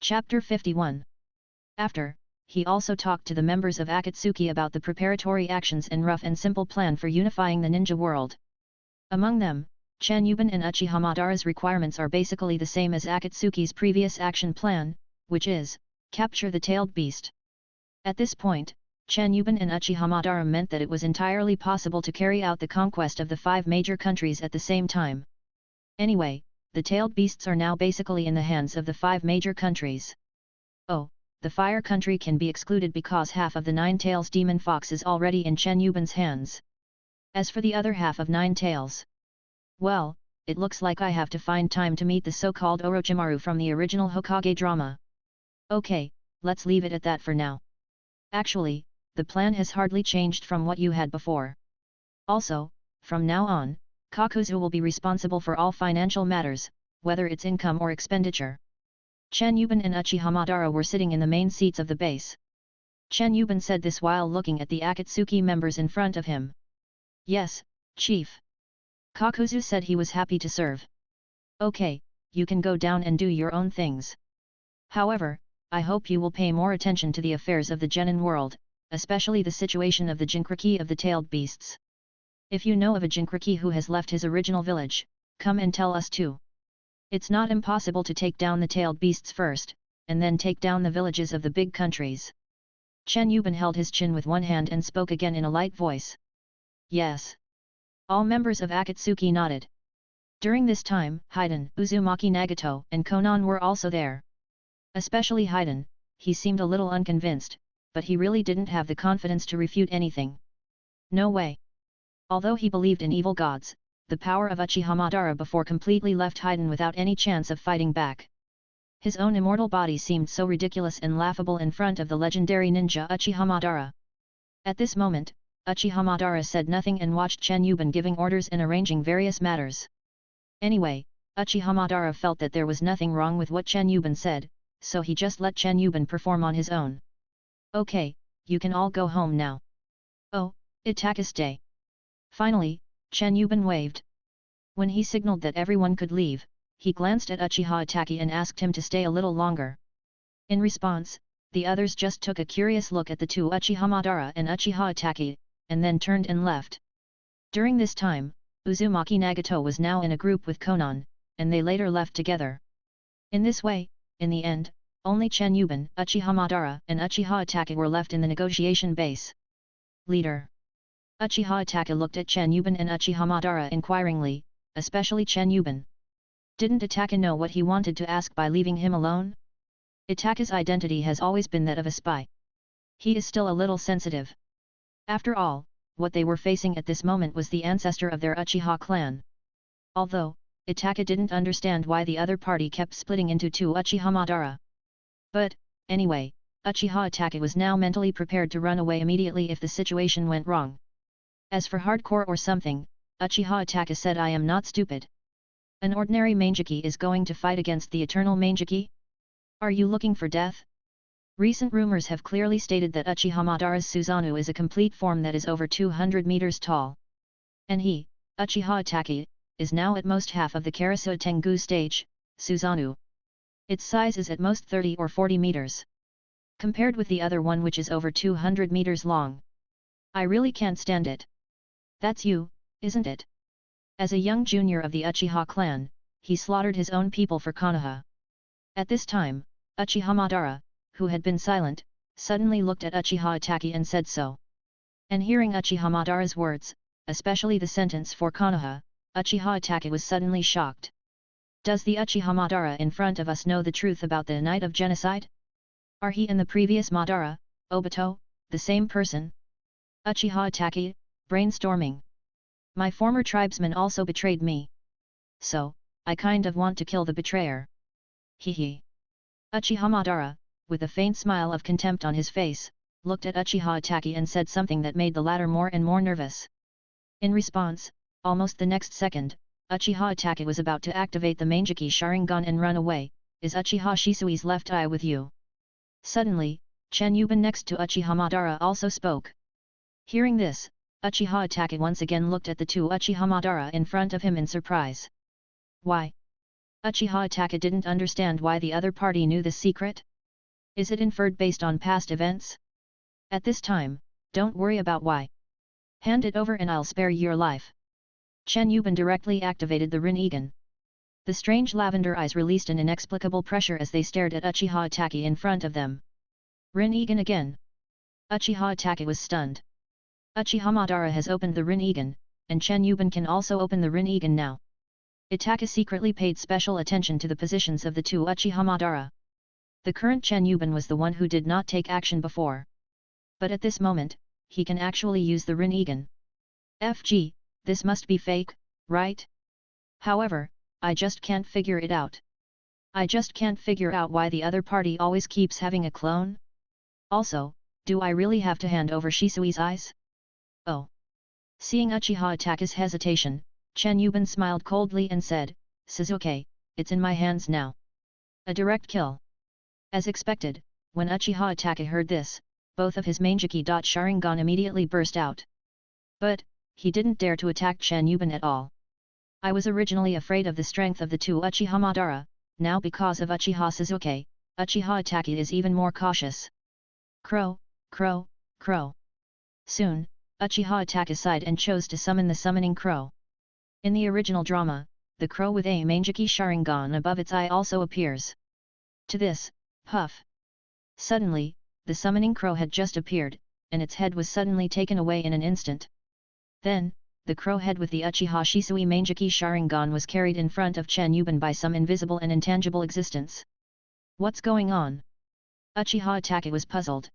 Chapter 51. After, he also talked to the members of Akatsuki about the preparatory actions and rough and simple plan for unifying the ninja world. Among them, Chen Yiban and Uchiha Madara's requirements are basically the same as Akatsuki's previous action plan, which is, capture the tailed beast. At this point, Chen Yiban and Uchiha Madara meant that it was entirely possible to carry out the conquest of the 5 major countries at the same time. Anyway, the tailed beasts are now basically in the hands of the 5 major countries. Oh, the fire country can be excluded because half of the 9 tails demon fox is already in Chen Yiban's hands. As for the other half of 9 tails, well, it looks like I have to find time to meet the so-called Orochimaru from the original Hokage drama. Okay, let's leave it at that for now. Actually, the plan has hardly changed from what you had before. Also, from now on, Kakuzu will be responsible for all financial matters, whether it's income or expenditure. Chen Yiban and Uchiha Madara were sitting in the main seats of the base. Chen Yiban said this while looking at the Akatsuki members in front of him. Yes, Chief. Kakuzu said he was happy to serve. Okay, you can go down and do your own things. However, I hope you will pay more attention to the affairs of the genin world, especially the situation of the Jinchuriki of the tailed beasts. If you know of a Jinchuriki who has left his original village, come and tell us too. It's not impossible to take down the tailed beasts first, and then take down the villages of the big countries. Chen Yiban held his chin with one hand and spoke again in a light voice. Yes. All members of Akatsuki nodded. During this time, Haiden, Uzumaki Nagato, and Konan were also there. Especially Haiden, he seemed a little unconvinced, but he really didn't have the confidence to refute anything. No way. Although he believed in evil gods, the power of Uchiha Madara before completely left Haiden without any chance of fighting back. His own immortal body seemed so ridiculous and laughable in front of the legendary ninja Uchiha Madara. At this moment, Uchiha Madara said nothing and watched Chen Yiban giving orders and arranging various matters. Anyway, Uchiha Madara felt that there was nothing wrong with what Chen Yiban said, so he just let Chen Yiban perform on his own. Okay, you can all go home now. Oh, Itaka stay. Finally, Chen Yiban waved. When he signaled that everyone could leave, he glanced at Uchiha Itachi and asked him to stay a little longer. In response, the others just took a curious look at the two Uchiha Madara and Uchiha Itachi, and then turned and left. During this time, Uzumaki Nagato was now in a group with Konan, and they later left together. In this way, in the end, only Chen Yiban, Uchiha Madara, and Uchiha Itachi were left in the negotiation base. Leader. Uchiha Itachi looked at Chen Yiban and Uchiha Madara inquiringly, especially Chen Yiban. Didn't Itachi know what he wanted to ask by leaving him alone? Itachi's identity has always been that of a spy. He is still a little sensitive. After all, what they were facing at this moment was the ancestor of their Uchiha clan. Although, Itachi didn't understand why the other party kept splitting into two Uchiha Madara. But, anyway, Uchiha Itachi was now mentally prepared to run away immediately if the situation went wrong. As for hardcore or something, Uchiha Itachi said, I am not stupid. An ordinary Mangekyō is going to fight against the eternal Mangekyō? Are you looking for death? Recent rumors have clearly stated that Uchiha Madara's Susanoo is a complete form that is over 200 meters tall. And he, Uchiha Itachi, is now at most half of the Karasuo Tengu stage, Susanoo. Its size is at most 30 or 40 meters. Compared with the other one which is over 200 meters long. I really can't stand it. That's you, isn't it? As a young junior of the Uchiha clan, he slaughtered his own people for Konoha. At this time, Uchiha Madara, who had been silent, suddenly looked at Uchiha Itachi and said so. And hearing Uchiha Madara's words, especially the sentence for Konoha, Uchiha Itachi was suddenly shocked. Does the Uchiha Madara in front of us know the truth about the night of genocide? Are he and the previous Madara, Obito, the same person? Uchiha Itachi, brainstorming. My former tribesman also betrayed me. So, I kind of want to kill the betrayer. Hee. Uchiha Madara, with a faint smile of contempt on his face, looked at Uchiha Itachi and said something that made the latter more and more nervous. In response, almost the next second, Uchiha Itachi was about to activate the Mangekyō Sharingan and run away. Is Uchiha Shisui's left eye with you? Suddenly, Chen Yiban next to Uchiha Madara also spoke. Hearing this, Uchiha Itachi once again looked at the two Uchiha Madara in front of him in surprise. Why? Uchiha Itachi didn't understand why the other party knew this secret. Is it inferred based on past events? At this time, don't worry about why. Hand it over and I'll spare your life. Chen Yiban directly activated the Rinnegan. The strange lavender eyes released an inexplicable pressure as they stared at Uchiha Itachi in front of them. Rinnegan again. Uchiha Itachi was stunned. Uchiha Madara has opened the Rinnegan, and Chen Yiban can also open the Rinnegan now. Itachi secretly paid special attention to the positions of the two Uchiha Madara. The current Chen Yiban was the one who did not take action before. But at this moment, he can actually use the Rinnegan. FG, this must be fake, right? However, I just can't figure it out. I just can't figure out why the other party always keeps having a clone. Also, do I really have to hand over Shisui's eyes? Oh. Seeing Uchiha Itachi's hesitation, Chen Yiban smiled coldly and said, Sasuke, it's in my hands now. A direct kill. As expected, when Uchiha Itachi heard this, both of his Mangekyō Sharingan immediately burst out. But, he didn't dare to attack Chen Yiban at all. I was originally afraid of the strength of the two Uchiha Madara, now because of Uchiha Sasuke, Uchiha Itachi is even more cautious. Crow, crow, crow. Soon, Uchiha Itachi sighed and chose to summon the summoning crow. In the original drama, the crow with a Mangekyō Sharingan above its eye also appears. To this, puff. Suddenly, the summoning crow had just appeared, and its head was suddenly taken away in an instant. Then, the crow head with the Uchiha Shisui Mangekyō Sharingan was carried in front of Chen Yiban by some invisible and intangible existence. What's going on? Uchiha Itachi was puzzled.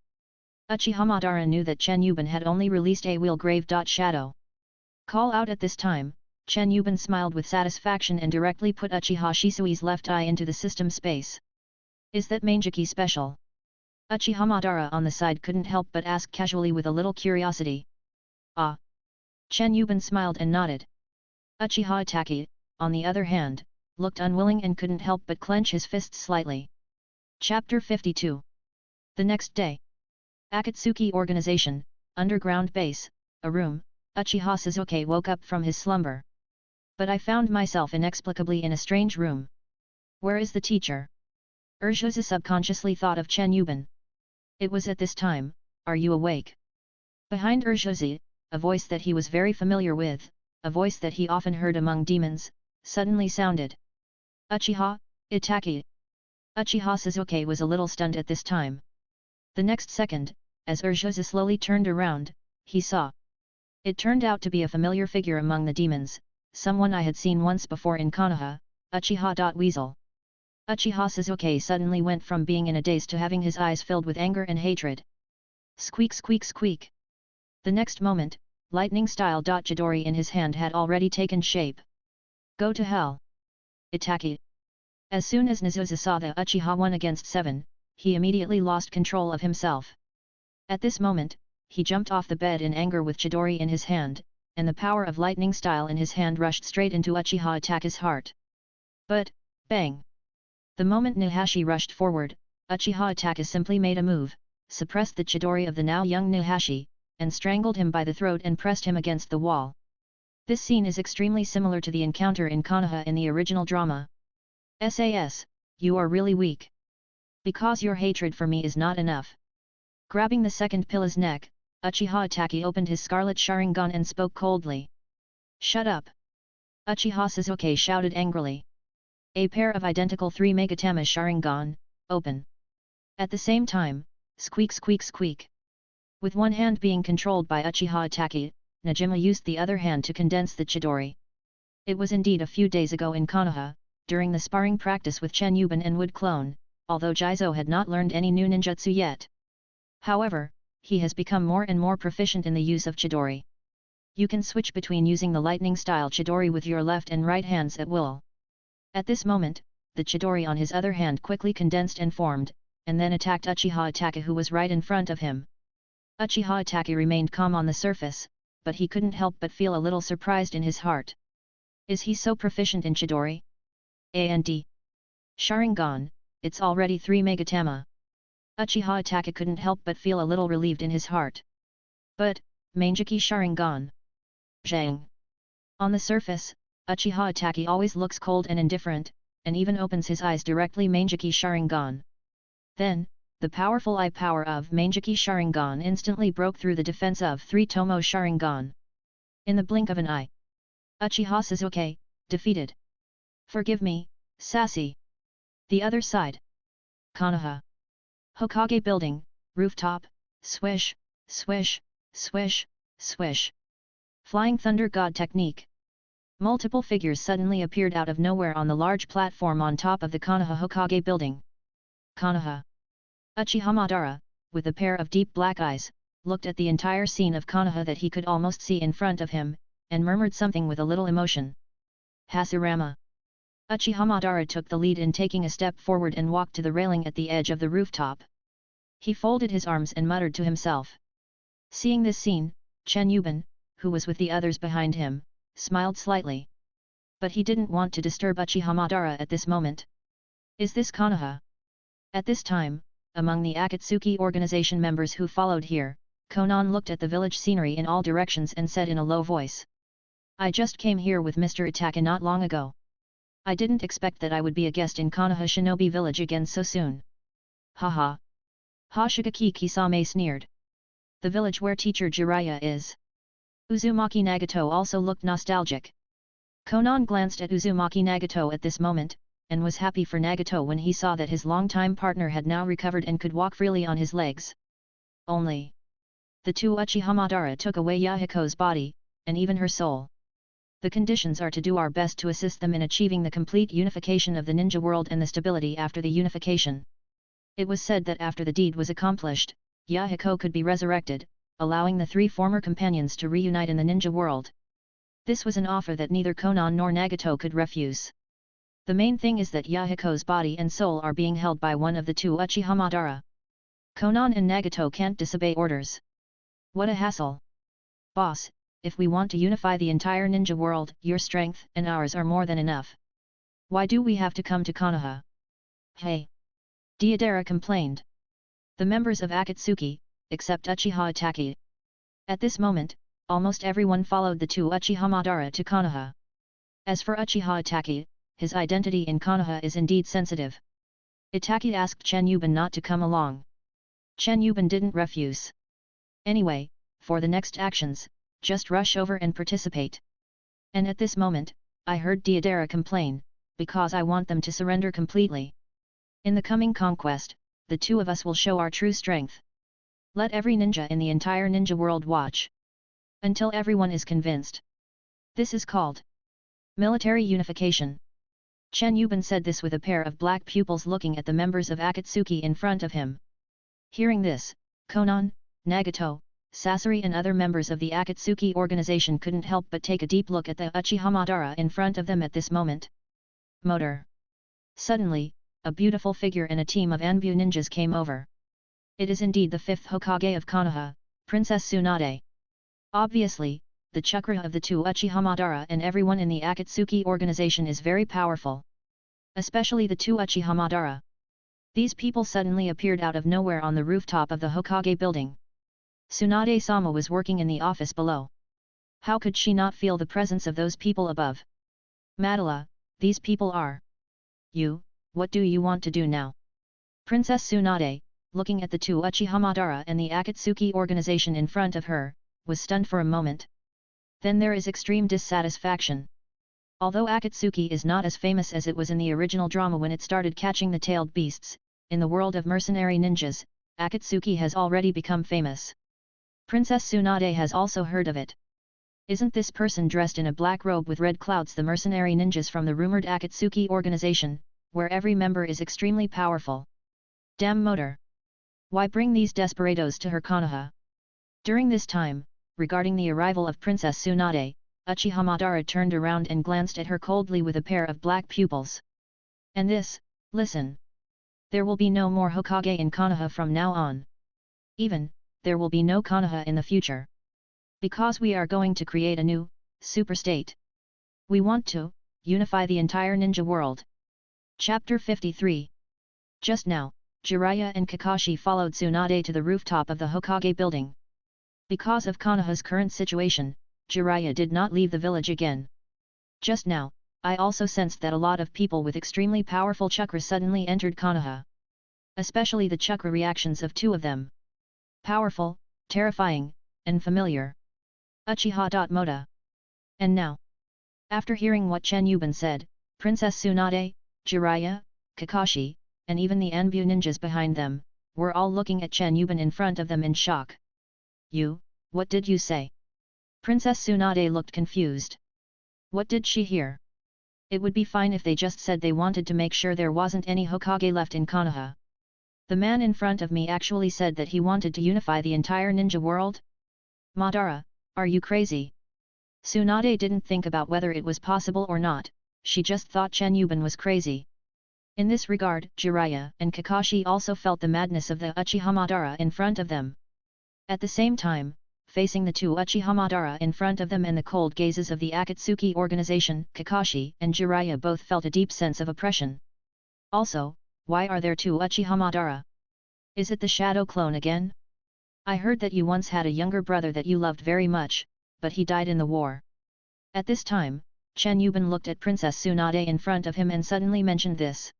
Uchiha Madara knew that Chen Yiban had only released a wheel grave. Shadow. Call out at this time, Chen Yiban smiled with satisfaction and directly put Uchiha Shisui's left eye into the system space. Is that Mangekyō special? Uchiha Madara on the side couldn't help but ask casually with a little curiosity. Ah. Chen Yiban smiled and nodded. Uchiha Itachi, on the other hand, looked unwilling and couldn't help but clench his fists slightly. Chapter 52. The next day. Akatsuki Organization, Underground Base, a room. Uchiha Sasuke woke up from his slumber. But I found myself inexplicably in a strange room. Where is the teacher? Urshasa subconsciously thought of Chen Yiban. It was at this time, are you awake? Behind Urshasa, a voice that he was very familiar with, a voice that he often heard among demons, suddenly sounded. Uchiha, Itachi. Uchiha Sasuke was a little stunned at this time. The next second, as Urshasa slowly turned around, he saw. It turned out to be a familiar figure among the demons, someone I had seen once before in Konoha, Uchiha. Weasel. Uchiha Sasuke suddenly went from being in a daze to having his eyes filled with anger and hatred. Squeak squeak squeak. The next moment, lightning-style Chidori in his hand had already taken shape. Go to hell. Itachi. As soon as Nazusa saw the Uchiha 1 against 7, he immediately lost control of himself. At this moment, he jumped off the bed in anger with Chidori in his hand, and the power of lightning style in his hand rushed straight into Uchiha Itachi's heart. But, bang! The moment Nahashi rushed forward, Uchiha Itachi simply made a move, suppressed the Chidori of the now young Nahashi, and strangled him by the throat and pressed him against the wall. This scene is extremely similar to the encounter in Konoha in the original drama. SAS, you are really weak. Because your hatred for me is not enough. Grabbing the second Pilla's neck, Uchiha Itachi opened his scarlet Sharingan and spoke coldly. Shut up! Uchiha Sasuke shouted angrily. A pair of identical 3 Megatama Sharingan, open. At the same time, squeak squeak squeak. With one hand being controlled by Uchiha Itachi, Najima used the other hand to condense the Chidori. It was indeed a few days ago in Konoha, during the sparring practice with Chen Yiban and Wood Clone, although Jizo had not learned any new ninjutsu yet. However, he has become more and more proficient in the use of Chidori. You can switch between using the lightning-style Chidori with your left and right hands at will. At this moment, the Chidori on his other hand quickly condensed and formed, and then attacked Uchiha Itachi who was right in front of him. Uchiha Itachi remained calm on the surface, but he couldn't help but feel a little surprised in his heart. Is he so proficient in Chidori? And Sharingan, it's already 3 Megatama. Uchiha Itachi couldn't help but feel a little relieved in his heart. But, Mangekyō Sharingan. Zhang. On the surface, Uchiha Itachi always looks cold and indifferent, and even opens his eyes directly Mangekyō Sharingan. Then, the powerful eye power of Mangekyō Sharingan instantly broke through the defense of 3 Tomo Sharingan. In the blink of an eye, Uchiha Sasuke, defeated. Forgive me, Sassy. The other side. Konoha. Hokage building, rooftop, swish, swish, swish, swish. Flying Thunder God technique. Multiple figures suddenly appeared out of nowhere on the large platform on top of the Konoha Hokage building. Konoha. Uchiha Madara, with a pair of deep black eyes, looked at the entire scene of Konoha that he could almost see in front of him, and murmured something with a little emotion. Hashirama. Uchiha Madara took the lead in taking a step forward and walked to the railing at the edge of the rooftop. He folded his arms and muttered to himself. Seeing this scene, Chen Yiban, who was with the others behind him, smiled slightly. But he didn't want to disturb Uchiha Madara at this moment. Is this Konoha? At this time, among the Akatsuki organization members who followed here, Konan looked at the village scenery in all directions and said in a low voice. I just came here with Mr. Itaka not long ago. I didn't expect that I would be a guest in Konoha Shinobi village again so soon. Haha. Hashigaki Kisame sneered. The village where teacher Jiraiya is. Uzumaki Nagato also looked nostalgic. Konan glanced at Uzumaki Nagato at this moment, and was happy for Nagato when he saw that his longtime partner had now recovered and could walk freely on his legs. Only. The 2 Uchiha Madara took away Yahiko's body, and even her soul. The conditions are to do our best to assist them in achieving the complete unification of the ninja world and the stability after the unification. It was said that after the deed was accomplished, Yahiko could be resurrected, allowing the 3 former companions to reunite in the ninja world. This was an offer that neither Konan nor Nagato could refuse. The main thing is that Yahiko's body and soul are being held by one of the 2 Uchiha Madara. Konan and Nagato can't disobey orders. What a hassle. Boss, if we want to unify the entire ninja world, your strength and ours are more than enough. Why do we have to come to Konoha? Hey! Deidara complained. The members of Akatsuki, except Uchiha Itachi. At this moment, almost everyone followed the 2 Uchiha Madara to Konoha. As for Uchiha Itachi, his identity in Konoha is indeed sensitive. Itachi asked Chen Yiban not to come along. Chen Yiban didn't refuse. Anyway, for the next actions, just rush over and participate. And at this moment, I heard Deidara complain, because I want them to surrender completely. In the coming conquest, the 2 of us will show our true strength. Let every ninja in the entire ninja world watch. Until everyone is convinced. This is called military unification. Chen Yiban said this with a pair of black pupils looking at the members of Akatsuki in front of him. Hearing this, Konan, Nagato, Sasori and other members of the Akatsuki organization couldn't help but take a deep look at the Uchiha Madara in front of them at this moment. Motor. Suddenly, a beautiful figure and a team of Anbu ninjas came over. It is indeed the 5th Hokage of Konoha, Princess Tsunade. Obviously, the chakra of the 2 Uchiha Madara and everyone in the Akatsuki organization is very powerful. Especially the 2 Uchiha Madara. These people suddenly appeared out of nowhere on the rooftop of the Hokage building. Tsunade-sama was working in the office below. How could she not feel the presence of those people above? Madara, these people are. You, what do you want to do now? Princess Tsunade, looking at the 2 Uchiha Madara and the Akatsuki organization in front of her, was stunned for a moment. Then there is extreme dissatisfaction. Although Akatsuki is not as famous as it was in the original drama when it started catching the tailed beasts, in the world of mercenary ninjas, Akatsuki has already become famous. Princess Tsunade has also heard of it. Isn't this person dressed in a black robe with red clouds the mercenary ninjas from the rumored Akatsuki organization, where every member is extremely powerful? Damn motor! Why bring these desperados to her Konoha? During this time, regarding the arrival of Princess Tsunade, Uchiha Madara turned around and glanced at her coldly with a pair of black pupils. And this, listen. There will be no more Hokage in Konoha from now on. Even, there will be no Konoha in the future. Because we are going to create a new, super state. We want to, unify the entire ninja world. Chapter 53. Just now, Jiraiya and Kakashi followed Tsunade to the rooftop of the Hokage building. Because of Konoha's current situation, Jiraiya did not leave the village again. Just now, I also sensed that a lot of people with extremely powerful chakra suddenly entered Konoha. Especially the chakra reactions of two of them. Powerful, terrifying, and familiar. Uchiha. Moda. And now. After hearing what Chen Yiban said, Princess Tsunade, Jiraiya, Kakashi, and even the Anbu ninjas behind them, were all looking at Chen Yiban in front of them in shock. What did you say? Princess Tsunade looked confused. What did she hear? It would be fine if they just said they wanted to make sure there wasn't any Hokage left in Konoha. The man in front of me actually said that he wanted to unify the entire ninja world? Madara, are you crazy? Tsunade didn't think about whether it was possible or not, she just thought Chen Yiban was crazy. In this regard, Jiraiya and Kakashi also felt the madness of the Uchiha Madara in front of them. At the same time, facing the two Uchiha Madara in front of them and the cold gazes of the Akatsuki organization, Kakashi and Jiraiya both felt a deep sense of oppression. Also, why are there two Uchiha Madara? Is it the shadow clone again? I heard that you once had a younger brother that you loved very much, but he died in the war. At this time, Chen Yiban looked at Princess Tsunade in front of him and suddenly mentioned this.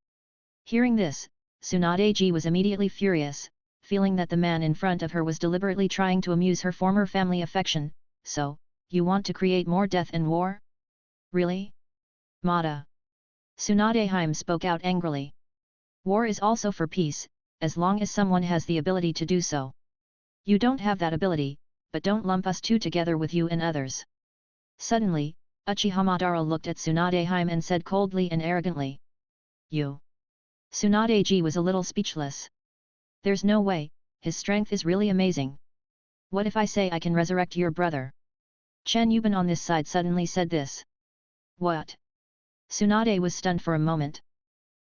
Hearing this, Tsunade was immediately furious, feeling that the man in front of her was deliberately trying to amuse her former family affection. So, you want to create more death and war? Really? Mada. Tsunade spoke out angrily. War is also for peace, as long as someone has the ability to do so. You don't have that ability, but don't lump us two together with you and others. Suddenly, Uchiha Madara looked at Tsunade and said coldly and arrogantly. You. Tsunade was a little speechless. There's no way, his strength is really amazing. What if I say I can resurrect your brother? Chen Yiban on this side suddenly said this. What? Tsunade was stunned for a moment.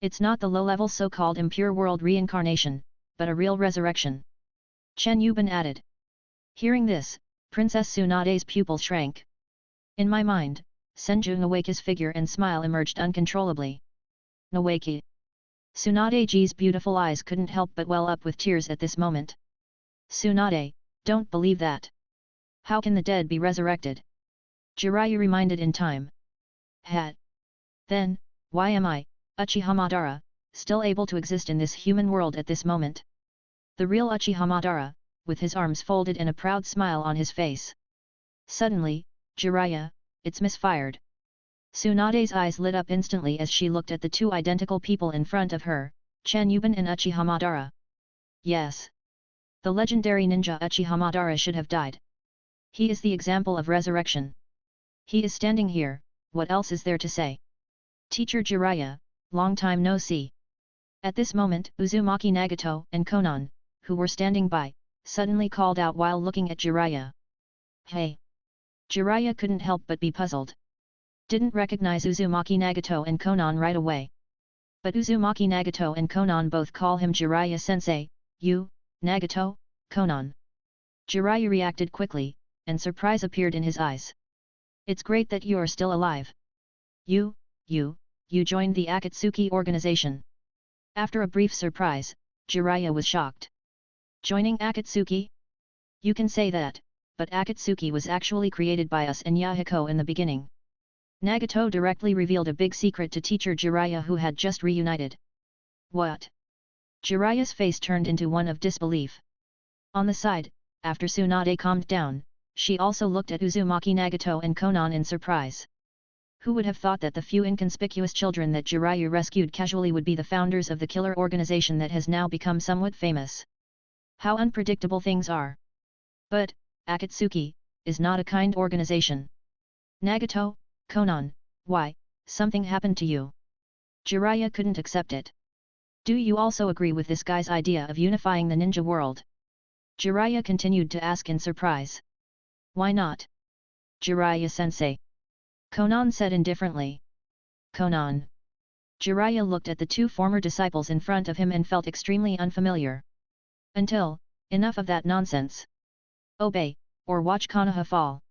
It's not the low-level so-called impure world reincarnation, but a real resurrection. Chen Yiban added. Hearing this, Princess Tsunade's pupil shrank. In my mind, Senju Nawake's figure and smile emerged uncontrollably. Nawake. Tsunade's beautiful eyes couldn't help but well up with tears at this moment. Tsunade, don't believe that. How can the dead be resurrected? Jiraiya reminded in time. Then, why am I, Uchiha Madara, still able to exist in this human world at this moment? The real Uchiha Madara, with his arms folded and a proud smile on his face. Suddenly, Jiraiya, it's misfired. Tsunade's eyes lit up instantly as she looked at the two identical people in front of her, Chen Yiban and Uchiha Madara. Yes. The legendary ninja Uchiha Madara should have died. He is the example of resurrection. He is standing here, what else is there to say? Teacher Jiraiya, long time no see. At this moment, Uzumaki Nagato and Konan, who were standing by, suddenly called out while looking at Jiraiya. Hey! Jiraiya couldn't help but be puzzled. Didn't recognize Uzumaki Nagato and Konan right away. But Uzumaki Nagato and Konan both call him Jiraiya sensei. You, Nagato, Konan. Jiraiya reacted quickly, and surprise appeared in his eyes. It's great that you're still alive. You joined the Akatsuki organization. After a brief surprise, Jiraiya was shocked. Joining Akatsuki? You can say that, but Akatsuki was actually created by us and Yahiko in the beginning. Nagato directly revealed a big secret to teacher Jiraiya who had just reunited. What? Jiraiya's face turned into one of disbelief. On the side, after Tsunade calmed down, she also looked at Uzumaki Nagato and Konan in surprise. Who would have thought that the few inconspicuous children that Jiraiya rescued casually would be the founders of the killer organization that has now become somewhat famous? How unpredictable things are. But, Akatsuki, is not a kind organization. Nagato, Konan, why, something happened to you? Jiraiya couldn't accept it. Do you also agree with this guy's idea of unifying the ninja world? Jiraiya continued to ask in surprise. Why not? Jiraiya-sensei. Konan said indifferently. Konan. Jiraiya looked at the two former disciples in front of him and felt extremely unfamiliar. Enough of that nonsense. Obey, or watch Konoha fall.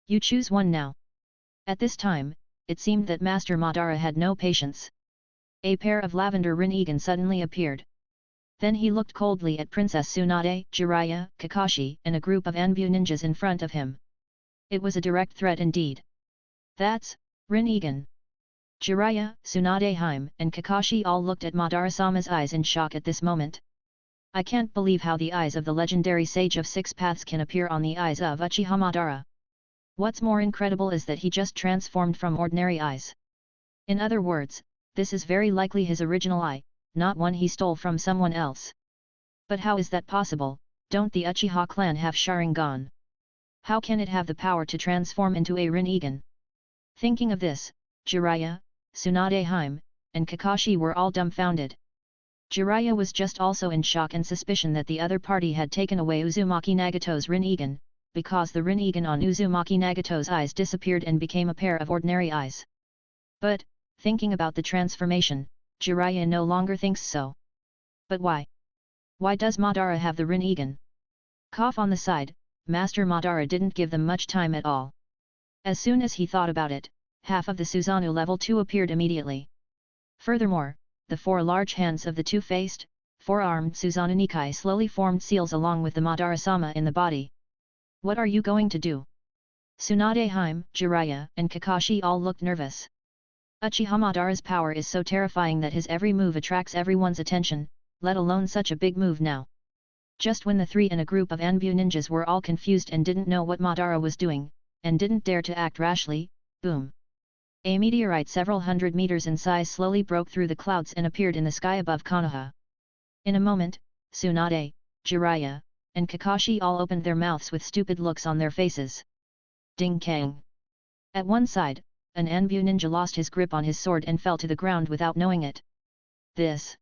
You choose one now. At this time, it seemed that Master Madara had no patience. A pair of lavender Rinnegan suddenly appeared. Then he looked coldly at Princess Tsunade, Jiraiya, Kakashi and a group of Anbu ninjas in front of him. It was a direct threat indeed. That's, Rinnegan. Jiraiya, Tsunade Hime, and Kakashi all looked at Madara-sama's eyes in shock at this moment. I can't believe how the eyes of the legendary Sage of Six Paths can appear on the eyes of Uchiha Madara. What's more incredible is that he just transformed from ordinary eyes. In other words, this is very likely his original eye, not one he stole from someone else. But how is that possible? Don't the Uchiha clan have Sharingan? How can it have the power to transform into a Rinnegan? Thinking of this, Jiraiya, Tsunade Hime, and Kakashi were all dumbfounded. Jiraiya was just also in shock and suspicion that the other party had taken away Uzumaki Nagato's Rinnegan, because the Rinnegan on Uzumaki Nagato's eyes disappeared and became a pair of ordinary eyes. But, thinking about the transformation, Jiraiya no longer thinks so. But why? Why does Madara have the Rinnegan? Cough on the side, Master Madara didn't give them much time at all. As soon as he thought about it, half of the Susanoo level 2 appeared immediately. Furthermore, the four large hands of the two-faced, four-armed Susanoo Nikai slowly formed seals along with the Madara-sama in the body. What are you going to do? Tsunade Hime, Jiraiya, and Kakashi all looked nervous. Uchiha Madara's power is so terrifying that his every move attracts everyone's attention, let alone such a big move now. Just when the three in a group of Anbu ninjas were all confused and didn't know what Madara was doing, and didn't dare to act rashly, boom! A meteorite several hundred meters in size slowly broke through the clouds and appeared in the sky above Konoha. In a moment, Tsunade, Jiraiya, and Kakashi all opened their mouths with stupid looks on their faces. Ding Kang! At one side, an Anbu ninja lost his grip on his sword and fell to the ground without knowing it. This!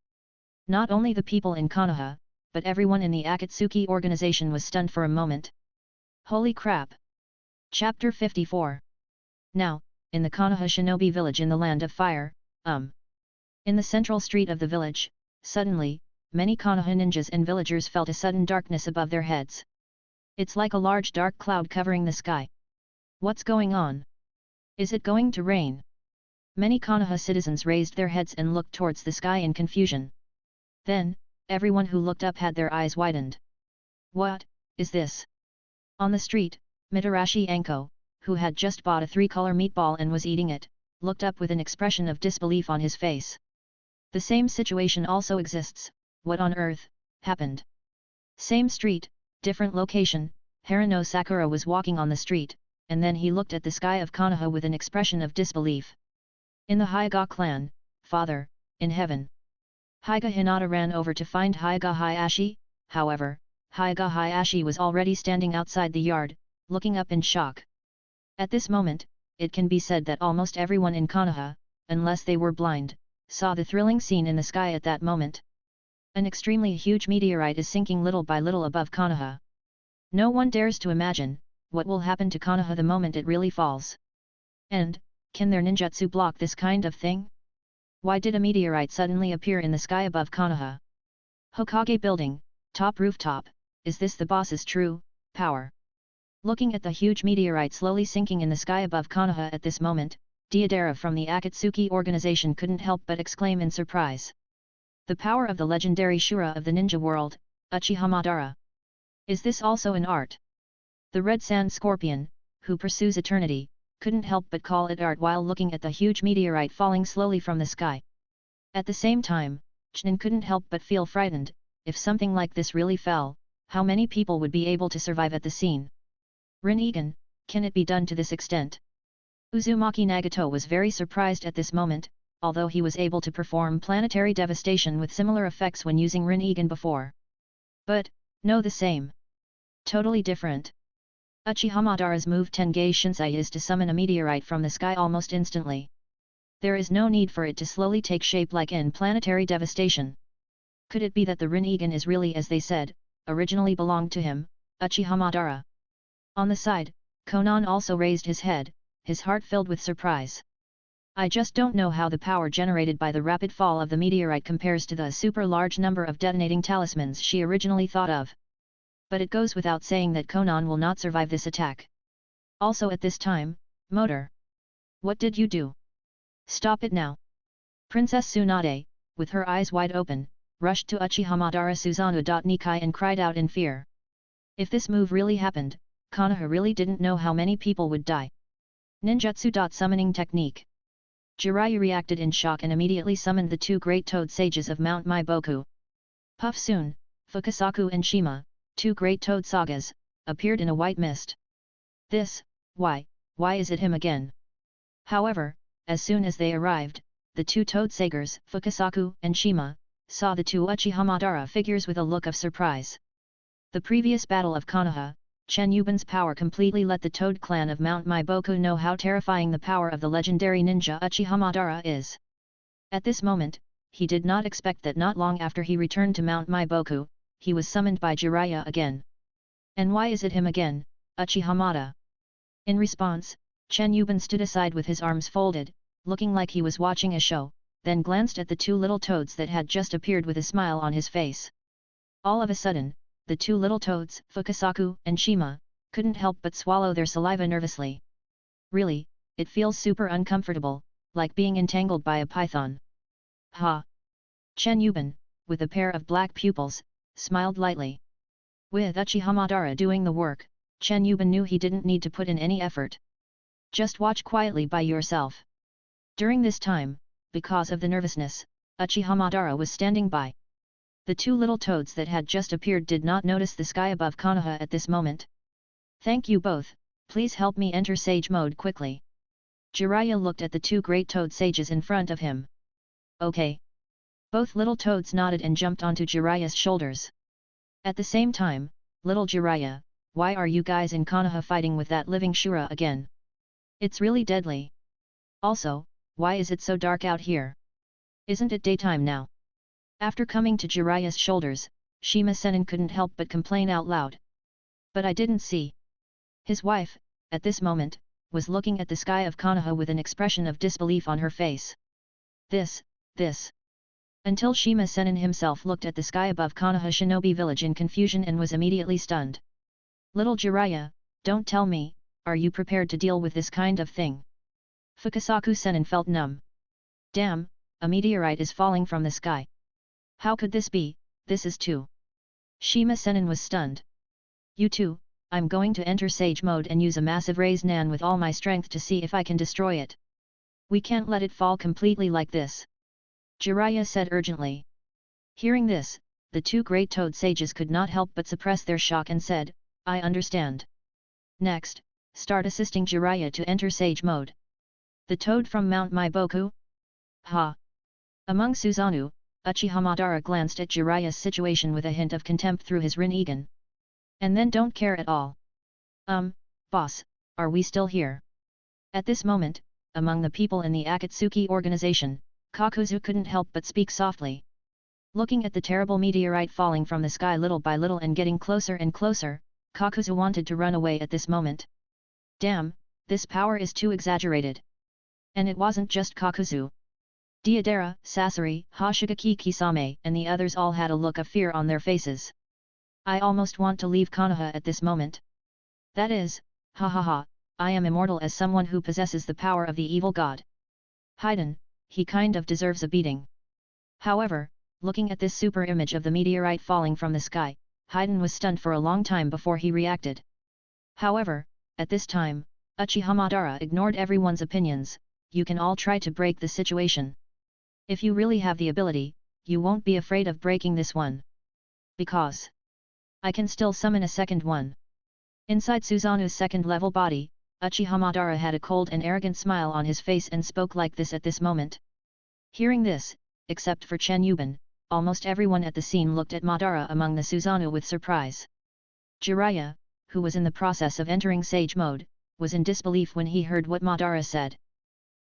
Not only the people in Konoha, but everyone in the Akatsuki organization was stunned for a moment. Holy crap! Chapter 54. Now, in the Konoha shinobi village in the land of fire, in the central street of the village, suddenly, many Konoha ninjas and villagers felt a sudden darkness above their heads. It's like a large dark cloud covering the sky. What's going on? Is it going to rain? Many Konoha citizens raised their heads and looked towards the sky in confusion. Then, everyone who looked up had their eyes widened. What is this? On the street, Mitarashi Anko, who had just bought a 3-color meatball and was eating it, looked up with an expression of disbelief on his face. The same situation also exists. What on earth happened? Same street, different location. Haruno Sakura was walking on the street, and then he looked at the sky of Konoha with an expression of disbelief. In the Hyuga clan, Father, in heaven. Hyuga Hinata ran over to find Hyuga Hayashi, however, Hyuga Hayashi was already standing outside the yard, looking up in shock. At this moment, it can be said that almost everyone in Konoha, unless they were blind, saw the thrilling scene in the sky at that moment. An extremely huge meteorite is sinking little by little above Konoha. No one dares to imagine what will happen to Konoha the moment it really falls. And, can their ninjutsu block this kind of thing? Why did a meteorite suddenly appear in the sky above Konoha? Hokage building, top rooftop, is this the boss's true power? Looking at the huge meteorite slowly sinking in the sky above Konoha at this moment, Deidara from the Akatsuki organization couldn't help but exclaim in surprise. The power of the legendary Shura of the ninja world, Uchiha Madara. Is this also an art? The Red Sand Scorpion, who pursues eternity, couldn't help but call it art while looking at the huge meteorite falling slowly from the sky. At the same time, Chen couldn't help but feel frightened. If something like this really fell, how many people would be able to survive at the scene? Rinnegan, can it be done to this extent? Uzumaki Nagato was very surprised at this moment, although he was able to perform planetary devastation with similar effects when using Rinnegan before. But, no, the same. Totally different. Uchiha Madara's move Tengai Shinsai is to summon a meteorite from the sky almost instantly. There is no need for it to slowly take shape like in planetary devastation. Could it be that the Rinnegan is really as they said, originally belonged to him, Uchiha Madara? On the side, Konan also raised his head, his heart filled with surprise. I just don't know how the power generated by the rapid fall of the meteorite compares to the super large number of detonating talismans she originally thought of. But it goes without saying that Konan will not survive this attack. Also at this time, Motor. What did you do? Stop it now. Princess Tsunade, with her eyes wide open, rushed to Uchiha Madara Susanoo Nikai and cried out in fear. If this move really happened, Konoha really didn't know how many people would die. Ninjutsu. Summoning technique. Jiraiya reacted in shock and immediately summoned the two great toad sages of Mount Maiboku. Puff soon, Fukasaku and Shima, two great toad sagas, appeared in a white mist. Why is it him again? However, as soon as they arrived, the two toad sagers, Fukasaku and Shima, saw the two Uchiha Madara figures with a look of surprise. The previous battle of Konoha, Chen Yiban's power completely let the Toad clan of Mount Maiboku know how terrifying the power of the legendary ninja Uchiha Madara is. At this moment, he did not expect that not long after he returned to Mount Maiboku, he was summoned by Jiraiya again. And why is it him again, Uchiha Madara? In response, Chen Yiban stood aside with his arms folded, looking like he was watching a show, then glanced at the two little toads that had just appeared with a smile on his face. All of a sudden, the two little toads, Fukasaku and Shima, couldn't help but swallow their saliva nervously. Really, it feels super uncomfortable, like being entangled by a python. Ha! Chen Yiban, with a pair of black pupils, smiled lightly. With Uchiha Madara doing the work, Chen Yiban knew he didn't need to put in any effort. Just watch quietly by yourself. During this time, because of the nervousness, Uchiha Madara was standing by. The two little toads that had just appeared did not notice the sky above Konoha at this moment. Thank you both, please help me enter sage mode quickly. Jiraiya looked at the two great toad sages in front of him. Okay. Both little toads nodded and jumped onto Jiraiya's shoulders. At the same time, little Jiraiya, why are you guys in Konoha fighting with that living Shura again? It's really deadly. Also, why is it so dark out here? Isn't it daytime now? After coming to Jiraiya's shoulders, Shima Senin couldn't help but complain out loud. But I didn't see. His wife, at this moment, was looking at the sky of Konoha with an expression of disbelief on her face. This. Until Shima Senin himself looked at the sky above Konoha Shinobi village in confusion and was immediately stunned. Little Jiraiya, don't tell me, are you prepared to deal with this kind of thing? Fukasaku Senin felt numb. Damn, a meteorite is falling from the sky. How could this be? This is too. Shima Senin was stunned. You too, I'm going to enter sage mode and use a massive raise nan with all my strength to see if I can destroy it. We can't let it fall completely like this. Jiraiya said urgently. Hearing this, the two great toad sages could not help but suppress their shock and said, I understand. Next, start assisting Jiraiya to enter sage mode. The toad from Mount Maiboku? Ha! Among Susanoo, Uchiha Madara glanced at Jiraiya's situation with a hint of contempt through his Rinnegan. And then don't care at all. Boss, are we still here? At this moment, among the people in the Akatsuki organization, Kakuzu couldn't help but speak softly. Looking at the terrible meteorite falling from the sky little by little and getting closer and closer, Kakuzu wanted to run away at this moment. Damn, this power is too exaggerated. And it wasn't just Kakuzu. Deidara, Sasori, Hoshigaki Kisame and the others all had a look of fear on their faces. I almost want to leave Konoha at this moment. That is, I am immortal as someone who possesses the power of the evil god. Haiden, he kind of deserves a beating. However, looking at this super image of the meteorite falling from the sky, Haiden was stunned for a long time before he reacted. However, at this time, Uchiha Madara ignored everyone's opinions. You can all try to break the situation. If you really have the ability, you won't be afraid of breaking this one. Because I can still summon a second one. Inside Susanoo's second-level body, Uchiha Madara had a cold and arrogant smile on his face and spoke like this at this moment. Hearing this, except for Chen Yiban, almost everyone at the scene looked at Madara among the Susanoo with surprise. Jiraiya, who was in the process of entering sage mode, was in disbelief when he heard what Madara said.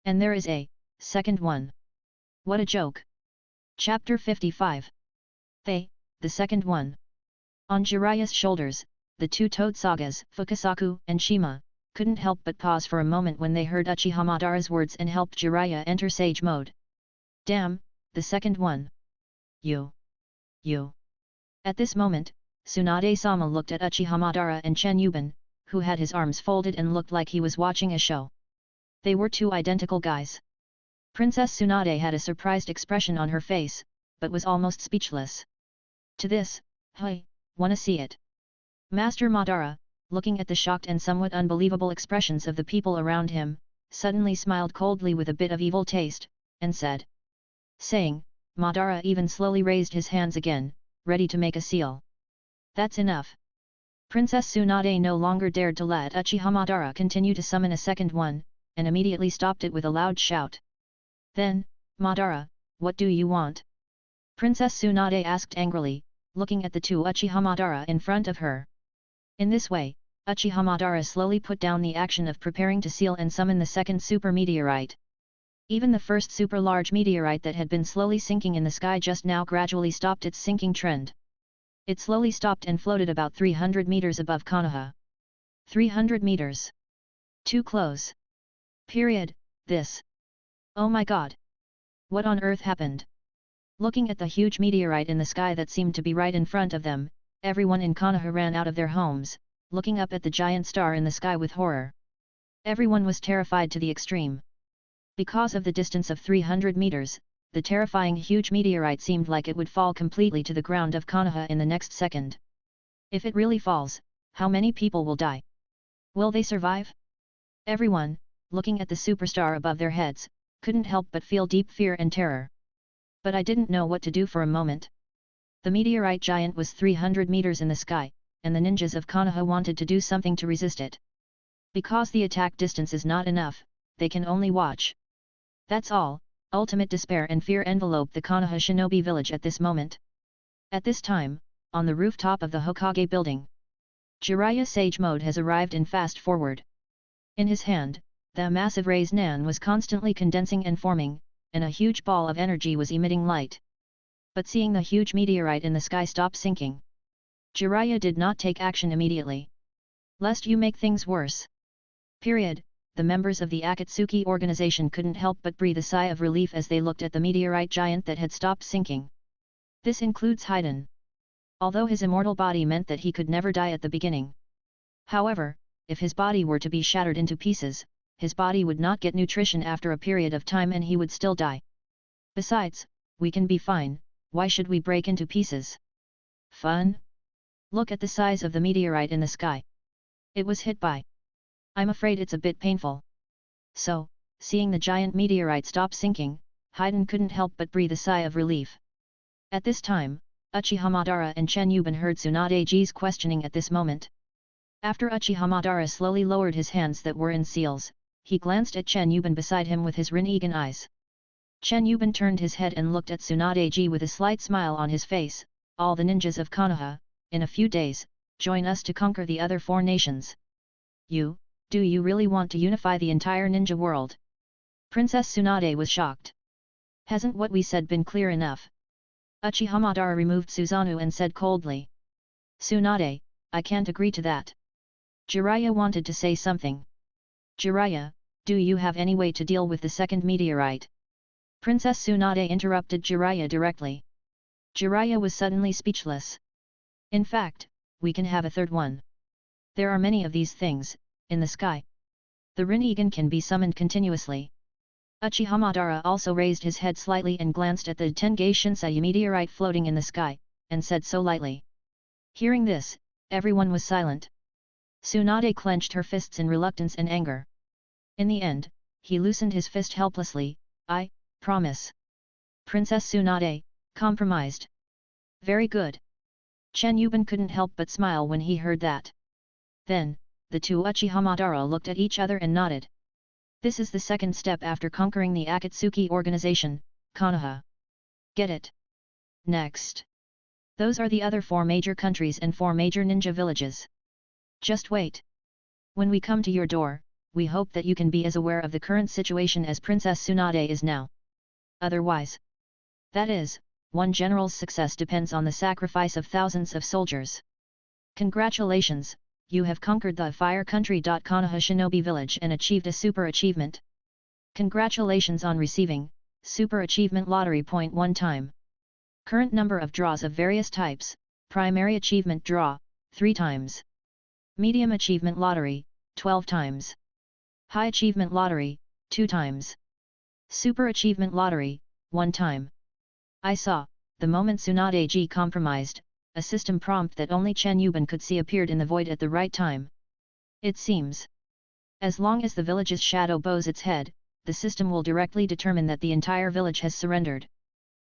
And there is a second one. What a joke! Chapter 55. The second one. On Jiraiya's shoulders, the two toad sagas, Fukasaku and Shima, couldn't help but pause for a moment when they heard Uchiha Madara's words and helped Jiraiya enter sage mode. Damn, the second one. You. At this moment, Tsunade-sama looked at Uchiha Madara and Chen Yiban, who had his arms folded and looked like he was watching a show. They were two identical guys. Princess Tsunade had a surprised expression on her face, but was almost speechless. To this, wanna see it? Master Madara, looking at the shocked and somewhat unbelievable expressions of the people around him, suddenly smiled coldly with a bit of evil taste, and said. Saying, Madara even slowly raised his hands again, ready to make a seal. That's enough. Princess Tsunade no longer dared to let Uchiha Madara continue to summon a second one, and immediately stopped it with a loud shout. Then, Madara, what do you want? Princess Tsunade asked angrily, looking at the two Uchiha Madara in front of her. In this way, Uchiha Madara slowly put down the action of preparing to seal and summon the second super meteorite. Even the first super large meteorite that had been slowly sinking in the sky just now gradually stopped its sinking trend. It slowly stopped and floated about 300 meters above Konoha. 300 meters. Too close. Period. This. Oh my god. What on earth happened? Looking at the huge meteorite in the sky that seemed to be right in front of them, everyone in Konoha ran out of their homes, looking up at the giant star in the sky with horror. Everyone was terrified to the extreme. Because of the distance of 300 meters, the terrifying huge meteorite seemed like it would fall completely to the ground of Konoha in the next second. If it really falls, how many people will die? Will they survive? Everyone, looking at the superstar above their heads, couldn't help but feel deep fear and terror. But I didn't know what to do for a moment. The meteorite giant was 300 meters in the sky, and the ninjas of Konoha wanted to do something to resist it. Because the attack distance is not enough, they can only watch. That's all. Ultimate despair and fear enveloped the Konoha shinobi village at this moment. At this time, on the rooftop of the Hokage building, Jiraiya Sage Mode has arrived in fast forward. In his hand, the massive rays Nan was constantly condensing and forming, and a huge ball of energy was emitting light. But seeing the huge meteorite in the sky stop sinking, Jiraiya did not take action immediately. Lest you make things worse. Period. The members of the Akatsuki organization couldn't help but breathe a sigh of relief as they looked at the meteorite giant that had stopped sinking. This includes Haiden. Although his immortal body meant that he could never die at the beginning. However, if his body were to be shattered into pieces, his body would not get nutrition after a period of time and he would still die. Besides, we can be fine, why should we break into pieces? Fun? Look at the size of the meteorite in the sky. It was hit by. I'm afraid it's a bit painful. So, seeing the giant meteorite stop sinking, Haiden couldn't help but breathe a sigh of relief. At this time, Uchiha Madara and Chen Yiban heard Tsunadeji's questioning at this moment. After Uchiha Madara slowly lowered his hands that were in seals, he glanced at Chen Yiban beside him with his Rinnegan eyes. Chen Yiban turned his head and looked at Tsunadeji with a slight smile on his face. All the ninjas of Konoha, in a few days, join us to conquer the other 4 nations. Do you really want to unify the entire ninja world? Princess Tsunade was shocked. Hasn't what we said been clear enough? Uchiha Madara removed Susanoo and said coldly. Tsunade, I can't agree to that. Jiraiya wanted to say something. Jiraiya, do you have any way to deal with the second meteorite? Princess Tsunade interrupted Jiraiya directly. Jiraiya was suddenly speechless. In fact, we can have a third one. There are many of these things, in the sky. The Rinnegan can be summoned continuously. Uchiha Madara also raised his head slightly and glanced at the Tengai Shinsei meteorite floating in the sky, and said so lightly. Hearing this, everyone was silent. Tsunade clenched her fists in reluctance and anger. In the end, he loosened his fist helplessly. I promise. Princess Tsunade, compromised. Very good. Chen Yiban couldn't help but smile when he heard that. Then, the two Uchiha Madara looked at each other and nodded. This is the second step after conquering the Akatsuki organization, Konoha. Get it? Next. Those are the other 4 major countries and 4 major ninja villages. Just wait. When we come to your door, we hope that you can be as aware of the current situation as Princess Tsunade is now. Otherwise. That is, one general's success depends on the sacrifice of thousands of soldiers. Congratulations! You have conquered the Fire Country. Konoha Shinobi Village and achieved a super achievement. Congratulations on receiving Super Achievement Lottery point 1 time. Current number of draws of various types: Primary Achievement Draw, 3 times. Medium Achievement Lottery, 12 times. High Achievement Lottery, 2 times. Super Achievement Lottery, 1 time. I saw, the moment Tsunadeji compromised, a system prompt that only Chen Yiban could see appeared in the void at the right time. It seems. As long as the village's shadow bows its head, the system will directly determine that the entire village has surrendered.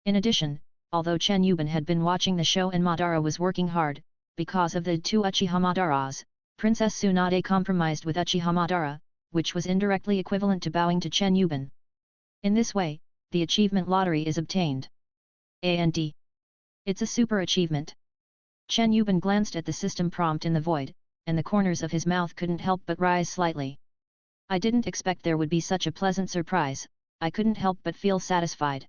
In addition, although Chen Yiban had been watching the show and Madara was working hard, because of the two Uchiha Madaras, Princess Tsunade compromised with Uchiha Madara, which was indirectly equivalent to bowing to Chen Yiban. In this way, the achievement lottery is obtained. And it's a super achievement. Chen Yiban glanced at the system prompt in the void, and the corners of his mouth couldn't help but rise slightly. I didn't expect there would be such a pleasant surprise, I couldn't help but feel satisfied.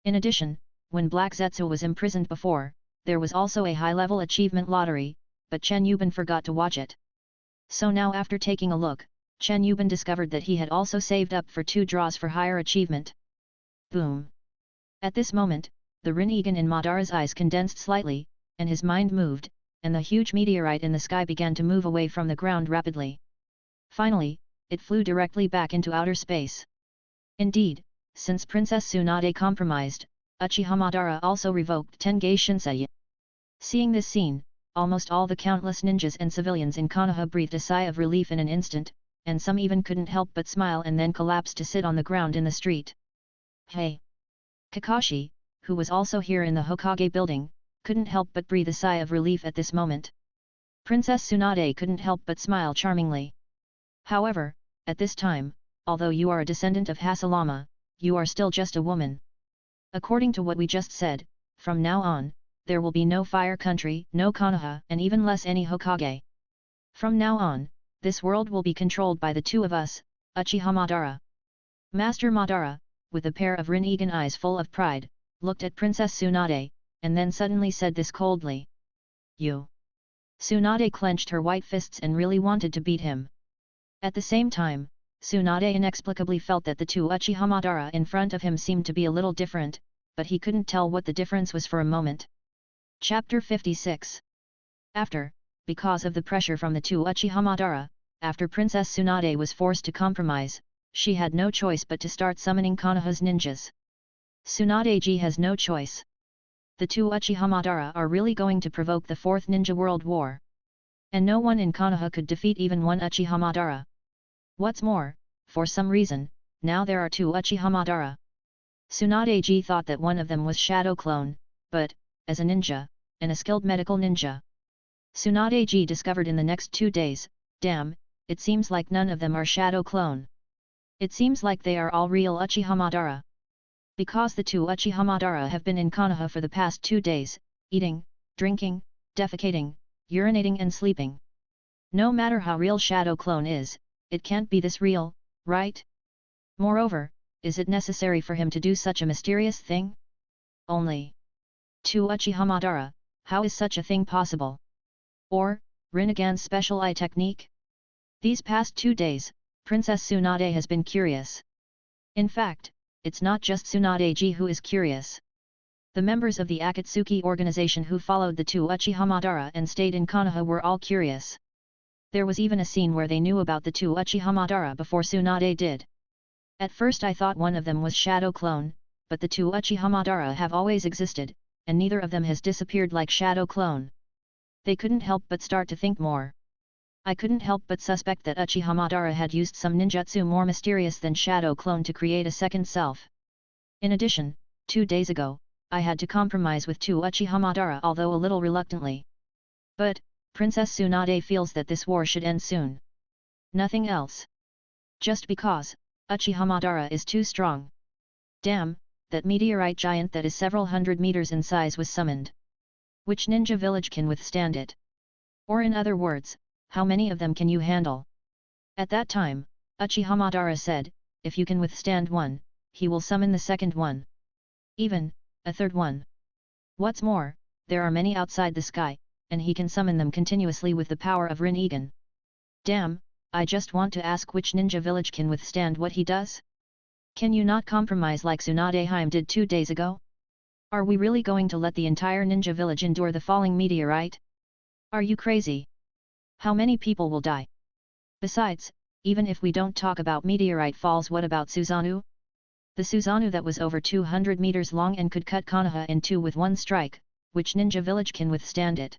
In addition, when Black Zetsu was imprisoned before, there was also a high-level achievement lottery, but Chen Yiban forgot to watch it. So now after taking a look, Chen Yiban discovered that he had also saved up for 2 draws for higher achievement. Boom! At this moment, the Rinnegan in Madara's eyes condensed slightly, and his mind moved, and the huge meteorite in the sky began to move away from the ground rapidly. Finally, it flew directly back into outer space. Indeed, since Princess Tsunade compromised, Uchiha Madara also revoked Tengai Shinsei. Seeing this scene, almost all the countless ninjas and civilians in Konoha breathed a sigh of relief in an instant, and some even couldn't help but smile and then collapsed to sit on the ground in the street. Hey! Kakashi, who was also here in the Hokage building, couldn't help but breathe a sigh of relief at this moment. Princess Tsunade couldn't help but smile charmingly. However, at this time, although you are a descendant of Hashirama, you are still just a woman. According to what we just said, from now on, there will be no Fire Country, no Konoha, and even less any Hokage. From now on, this world will be controlled by the 2 of us, Uchiha Madara. Master Madara, with a pair of Rinnegan eyes full of pride, looked at Princess Tsunade, and then suddenly said this coldly. You! Tsunade clenched her white fists and really wanted to beat him. At the same time, Tsunade inexplicably felt that the 2 Uchiha Madara in front of him seemed to be a little different, but he couldn't tell what the difference was for a moment. Chapter 56. Because of the pressure from the 2 Uchiha Madara, after Princess Tsunade was forced to compromise, she had no choice but to start summoning Konoha's ninjas. Tsunade-ji has no choice. The 2 Uchiha Madara are really going to provoke the 4th Ninja World War. And no one in Konoha could defeat even 1 Uchiha Madara. What's more, for some reason, now there are 2 Uchiha Madara. Tsunade-ji thought that one of them was Shadow Clone, but, as a ninja, and a skilled medical ninja. Tsunade-ji discovered in the next 2 days, damn, it seems like none of them are Shadow Clone. It seems like they are all real Uchiha Madara. Because the 2 Uchiha Madara have been in Konoha for the past 2 days, eating, drinking, defecating, urinating and sleeping. No matter how real Shadow Clone is, it can't be this real, right? Moreover, is it necessary for him to do such a mysterious thing? Only 2 Uchiha Madara, how is such a thing possible? Or, Rinnegan's special eye technique? These past 2 days, Princess Tsunade has been curious. In fact, it's not just Tsunade-ji who is curious. The members of the Akatsuki organization who followed the 2 Uchiha Madara and stayed in Konoha were all curious. There was even a scene where they knew about the 2 Uchiha Madara before Tsunade did. At first I thought one of them was Shadow Clone, but the 2 Uchiha Madara have always existed, and neither of them has disappeared like Shadow Clone. They couldn't help but start to think more. I couldn't help but suspect that Uchiha Madara had used some ninjutsu more mysterious than Shadow Clone to create a second self. In addition, 2 days ago, I had to compromise with 2 Uchiha Madara although a little reluctantly. But, Princess Tsunade feels that this war should end soon. Nothing else. Just because, Uchiha Madara is too strong. Damn, that meteorite giant that is several hundred meters in size was summoned. Which ninja village can withstand it? Or in other words, how many of them can you handle? At that time, Uchiha Madara said, if you can withstand one, he will summon the second one. Even, a third one. What's more, there are many outside the sky, and he can summon them continuously with the power of Rinnegan. Damn, I just want to ask which ninja village can withstand what he does? Can you not compromise like Tsunade-hime did 2 days ago? Are we really going to let the entire ninja village endure the falling meteorite? Are you crazy? How many people will die? Besides, even if we don't talk about meteorite falls, what about Susanoo? The Susanoo that was over 200 meters long and could cut Konoha in 2 with 1 strike, which ninja village can withstand it?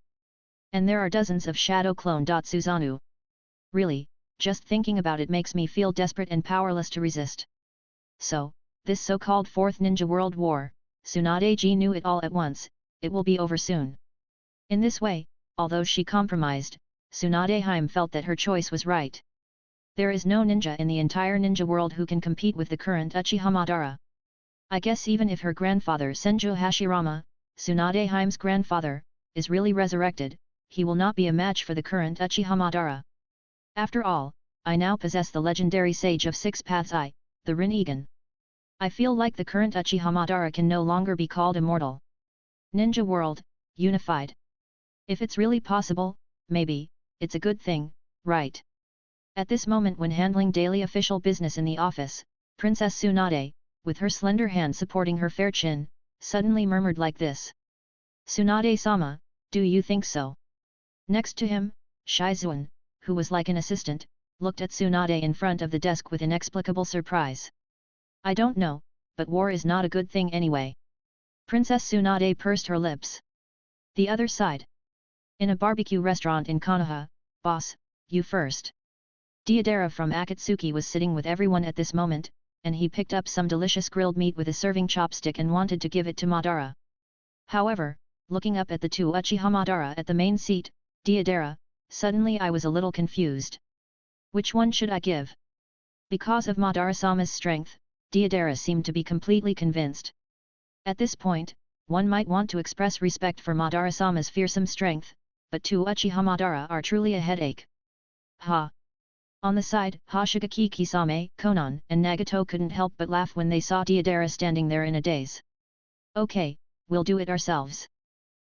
And there are dozens of Shadow Clone. Susanoo. Really, Just thinking about it makes me feel desperate and powerless to resist. So, this so-called Fourth Ninja World War, Tsunade-ji knew it all at once, it will be over soon. In this way, although she compromised, Tsunade-hime felt that her choice was right. There is no ninja in the entire ninja world who can compete with the current Uchiha Madara. I guess even if her grandfather Senju Hashirama, Tsunade-hime's grandfather, is really resurrected, he will not be a match for the current Uchiha Madara. After all, I now possess the legendary Sage of Six Paths the Rinnegan. I feel like the current Uchiha Madara can no longer be called immortal. Ninja world, unified. If it's really possible, maybe, it's a good thing, right? At this moment when handling daily official business in the office, Princess Tsunade, with her slender hand supporting her fair chin, suddenly murmured like this. Tsunade-sama, do you think so? Next to him, Shizuan, who was like an assistant, looked at Tsunade in front of the desk with inexplicable surprise. I don't know, but war is not a good thing anyway. Princess Tsunade pursed her lips. The other side. In a barbecue restaurant in Konoha, boss, you first. Deidara from Akatsuki was sitting with everyone at this moment, and he picked up some delicious grilled meat with a serving chopstick and wanted to give it to Madara. However, looking up at the two Uchiha Madara at the main seat, Deidara, suddenly I was a little confused. Which one should I give? Because of Madara-sama's strength, Deidara seemed to be completely convinced. At this point, one might want to express respect for Madara-sama's fearsome strength, but two Uchiha Madara are truly a headache. Ha! On the side, Hashirama, Kisame, Konan, and Nagato couldn't help but laugh when they saw Deidara standing there in a daze. Okay, we'll do it ourselves.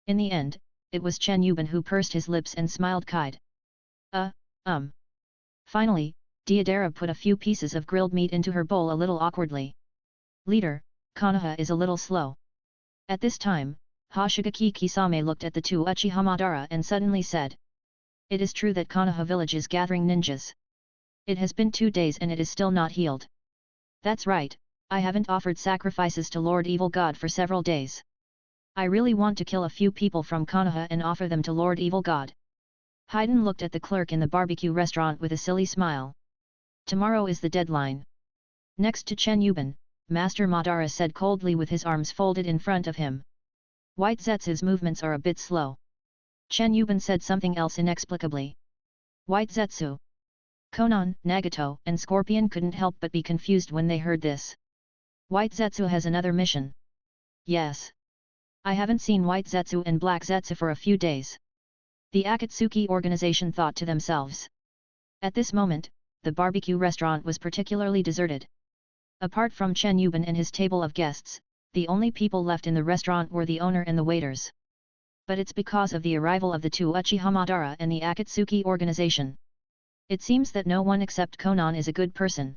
In the end, it was Chen Yiban who pursed his lips and smiled kind. Finally, Deidara put a few pieces of grilled meat into her bowl a little awkwardly. Leader, Konoha is a little slow. At this time, Hashirama Kisame looked at the two Uchiha Madara and suddenly said. It is true that Konoha village is gathering ninjas. It has been 2 days and it is still not healed. That's right, I haven't offered sacrifices to Lord Evil God for several days. I really want to kill a few people from Konoha and offer them to Lord Evil God. Haiden looked at the clerk in the barbecue restaurant with a silly smile. Tomorrow is the deadline. Next to Chen Yiban, Master Madara said coldly with his arms folded in front of him. White Zetsu's movements are a bit slow. Chen Yiban said something else inexplicably. White Zetsu. Konan, Nagato, and Scorpion couldn't help but be confused when they heard this. White Zetsu has another mission. Yes. I haven't seen White Zetsu and Black Zetsu for a few days. The Akatsuki organization thought to themselves. At this moment, the barbecue restaurant was particularly deserted. Apart from Chen Yiban and his table of guests, the only people left in the restaurant were the owner and the waiters. But it's because of the arrival of the two Uchiha Madara and the Akatsuki organization. It seems that no one except Konan is a good person.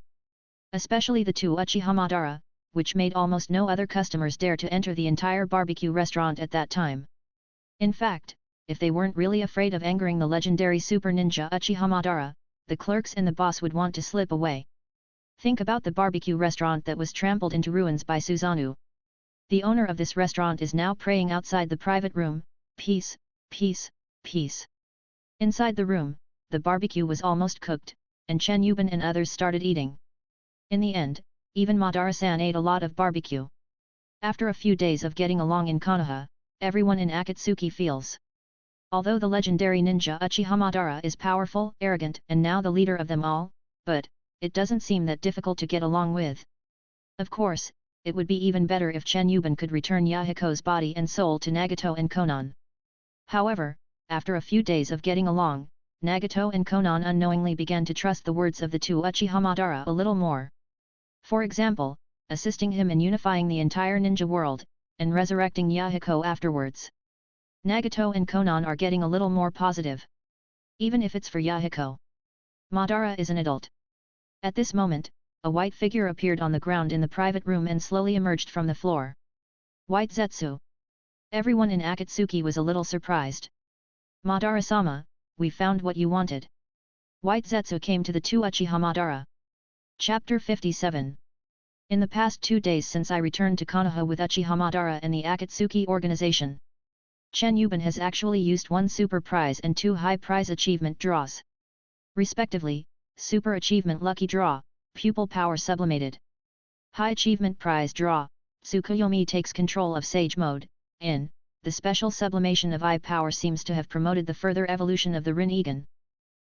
Especially the two Uchiha Madara, which made almost no other customers dare to enter the entire barbecue restaurant at that time. In fact, if they weren't really afraid of angering the legendary super ninja Uchiha Madara, the clerks and the boss would want to slip away. Think about the barbecue restaurant that was trampled into ruins by Susanoo. The owner of this restaurant is now praying outside the private room, peace, peace, peace. Inside the room, the barbecue was almost cooked, and Chen Yiban and others started eating. In the end, even Madara-san ate a lot of barbecue. After a few days of getting along in Konoha, everyone in Akatsuki feels. Although the legendary ninja Uchiha Madara is powerful, arrogant, and now the leader of them all, but, it doesn't seem that difficult to get along with. Of course, it would be even better if Chen Yiban could return Yahiko's body and soul to Nagato and Konan. However, after a few days of getting along, Nagato and Konan unknowingly began to trust the words of the two Uchiha Madara a little more. For example, assisting him in unifying the entire ninja world, and resurrecting Yahiko afterwards. Nagato and Konan are getting a little more positive. Even if it's for Yahiko. Madara is an adult. At this moment, a white figure appeared on the ground in the private room and slowly emerged from the floor. White Zetsu. Everyone in Akatsuki was a little surprised. Madara-sama, we found what you wanted. White Zetsu came to the two Uchiha Madara. Chapter 57. In the past 2 days since I returned to Konoha with Uchiha Madara and the Akatsuki organization, Chen Yiban has actually used 1 super prize and 2 high prize achievement draws. Respectively, Super Achievement Lucky Draw, Pupil Power Sublimated. High Achievement Prize Draw, Tsukuyomi takes control of Sage Mode. The special sublimation of eye power seems to have promoted the further evolution of the Rinnegan.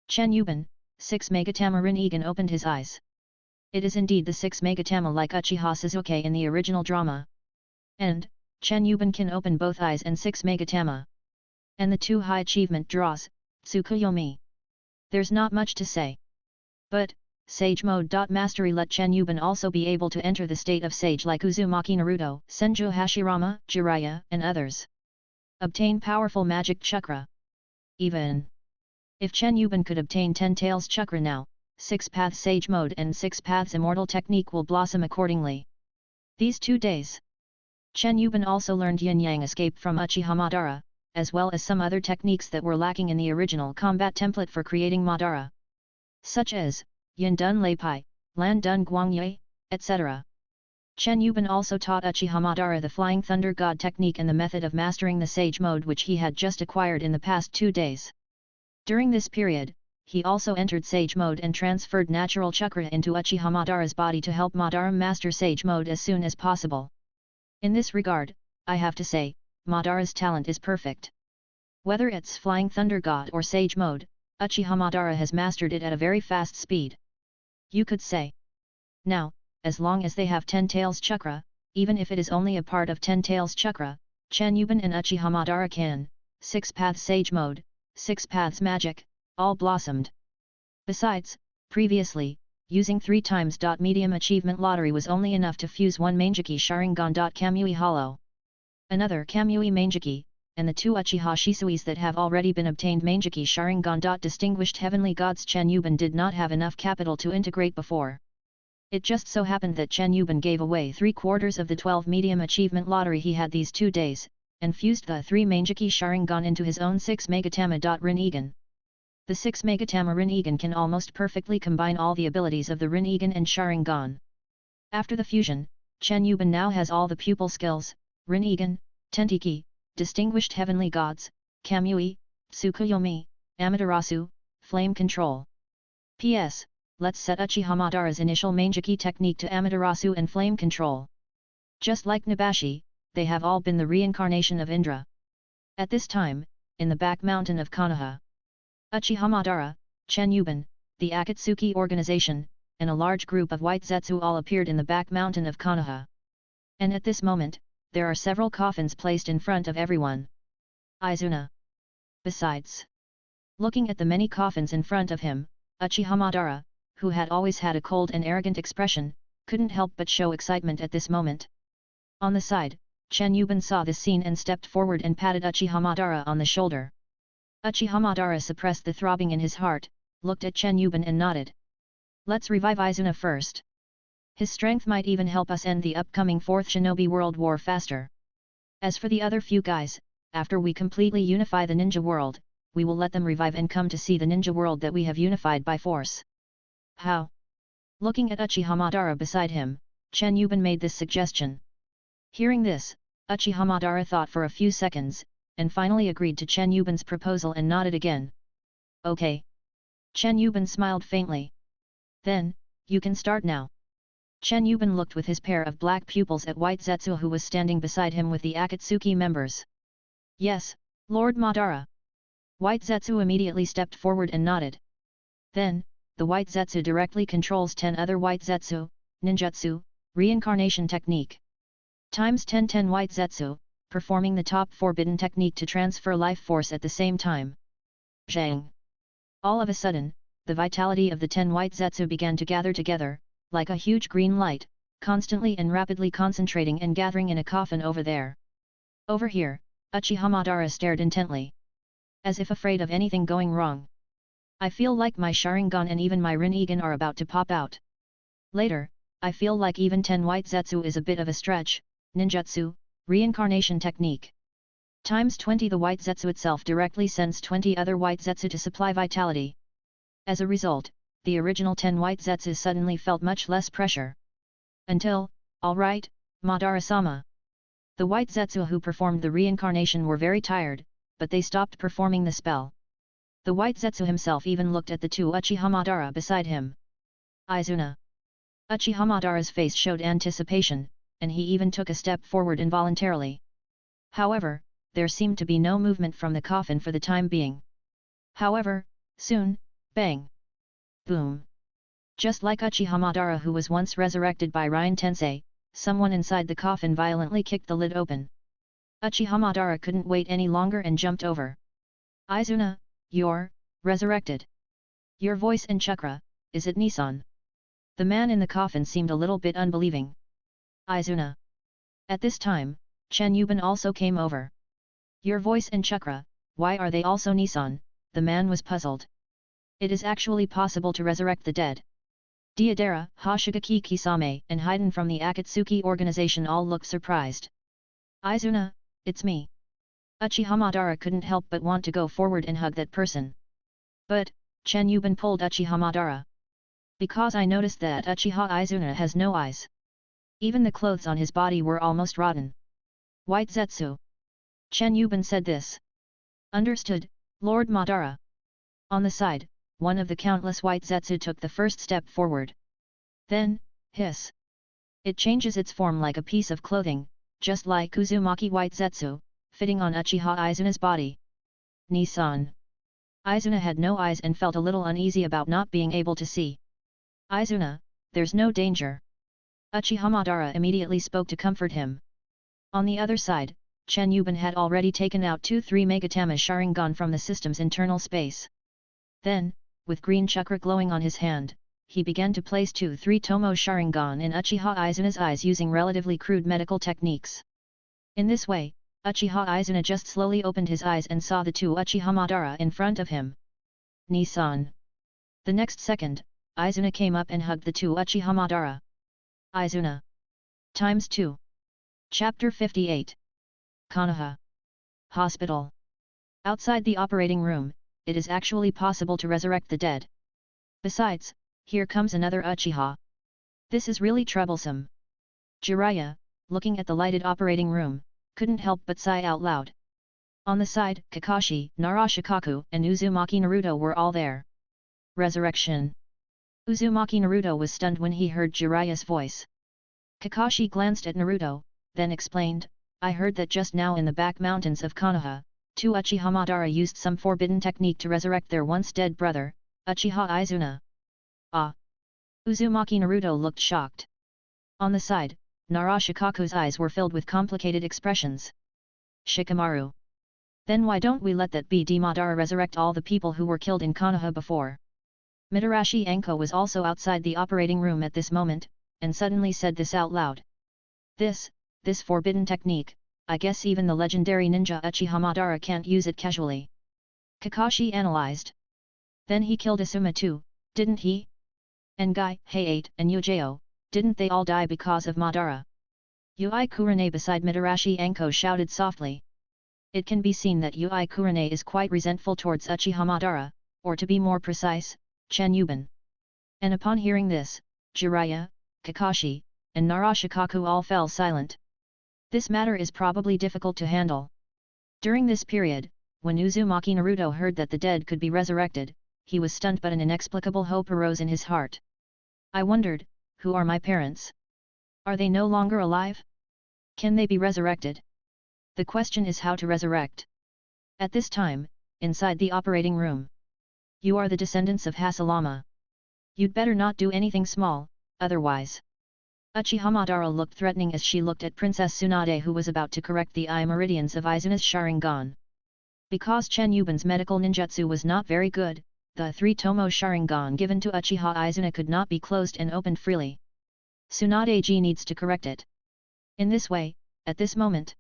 Chen Yiban, 6 Megatama Rinnegan opened his eyes. It is indeed the 6 Megatama like Uchiha Sasuke in the original drama. And, Chen Yiban can open both eyes and 6 Megatama. And the 2 high achievement draws, Tsukuyomi. There's not much to say. But, Sage Mode. Mastery let Chen Yiban also be able to enter the state of Sage like Uzumaki Naruto, Senju Hashirama, Jiraiya, and others. Obtain powerful magic chakra. Even if Chen Yiban could obtain 10 tails chakra now, 6 paths Sage Mode and 6 paths Immortal Technique will blossom accordingly. These 2 days, Chen Yiban also learned Yin Yang Escape from Uchiha Madara, as well as some other techniques that were lacking in the original combat template for creating Madara. Such as, Yin Dun Lei Pai, Lan Dun Guangye, etc. Chen Yiban also taught Uchiha Madara the Flying Thunder God technique and the method of mastering the Sage Mode which he had just acquired in the past 2 days. During this period, he also entered Sage Mode and transferred natural chakra into Uchiha Madara's body to help Madara master Sage Mode as soon as possible. In this regard, I have to say, Madara's talent is perfect. Whether it's Flying Thunder God or Sage Mode, Uchiha Madara has mastered it at a very fast speed. You could say. Now, as long as they have 10 tails chakra, even if it is only a part of 10 tails chakra, Chen Yiban and Uchiha Madara can, 6 paths Sage Mode, 6 paths magic, all blossomed. Besides, previously, using 3 times. Medium achievement lottery was only enough to fuse 1 Mangekyō Sharingan. Kamui Hollow. Another Kamui Mangekyō, and the 2 Uchiha Shisuis that have already been obtained Mangekyō Sharingan. Distinguished heavenly gods Chen Yiban did not have enough capital to integrate before. It just so happened that Chen Yiban gave away 3/4 of the 12 medium achievement lottery he had these 2 days, and fused the 3 Mangekyō Sharingan into his own 6 Megatama. Rinnegan. The 6 Megatama Rinnegan can almost perfectly combine all the abilities of the Rinnegan and Sharingan. After the fusion, Chen Yiban now has all the pupil skills, Rinnegan, Tentiki, Distinguished Heavenly Gods, Kamui, Tsukuyomi, Amaterasu, Flame Control. P.S. Let's set Uchiha Madara's initial Mangekyō technique to Amaterasu and Flame Control. Just like Nabashi, they have all been the reincarnation of Indra. At this time, in the back mountain of Konoha, Uchiha Madara, Chen Yiban, the Akatsuki organization, and a large group of white Zetsu all appeared in the back mountain of Konoha. And at this moment, there are several coffins placed in front of everyone. Izuna. Besides, looking at the many coffins in front of him, Uchiha Madara, who had always had a cold and arrogant expression, couldn't help but show excitement at this moment. On the side, Chen Yiban saw this scene and stepped forward and patted Uchiha Madara on the shoulder. Uchiha Madara suppressed the throbbing in his heart, looked at Chen Yiban and nodded. Let's revive Izuna first. His strength might even help us end the upcoming 4th Shinobi World War faster. As for the other few guys, after we completely unify the ninja world, we will let them revive and come to see the ninja world that we have unified by force. How? Looking at Uchiha Madara beside him, Chen Yiban made this suggestion. Hearing this, Uchiha Madara thought for a few seconds, and finally agreed to Chen Yiban's proposal and nodded again. Okay. Chen Yiban smiled faintly. Then, you can start now. Chen Yiban looked with his pair of black pupils at White Zetsu who was standing beside him with the Akatsuki members. Yes, Lord Madara. White Zetsu immediately stepped forward and nodded. Then, the White Zetsu directly controls 10 other White Zetsu, ninjutsu, reincarnation technique. Times 10 White Zetsu, performing the top forbidden technique to transfer life force at the same time. Zhang. All of a sudden, the vitality of the 10 White Zetsu began to gather together, like a huge green light, constantly and rapidly concentrating and gathering in a coffin over there. Over here, Uchiha Madara stared intently. As if afraid of anything going wrong. I feel like my Sharingan and even my Rinnegan are about to pop out. Later, I feel like even 10 White Zetsu is a bit of a stretch, ninjutsu, reincarnation technique. Times 20 the White Zetsu itself directly sends 20 other White Zetsu to supply vitality. As a result, the original 10 White Zetsu suddenly felt much less pressure. Until, alright, Madara-sama. The White Zetsu who performed the reincarnation were very tired, but they stopped performing the spell. The white Zetsu himself even looked at the two Uchiha Madara beside him. Izuna. Uchiha Madara's face showed anticipation, and he even took a step forward involuntarily. However, there seemed to be no movement from the coffin for the time being. However, soon, bang! Boom! Just like Uchiha Madara, who was once resurrected by Ryan Tensei, someone inside the coffin violently kicked the lid open. Uchiha Madara couldn't wait any longer and jumped over. Izuna, you're resurrected. Your voice and chakra, is it Nissan? The man in the coffin seemed a little bit unbelieving. Izuna. At this time, Chen Yiban also came over. Your voice and chakra, why are they also Nissan? The man was puzzled. It is actually possible to resurrect the dead. Deidara, Hoshigaki Kisame and Haiden from the Akatsuki organization all looked surprised. Izuna, it's me. Uchiha Madara couldn't help but want to go forward and hug that person. But, Chen Yiban pulled Uchiha Madara. Because I noticed that Uchiha Izuna has no eyes. Even the clothes on his body were almost rotten. White Zetsu. Chen Yiban said this. Understood, Lord Madara. On the side, one of the countless white Zetsu took the first step forward. Then, hiss. It changes its form like a piece of clothing, just like Uzumaki white Zetsu, fitting on Uchiha Izuna's body. Nissan. Izuna had no eyes and felt a little uneasy about not being able to see. Izuna, there's no danger. Uchiha Madara immediately spoke to comfort him. On the other side, Chen Yiban had already taken out 2-3 Megatama Sharingan from the system's internal space. Then, with green chakra glowing on his hand, he began to place 2-3 Tomo Sharingan in Uchiha Izuna's eyes using relatively crude medical techniques. In this way, Uchiha Izuna just slowly opened his eyes and saw the two Uchiha Madara in front of him. Nissan. The next second, Izuna came up and hugged the two Uchiha Madara. Izuna. ×2. Chapter 58. Konoha. Hospital. Outside the operating room, it is actually possible to resurrect the dead. Besides, here comes another Uchiha. This is really troublesome. Jiraiya, looking at the lighted operating room, couldn't help but sigh out loud. On the side, Kakashi, Narashikaku and Uzumaki Naruto were all there. Resurrection. Uzumaki Naruto was stunned when he heard Jiraiya's voice. Kakashi glanced at Naruto, then explained, I heard that just now in the back mountains of Konoha, two Uchiha Madara used some forbidden technique to resurrect their once dead brother, Uchiha Izuna. Ah! Uzumaki Naruto looked shocked. On the side, Narashikaku's eyes were filled with complicated expressions. Shikamaru. Then why don't we let that BD Madara resurrect all the people who were killed in Konoha before? Mitarashi Anko was also outside the operating room at this moment, and suddenly said this out loud. This forbidden technique, I guess even the legendary ninja Uchiha Madara can't use it casually. Kakashi analyzed. Then he killed Asuma too, didn't he? And Guy, Heiate and Yujao, didn't they all die because of Madara? Yui Kurane beside Mitarashi Anko shouted softly. It can be seen that Yui Kurane is quite resentful towards Uchiha Madara, or to be more precise, Chen Yiban. And upon hearing this, Jiraiya, Kakashi, and Narashikaku all fell silent. This matter is probably difficult to handle. During this period, when Uzumaki Naruto heard that the dead could be resurrected, he was stunned but an inexplicable hope arose in his heart. I wondered, who are my parents? Are they no longer alive? Can they be resurrected? The question is how to resurrect. At this time, inside the operating room. You are the descendants of Hashirama. You'd better not do anything small, otherwise. Uchiha Madara looked threatening as she looked at Princess Tsunade, who was about to correct the eye meridians of Izuna's Sharingan. Because Chen Yiban's medical ninjutsu was not very good, the 3 Tomo Sharingan given to Uchiha Izuna could not be closed and opened freely. Tsunade-ji needs to correct it. In this way, at this moment,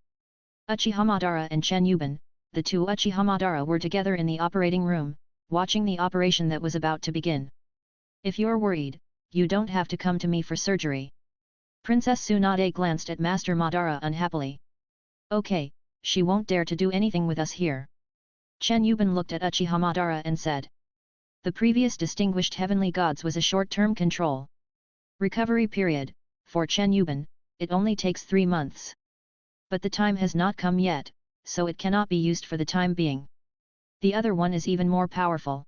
Uchiha Madara and Chen Yiban, the two Uchiha Madara, were together in the operating room, watching the operation that was about to begin. If you're worried, you don't have to come to me for surgery. Princess Tsunade glanced at Master Madara unhappily. Okay, she won't dare to do anything with us here. Chen Yiban looked at Uchiha Madara and said. The previous distinguished heavenly gods was a short-term control. Recovery period, for Chen Yiban, it only takes 3 months. But the time has not come yet, so it cannot be used for the time being. The other one is even more powerful.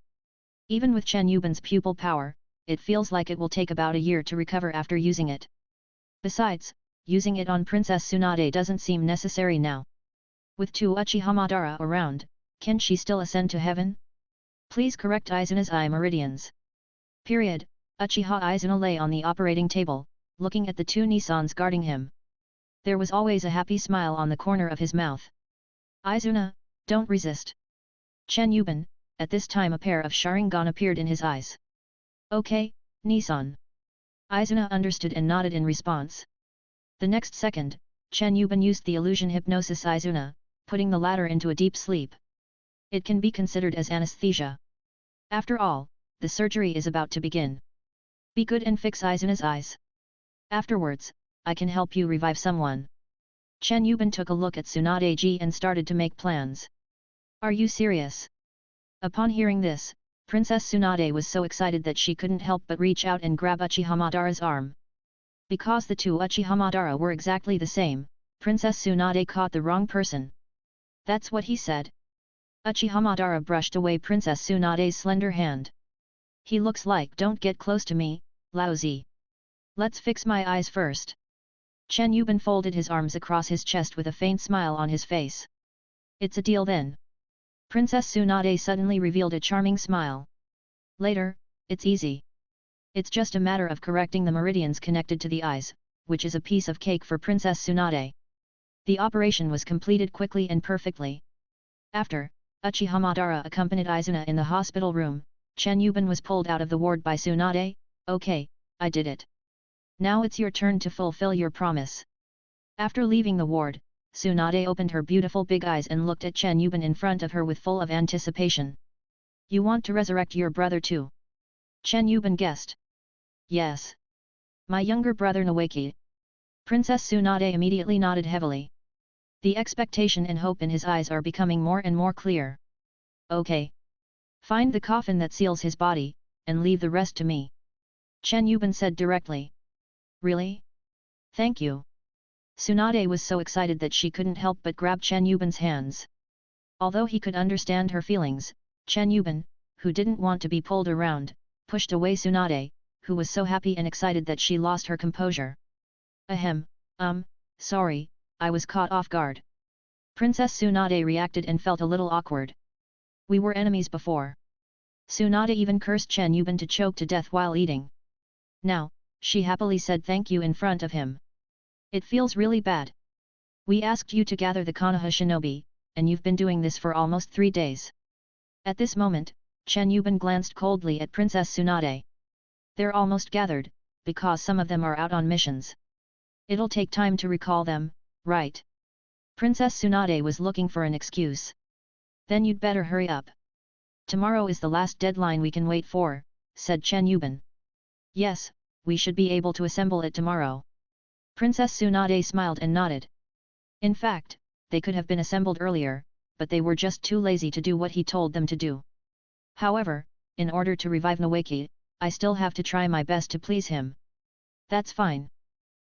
Even with Chen Yiban's pupil power, it feels like it will take about a year to recover after using it. Besides, using it on Princess Tsunade doesn't seem necessary now. With two Uchiha Madara around, can she still ascend to heaven? Please correct Izuna's eye meridians. Period. Uchiha Izuna lay on the operating table, looking at the two Nissans guarding him. There was always a happy smile on the corner of his mouth. Izuna, don't resist. Chen Yiban, at this time a pair of Sharingan appeared in his eyes. Okay, Nissan. Izuna understood and nodded in response. The next second, Chen Yiban used the illusion hypnosis Izuna, putting the latter into a deep sleep. It can be considered as anesthesia. After all, the surgery is about to begin. Be good and fix Izuna's eyes. Afterwards, I can help you revive someone. Chen Yiban took a look at Tsunade-ji and started to make plans. Are you serious? Upon hearing this, Princess Tsunade was so excited that she couldn't help but reach out and grab Uchiha Madara's arm. Because the two Uchiha Madara were exactly the same, Princess Tsunade caught the wrong person. That's what he said. Uchiha Madara brushed away Princess Tsunade's slender hand. He looks like don't get close to me, lousy. Let's fix my eyes first. Chen Yiban folded his arms across his chest with a faint smile on his face. It's a deal then. Princess Tsunade suddenly revealed a charming smile. Later, it's easy. It's just a matter of correcting the meridians connected to the eyes, which is a piece of cake for Princess Tsunade. The operation was completed quickly and perfectly. After, Uchiha Madara accompanied Izuna in the hospital room, Chen Yiban was pulled out of the ward by Tsunade. Okay, I did it. Now it's your turn to fulfill your promise. After leaving the ward, Tsunade opened her beautiful big eyes and looked at Chen Yiban in front of her with full of anticipation. You want to resurrect your brother too? Chen Yiban guessed. Yes. My younger brother Nawaki. Princess Tsunade immediately nodded heavily. The expectation and hope in his eyes are becoming more and more clear. Okay. Find the coffin that seals his body, and leave the rest to me. Chen Yiban said directly. Really? Thank you. Tsunade was so excited that she couldn't help but grab Chen Yiban's hands. Although he could understand her feelings, Chen Yiban, who didn't want to be pulled around, pushed away Tsunade, who was so happy and excited that she lost her composure. Ahem, sorry, I was caught off guard. Princess Tsunade reacted and felt a little awkward. We were enemies before. Tsunade even cursed Chen Yiban to choke to death while eating. Now, she happily said thank you in front of him. It feels really bad. We asked you to gather the Konoha shinobi, and you've been doing this for almost 3 days. At this moment, Chen Yiban glanced coldly at Princess Tsunade. They're almost gathered, because some of them are out on missions. It'll take time to recall them, right? Princess Tsunade was looking for an excuse. Then you'd better hurry up. Tomorrow is the last deadline we can wait for, said Chen Yiban. Yes, we should be able to assemble it tomorrow. Princess Tsunade smiled and nodded. In fact, they could have been assembled earlier, but they were just too lazy to do what he told them to do. However, in order to revive Nawaki, I still have to try my best to please him. That's fine.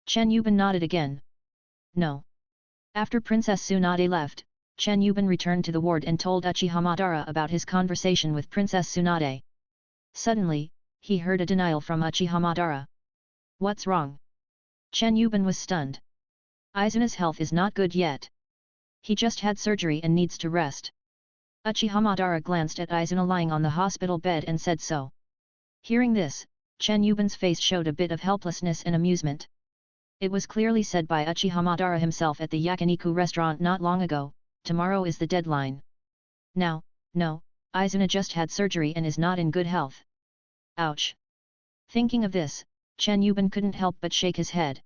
Chen Yiban nodded again. No. After Princess Tsunade left, Chen Yiban returned to the ward and told Uchiha Madara about his conversation with Princess Tsunade. Suddenly, he heard a denial from Uchiha Madara. What's wrong? Chen Yiban was stunned. Izuna's health is not good yet. He just had surgery and needs to rest. Uchiha Madara glanced at Izuna lying on the hospital bed and said so. Hearing this, Chen Yiban's face showed a bit of helplessness and amusement. It was clearly said by Uchiha Madara himself at the yakiniku restaurant not long ago, tomorrow is the deadline. Now, no, Izuna just had surgery and is not in good health. Ouch. Thinking of this, Chen Yiban couldn't help but shake his head.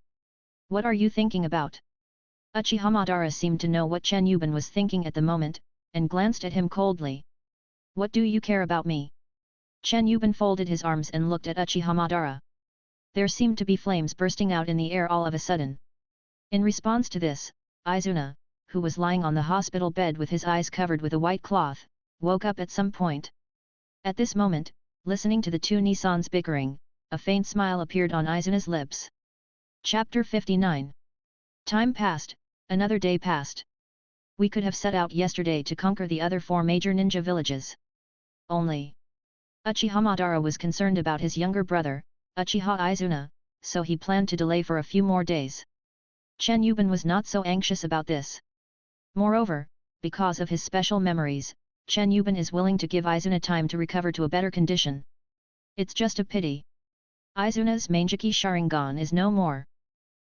What are you thinking about? Uchiha Madara seemed to know what Chen Yiban was thinking at the moment, and glanced at him coldly. What do you care about me? Chen Yiban folded his arms and looked at Uchiha Madara. There seemed to be flames bursting out in the air all of a sudden. In response to this, Izuna, who was lying on the hospital bed with his eyes covered with a white cloth, woke up at some point. At this moment, listening to the two Nissans bickering, a faint smile appeared on Izuna's lips. Chapter 59. Time passed, another day passed. We could have set out yesterday to conquer the other 4 major ninja villages. Only Uchiha Madara was concerned about his younger brother, Uchiha Izuna, so he planned to delay for a few more days. Chen Yiban was not so anxious about this. Moreover, because of his special memories, Chen Yiban is willing to give Izuna time to recover to a better condition. It's just a pity. Izuna's Mangekyō Sharingan is no more.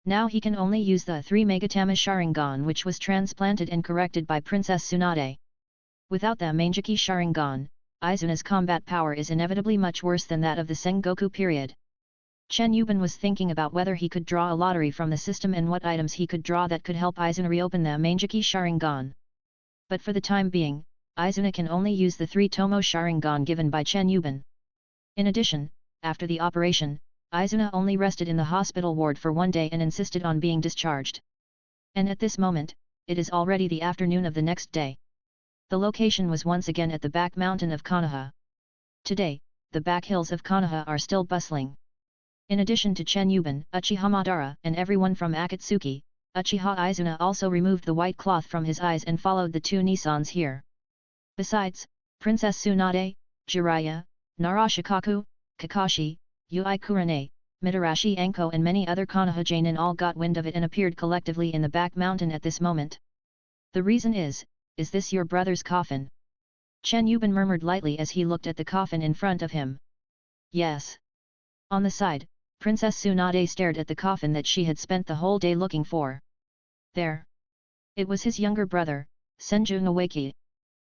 Now he can only use the 3 Megatama Sharingan which was transplanted and corrected by Princess Tsunade. Without the Mangekyō Sharingan, Izuna's combat power is inevitably much worse than that of the Sengoku period. Chen Yiban was thinking about whether he could draw a lottery from the system and what items he could draw that could help Izuna reopen the Mangekyō Sharingan. But for the time being, Izuna can only use the 3 Tomo Sharingan given by Chen Yiban. In addition, after the operation, Izuna only rested in the hospital ward for 1 day and insisted on being discharged. And at this moment, it is already the afternoon of the next day. The location was once again at the back mountain of Konoha. Today, the back hills of Konoha are still bustling. In addition to Chen Yiban, Uchiha Madara and everyone from Akatsuki, Uchiha Izuna also removed the white cloth from his eyes and followed the 2 Nissans here. Besides, Princess Tsunade, Jiraiya, Narashikaku, Kakashi, Yui Kurane, Mitarashi Anko and many other Konoha Jonin all got wind of it and appeared collectively in the back mountain at this moment. The reason is this your brother's coffin? Chen Yiban murmured lightly as he looked at the coffin in front of him. Yes. On the side, Princess Tsunade stared at the coffin that she had spent the whole day looking for. There. It was his younger brother, Senju Nawaki.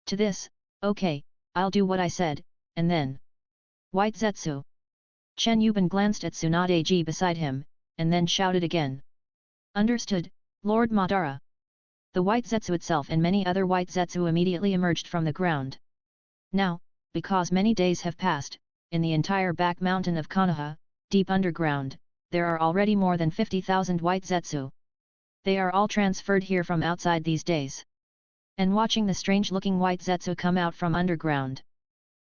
To this, okay, I'll do what I said, and then. White Zetsu. Chen Yiban glanced at Tsunade-ji beside him, and then shouted again. Understood, Lord Madara. The White Zetsu itself and many other White Zetsu immediately emerged from the ground. Now, because many days have passed, in the entire back mountain of Konoha, deep underground, there are already more than 50,000 White Zetsu. They are all transferred here from outside these days. And watching the strange-looking White Zetsu come out from underground.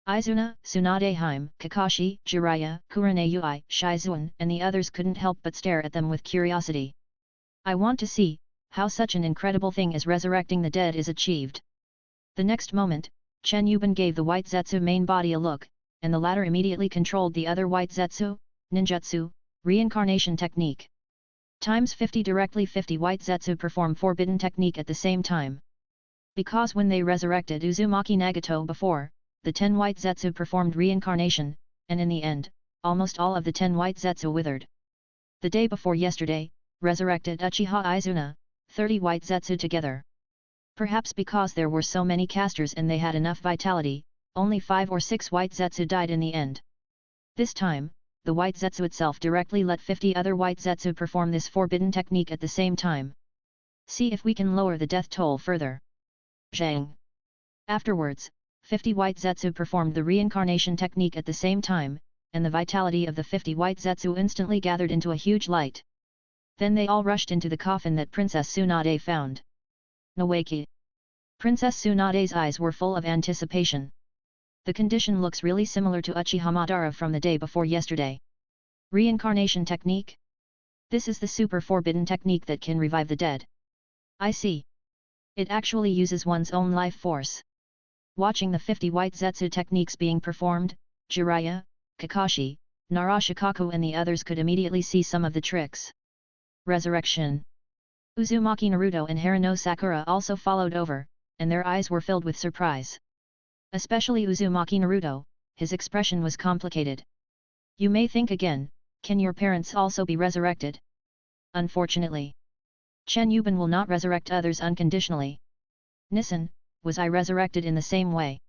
Izuna, Tsunade-hime, Kakashi, Jiraiya, Kurane Yui, Shizuan and the others couldn't help but stare at them with curiosity. I want to see how such an incredible thing as resurrecting the dead is achieved. The next moment, Chen Yiban gave the White Zetsu main body a look, and the latter immediately controlled the other White Zetsu, ninjutsu, reincarnation technique. Times 50 directly 50 White Zetsu perform forbidden technique at the same time. Because when they resurrected Uzumaki Nagato before, the 10 White Zetsu performed reincarnation, and in the end, almost all of the 10 White Zetsu withered. The day before yesterday, resurrected Uchiha Izuna, 30 White Zetsu together. Perhaps because there were so many casters and they had enough vitality, only 5 or 6 White Zetsu died in the end. This time, the White Zetsu itself directly let 50 other White Zetsu perform this forbidden technique at the same time. See if we can lower the death toll further. Zhang. Afterwards, 50 White Zetsu performed the reincarnation technique at the same time, and the vitality of the 50 White Zetsu instantly gathered into a huge light. Then they all rushed into the coffin that Princess Tsunade found. Nawaki. Princess Tsunade's eyes were full of anticipation. The condition looks really similar to Uchiha Madara from the day before yesterday. Reincarnation technique? This is the super forbidden technique that can revive the dead. I see. It actually uses one's own life force. Watching the 50 White Zetsu techniques being performed, Jiraiya, Kakashi, Narashikaku and the others could immediately see some of the tricks. Resurrection. Uzumaki Naruto and Harano Sakura also followed over, and their eyes were filled with surprise. Especially Uzumaki Naruto, his expression was complicated. You may think again, can your parents also be resurrected? Unfortunately. Chen Yiban will not resurrect others unconditionally. Nissan, was I resurrected in the same way?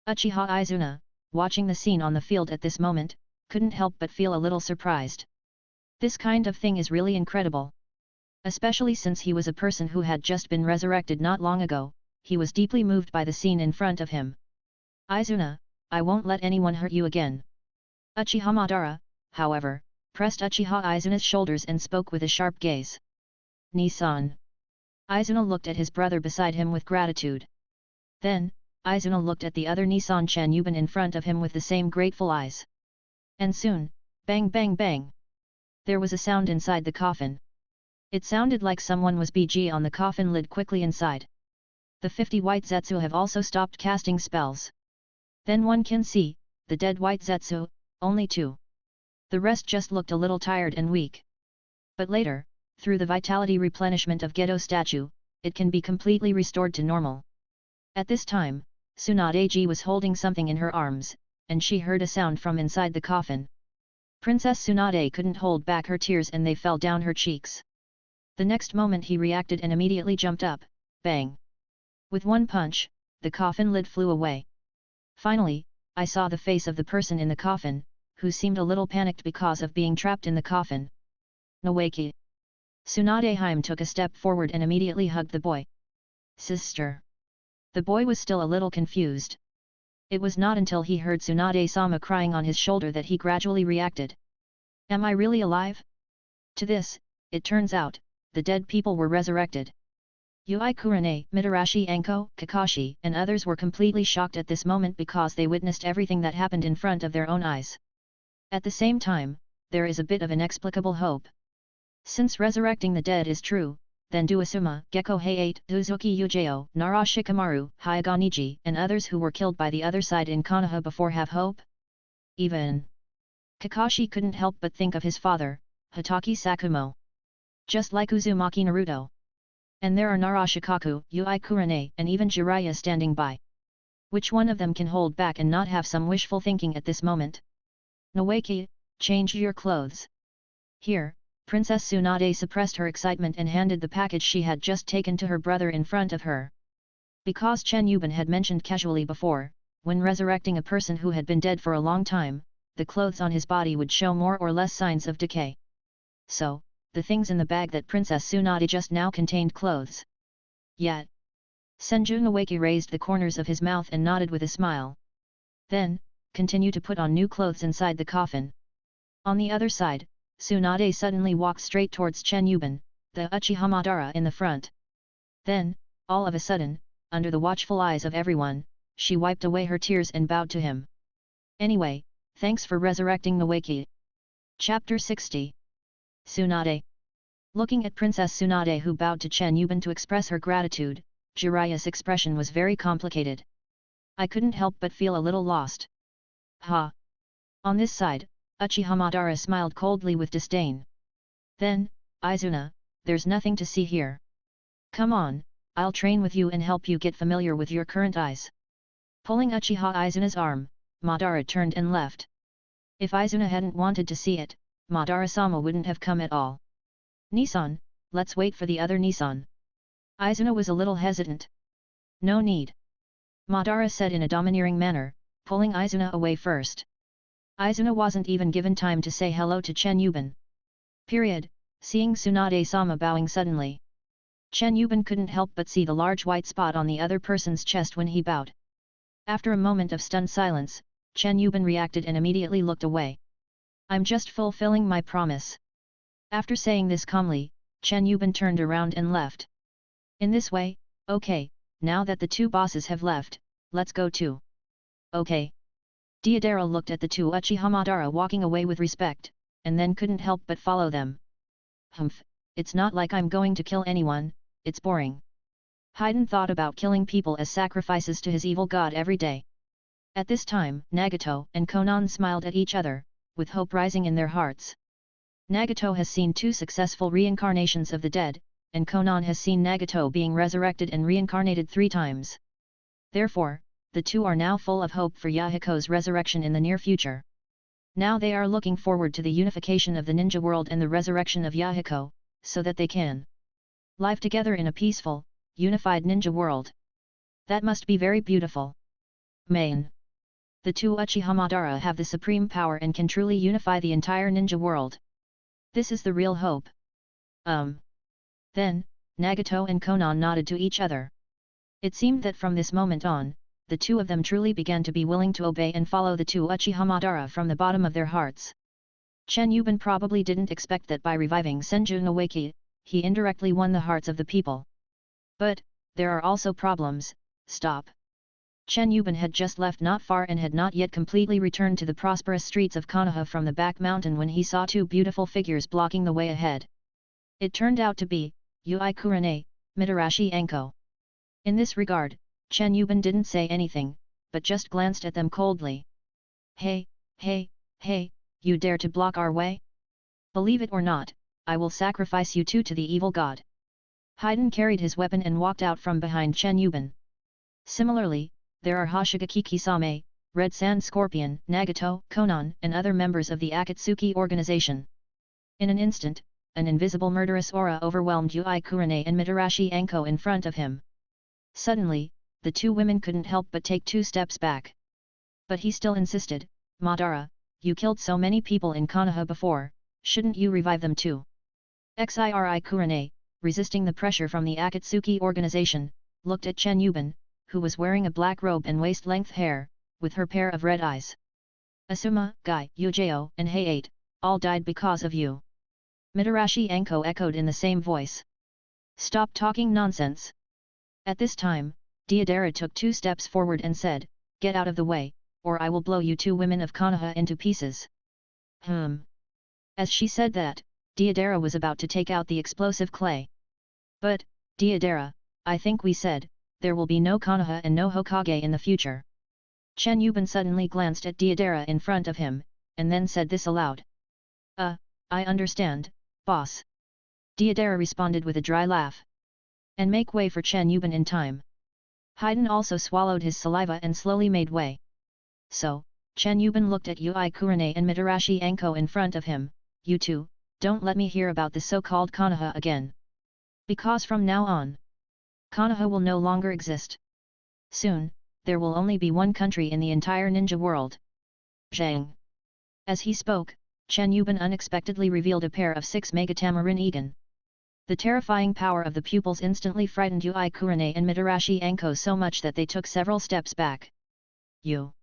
Uchiha Izuna, watching the scene on the field at this moment, couldn't help but feel a little surprised. This kind of thing is really incredible. Especially since he was a person who had just been resurrected not long ago, he was deeply moved by the scene in front of him. Izuna, I won't let anyone hurt you again. Uchiha Madara, however, pressed Uchiha Izuna's shoulders and spoke with a sharp gaze. Nissan. Izuna looked at his brother beside him with gratitude. Then, Izuna looked at the other Nissan Chen Yiban in front of him with the same grateful eyes. And soon, bang bang bang. There was a sound inside the coffin. It sounded like someone was BG on the coffin lid quickly inside. The 50 white Zetsu have also stopped casting spells. Then one can see, the dead white Zetsu, only 2. The rest just looked a little tired and weak. But later, through the vitality replenishment of Gedo statue, it can be completely restored to normal. At this time, Tsunade was holding something in her arms, and she heard a sound from inside the coffin. Princess Tsunade couldn't hold back her tears and they fell down her cheeks. The next moment he reacted and immediately jumped up, bang! With one punch, the coffin lid flew away. Finally, I saw the face of the person in the coffin, who seemed a little panicked because of being trapped in the coffin. Nawaki. Tsunade took a step forward and immediately hugged the boy. Sister. The boy was still a little confused. It was not until he heard Tsunade-sama crying on his shoulder that he gradually reacted. Am I really alive? To this, it turns out, the dead people were resurrected. Yui Kurane, Mitarashi Anko, Kakashi and others were completely shocked at this moment because they witnessed everything that happened in front of their own eyes. At the same time, there is a bit of inexplicable hope. Since resurrecting the dead is true, then Duasuma, Gekko Heiate, Uzuki Yujeo, Nara Shikamaru, Hyaganiji and others who were killed by the other side in Konoha before have hope? Even Kakashi couldn't help but think of his father, Hatake Sakumo. Just like Uzumaki Naruto. And there are Nara Shikaku, Yui Kurane and even Jiraiya standing by. Which one of them can hold back and not have some wishful thinking at this moment? Nawaki, change your clothes. Here, Princess Tsunade suppressed her excitement and handed the package she had just taken to her brother in front of her. Because Chen Yiban had mentioned casually before, when resurrecting a person who had been dead for a long time, the clothes on his body would show more or less signs of decay. So, the things in the bag that Princess Tsunade just now contained clothes. Yet, Senju Nawaki raised the corners of his mouth and nodded with a smile. Then, continue to put on new clothes inside the coffin. On the other side, Tsunade suddenly walked straight towards Chen Yiban, the Uchiha Madara in the front. Then, all of a sudden, under the watchful eyes of everyone, she wiped away her tears and bowed to him. Anyway, thanks for resurrecting Nawaki. Chapter 60. Tsunade. Looking at Princess Tsunade who bowed to Chen Yiban to express her gratitude, Jiraiya's expression was very complicated. I couldn't help but feel a little lost. Ha! On this side, Uchiha Madara smiled coldly with disdain. Then, Izuna, there's nothing to see here. Come on, I'll train with you and help you get familiar with your current eyes. Pulling Uchiha Izuna's arm, Madara turned and left. If Izuna hadn't wanted to see it, Madara-sama wouldn't have come at all. Nissan, let's wait for the other Nissan. Izuna was a little hesitant. No need. Madara said in a domineering manner, pulling Izuna away first. Izuna wasn't even given time to say hello to Chen Yiban. Seeing Tsunade-sama bowing suddenly. Chen Yiban couldn't help but see the large white spot on the other person's chest when he bowed. After a moment of stunned silence, Chen Yiban reacted and immediately looked away. I'm just fulfilling my promise. After saying this calmly, Chen Yiban turned around and left. In this way, okay, now that the two bosses have left, let's go too. Okay. Deidara looked at the two Uchiha Madara walking away with respect, and then couldn't help but follow them. Humph, it's not like I'm going to kill anyone, it's boring. Haiden thought about killing people as sacrifices to his evil god every day. At this time, Nagato and Konan smiled at each other, with hope rising in their hearts. Nagato has seen 2 successful reincarnations of the dead, and Konan has seen Nagato being resurrected and reincarnated 3 times. Therefore, the two are now full of hope for Yahiko's resurrection in the near future. Now they are looking forward to the unification of the ninja world and the resurrection of Yahiko, so that they can live together in a peaceful, unified ninja world. That must be very beautiful. Main. The two Uchiha Madara have the supreme power and can truly unify the entire ninja world. This is the real hope. Then, Nagato and Konan nodded to each other. It seemed that from this moment on, the two of them truly began to be willing to obey and follow the two Uchiha Madara from the bottom of their hearts. Chen Yiban probably didn't expect that by reviving Senju Nawaki, he indirectly won the hearts of the people. But, there are also problems. Stop. Chen Yiban had just left not far and had not yet completely returned to the prosperous streets of Konoha from the back mountain when he saw 2 beautiful figures blocking the way ahead. It turned out to be Yui Kurane, Mitarashi Anko. In this regard, Chen Yiban didn't say anything, but just glanced at them coldly. Hey, hey, hey, you dare to block our way? Believe it or not, I will sacrifice you two to the evil god. Haiden carried his weapon and walked out from behind Chen Yiban. Similarly, there are Hashirama Kisame, Red Sand Scorpion, Nagato, Konan, and other members of the Akatsuki organization. In an instant, an invisible murderous aura overwhelmed Yui Kurane and Mitarashi Anko in front of him. Suddenly, the two women couldn't help but take 2 steps back. But he still insisted, Madara, you killed so many people in Konoha before, shouldn't you revive them too? Xiri Kurane, resisting the pressure from the Akatsuki organization, looked at Chen Yiban, who was wearing a black robe and waist-length hair, with her pair of red eyes. Asuma, Guy, Yujao, and Hayate, all died because of you. Mitarashi Anko echoed in the same voice. Stop talking nonsense. At this time, Deidara took 2 steps forward and said, get out of the way, or I will blow you 2 women of Konoha into pieces. As she said that, Deidara was about to take out the explosive clay. But, Deidara, I think we said, there will be no Konoha and no Hokage in the future. Chen Yiban suddenly glanced at Deidara in front of him, and then said this aloud. I understand, boss. Deidara responded with a dry laugh. And make way for Chen Yiban in time. Haiden also swallowed his saliva and slowly made way. So, Chen Yiban looked at Yui Kurane and Mitarashi Anko in front of him, you two, don't let me hear about the so-called Konoha again. Because from now on, Konoha will no longer exist. Soon, there will only be one country in the entire ninja world. Zhang. As he spoke, Chen Yiban unexpectedly revealed a pair of 6 Megatama Rinnegan. The terrifying power of the pupils instantly frightened Yui Kurane and Mitarashi Anko so much that they took several steps back. You.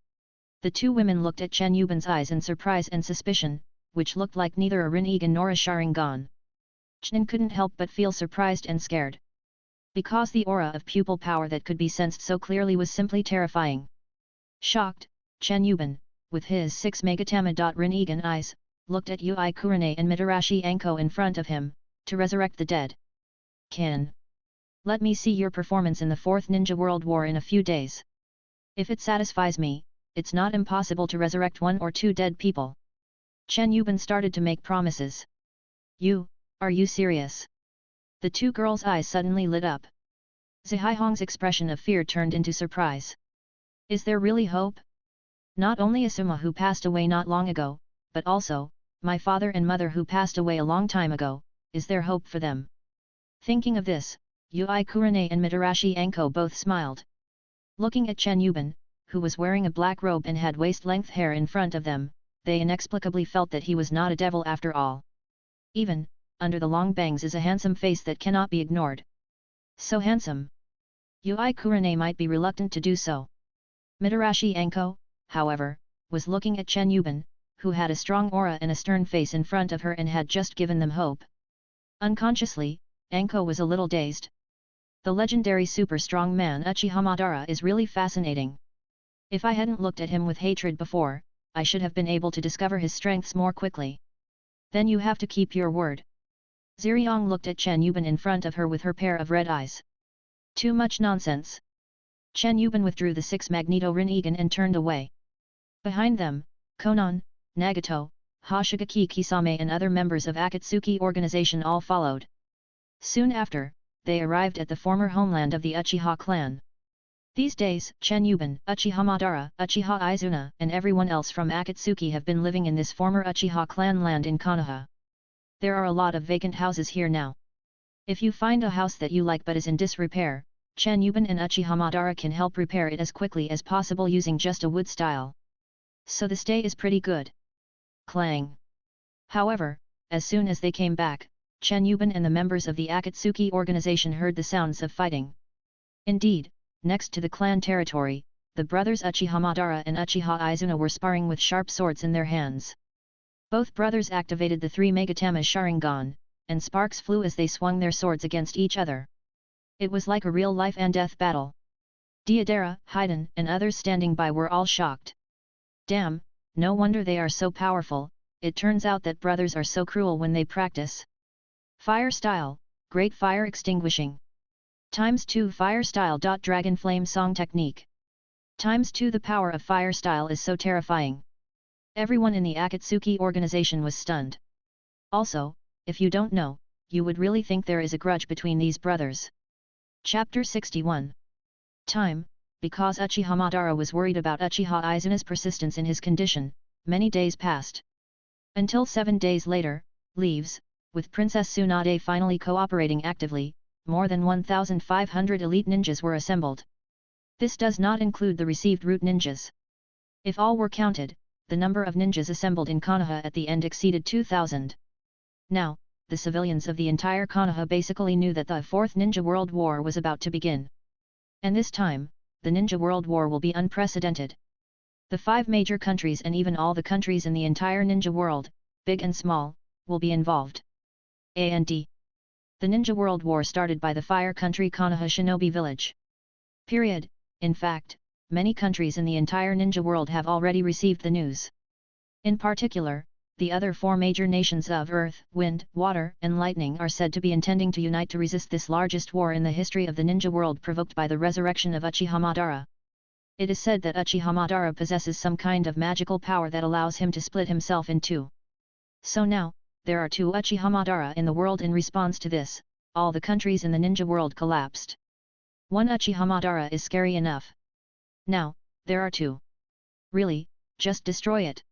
The 2 women looked at Chen Yiban's eyes in surprise and suspicion, which looked like neither a Rinnegan nor a Sharingan. Chen couldn't help but feel surprised and scared. Because the aura of pupil power that could be sensed so clearly was simply terrifying. Shocked, Chen Yiban, with his 6 Megatama Rinnegan eyes, looked at Yui Kurane and Mitarashi Anko in front of him, to resurrect the dead. Can. Let me see your performance in the 4th Ninja World War in a few days. If it satisfies me, it's not impossible to resurrect 1 or 2 dead people. Chen Yiban started to make promises. Are you serious? The 2 girls' eyes suddenly lit up. Zhihaihong's expression of fear turned into surprise. Is there really hope? Not only Asuma who passed away not long ago, but also, my father and mother who passed away a long time ago, is there hope for them? Thinking of this, Yui Kurane and Mitarashi Anko both smiled. Looking at Chen Yiban, who was wearing a black robe and had waist-length hair in front of them, they inexplicably felt that he was not a devil after all. Even, under the long bangs is a handsome face that cannot be ignored. So handsome. Yui Kurane might be reluctant to do so. Mitarashi Anko, however, was looking at Chen Yiban, who had a strong aura and a stern face in front of her and had just given them hope. Unconsciously, Anko was a little dazed. The legendary super strong man Uchiha Madara is really fascinating. If I hadn't looked at him with hatred before, I should have been able to discover his strengths more quickly. Then you have to keep your word. Ziriong looked at Chen Yiban in front of her with her pair of red eyes. Too much nonsense. Chen Yiban withdrew the 6 Magneto Rinnegan and turned away. Behind them, Konan, Nagato, Hashirama Kisame and other members of Akatsuki organization all followed. Soon after, they arrived at the former homeland of the Uchiha clan. These days, Chen Yiban, Uchiha Madara, Uchiha Izuna, and everyone else from Akatsuki have been living in this former Uchiha clan land in Konoha. There are a lot of vacant houses here now. If you find a house that you like but is in disrepair, Chen Yiban and Uchiha Madara can help repair it as quickly as possible using just a wood style. So the stay is pretty good. Clang. However, as soon as they came back, Chen Yiban and the members of the Akatsuki organization heard the sounds of fighting. Indeed, next to the clan territory, the brothers Uchiha Madara and Uchiha Izuna were sparring with sharp swords in their hands. Both brothers activated the 3 Megatama Sharingan, and sparks flew as they swung their swords against each other. It was like a real life and death battle. Deidara, Haiden, and others standing by were all shocked. Damn, no wonder they are so powerful. It turns out that brothers are so cruel when they practice. Fire style, great fire extinguishing. Times 2 Fire Style. Dragon Flame Song Technique. Times 2 The power of fire style is so terrifying. Everyone in the Akatsuki organization was stunned. Also, if you don't know, you would really think there is a grudge between these brothers. Chapter 61. Time. Because Uchiha Madara was worried about Uchiha Izuna's persistence in his condition, many days passed. Until 7 days later, leaves, with Princess Tsunade finally cooperating actively, more than 1,500 elite ninjas were assembled. This does not include the received root ninjas. If all were counted, the number of ninjas assembled in Konoha at the end exceeded 2,000. Now, the civilians of the entire Konoha basically knew that the Fourth Ninja World War was about to begin. And this time, the Ninja World War will be unprecedented. The 5 major countries and even all the countries in the entire ninja world, big and small, will be involved. A&D. The Ninja World War started by the Fire Country Konoha Shinobi Village. Period. In fact, many countries in the entire ninja world have already received the news. In particular, the other 4 major nations of Earth, Wind, Water, and Lightning are said to be intending to unite to resist this largest war in the history of the ninja world provoked by the resurrection of Uchiha Madara. It is said that Uchiha Madara possesses some kind of magical power that allows him to split himself in 2. So now, there are 2 Uchiha Madara in the world. In response to this, all the countries in the ninja world collapsed. 1 Uchiha Madara is scary enough. Now, there are 2. Really, just destroy it.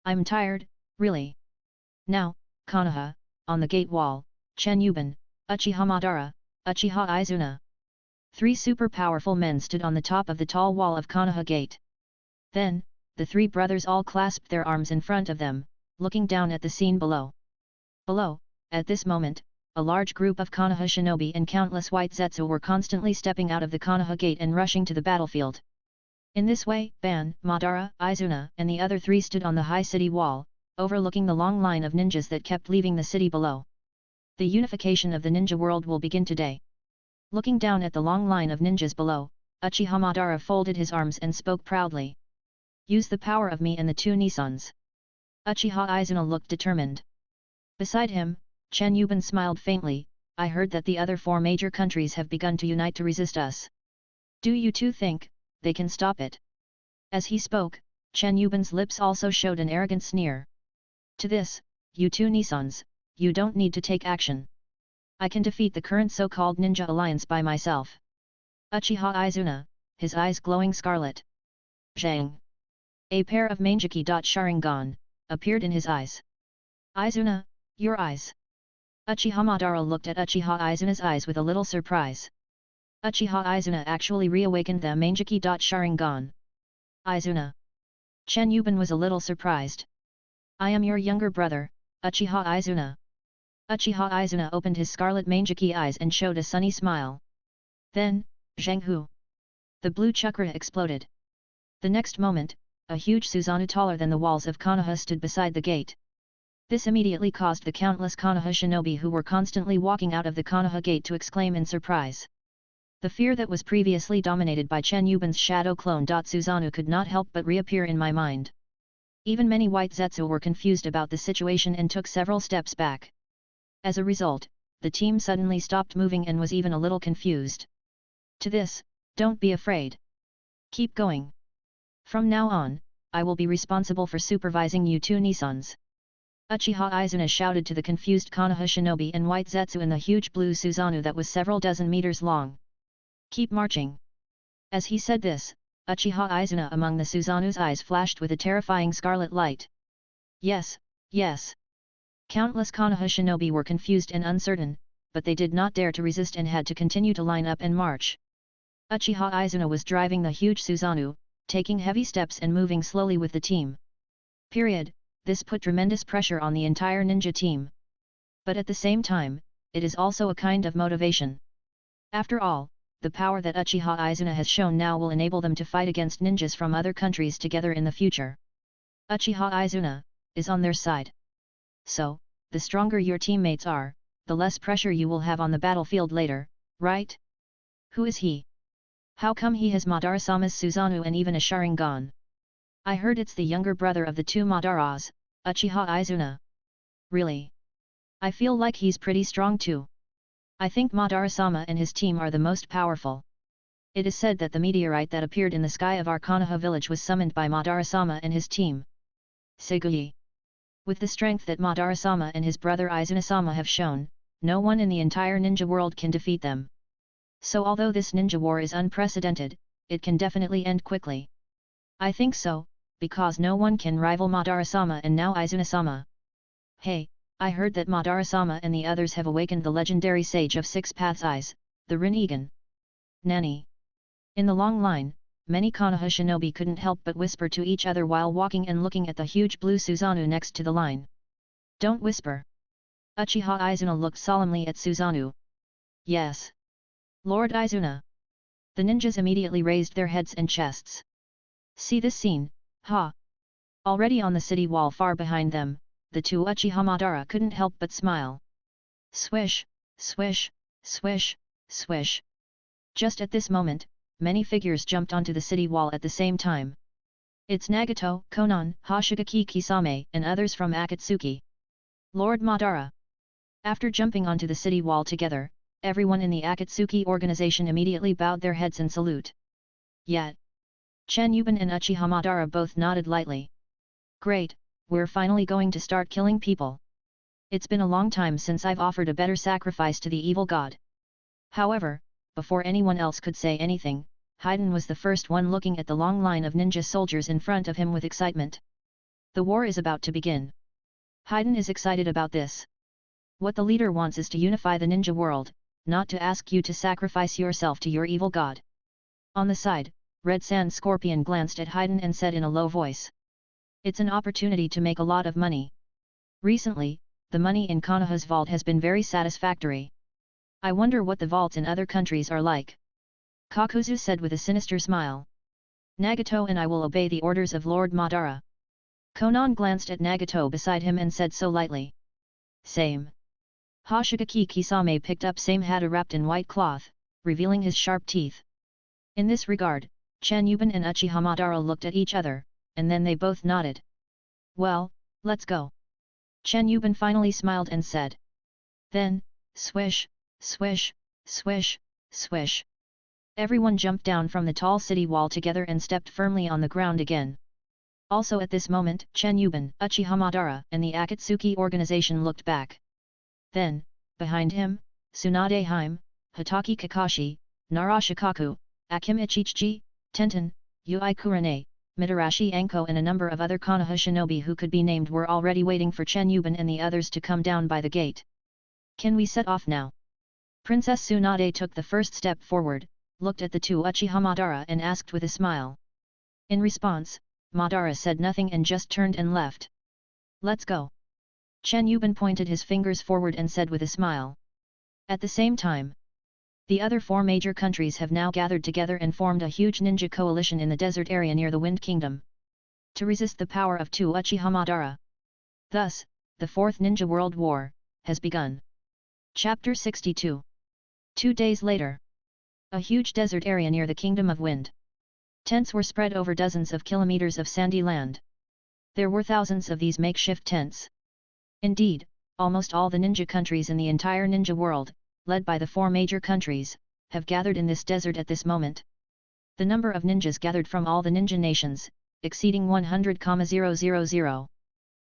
I'm tired, really. Now, Konoha, on the gate wall, Chen Yiban, Uchiha Madara, Uchiha Izuna. 3 super powerful men stood on the top of the tall wall of Konoha gate. Then, the 3 brothers all clasped their arms in front of them, looking down at the scene below. Below, at this moment, a large group of Konoha shinobi and countless white Zetsu were constantly stepping out of the Konoha gate and rushing to the battlefield. In this way, Ban, Madara, Izuna, and the other 3 stood on the high city wall, overlooking the long line of ninjas that kept leaving the city below. The unification of the ninja world will begin today. Looking down at the long line of ninjas below, Uchiha Madara folded his arms and spoke proudly. Use the power of me and the 2 Nissans. Uchiha Izuna looked determined. Beside him, Chen Yiban smiled faintly. I heard that the other 4 major countries have begun to unite to resist us. Do you 2 think they can stop it? As he spoke, Chen Yiban's lips also showed an arrogant sneer. To this, you 2 Nissans, you don't need to take action. I can defeat the current so-called ninja alliance by myself. Uchiha Izuna, his eyes glowing scarlet. Zhang. A pair of Mangekyō Sharingan appeared in his eyes. Izuna, your eyes. Uchiha Madara looked at Uchiha Izuna's eyes with a little surprise. Uchiha Izuna actually reawakened the Mangekyō Sharingan. Izuna. Chen Yiban was a little surprised. I am your younger brother, Uchiha Izuna. Uchiha Izuna opened his scarlet Mangekyō eyes and showed a sunny smile. Then, Zhang Hu. The blue chakra exploded. The next moment, a huge Susanoo taller than the walls of Konoha stood beside the gate. This immediately caused the countless Konoha shinobi who were constantly walking out of the Konoha gate to exclaim in surprise. The fear that was previously dominated by Chen Yiban's shadow clone. Susanoo could not help but reappear in my mind. Even many white Zetsu were confused about the situation and took several steps back. As a result, the team suddenly stopped moving and was even a little confused. To this, don't be afraid. Keep going. From now on, I will be responsible for supervising you 2 Nissans. Uchiha Izuna shouted to the confused Konoha shinobi and white Zetsu in the huge blue Susanoo that was several dozen meters long. Keep marching. As he said this, Uchiha Izuna among the Susanoo's eyes flashed with a terrifying scarlet light. Yes, yes. Countless Konoha shinobi were confused and uncertain, but they did not dare to resist and had to continue to line up and march. Uchiha Izuna was driving the huge Susanoo, taking heavy steps and moving slowly with the team. Period. This put tremendous pressure on the entire ninja team. But at the same time, it is also a kind of motivation. After all, the power that Uchiha Izuna has shown now will enable them to fight against ninjas from other countries together in the future. Uchiha Izuna is on their side. So, the stronger your teammates are, the less pressure you will have on the battlefield later, right? Who is he? How come he has Madara-sama's Susanoo and even a Sharingan? I heard it's the younger brother of the 2 Madaras, Uchiha Izuna. Really? I feel like he's pretty strong too. I think Madara-sama and his team are the most powerful. It is said that the meteorite that appeared in the sky of our Konoha village was summoned by Madara-sama and his team. Seguyi. With the strength that Madara-sama and his brother Izuna-sama have shown, no one in the entire ninja world can defeat them. So although this ninja war is unprecedented, it can definitely end quickly. I think so, because no one can rival Madara-sama and now Izuna-sama. Hey, I heard that Madara-sama and the others have awakened the legendary Sage of Six Paths Eyes, the Rinnegan. Nani? In the long line, many Konoha shinobi couldn't help but whisper to each other while walking and looking at the huge blue Susanoo next to the line. Don't whisper. Uchiha Izuna looked solemnly at Susanoo. Yes. Lord Izuna. The ninjas immediately raised their heads and chests. See this scene, ha! Already on the city wall far behind them, the two Uchiha Madara couldn't help but smile. Swish, swish, swish, swish. Just at this moment, many figures jumped onto the city wall at the same time. It's Nagato, Konan, Hashirama Kisame and others from Akatsuki. Lord Madara. After jumping onto the city wall together, everyone in the Akatsuki organization immediately bowed their heads in salute. Yet, Chen Yiban and Uchiha Madara both nodded lightly. Great, we're finally going to start killing people. It's been a long time since I've offered a better sacrifice to the evil god. However, before anyone else could say anything, Haiden was the first one looking at the long line of ninja soldiers in front of him with excitement. The war is about to begin. Haiden is excited about this. What the leader wants is to unify the ninja world, not to ask you to sacrifice yourself to your evil god. On the side, Red Sand Scorpion glanced at Haiden and said in a low voice. It's an opportunity to make a lot of money. Recently, the money in Konoha's vault has been very satisfactory. I wonder what the vaults in other countries are like. Kakuzu said with a sinister smile. Nagato and I will obey the orders of Lord Madara. Konan glanced at Nagato beside him and said so lightly. Same. Hashirama Kisame picked up Same Hada wrapped in white cloth, revealing his sharp teeth. In this regard, Chen Yiban and Uchiha Madara looked at each other, and then they both nodded. Well, let's go. Chen Yiban finally smiled and said. Then, swish, swish, swish, swish. Everyone jumped down from the tall city wall together and stepped firmly on the ground again. Also at this moment, Chen Yiban, Uchiha Madara and the Akatsuki organization looked back. Then, behind him, Tsunade Hime, Hitaki Kakashi, Nara Shikaku, Akim Ichichi, Tenten, Yui Kurane, Mitarashi Anko and a number of other Konoha shinobi who could be named were already waiting for Chen Yiban and the others to come down by the gate. Can we set off now? Princess Tsunade took the first step forward, looked at the two Uchiha Madara and asked with a smile. In response, Madara said nothing and just turned and left. Let's go. Chen Yiban pointed his fingers forward and said with a smile. At the same time, the other four major countries have now gathered together and formed a huge ninja coalition in the desert area near the Wind Kingdom, to resist the power of two Uchiha Madara. Thus, the Fourth Ninja World War has begun. Chapter 62. 2 days later. A huge desert area near the Kingdom of Wind. Tents were spread over dozens of kilometers of sandy land. There were thousands of these makeshift tents. Indeed, almost all the ninja countries in the entire ninja world, led by the four major countries, have gathered in this desert at this moment. The number of ninjas gathered from all the ninja nations, exceeding 100,000.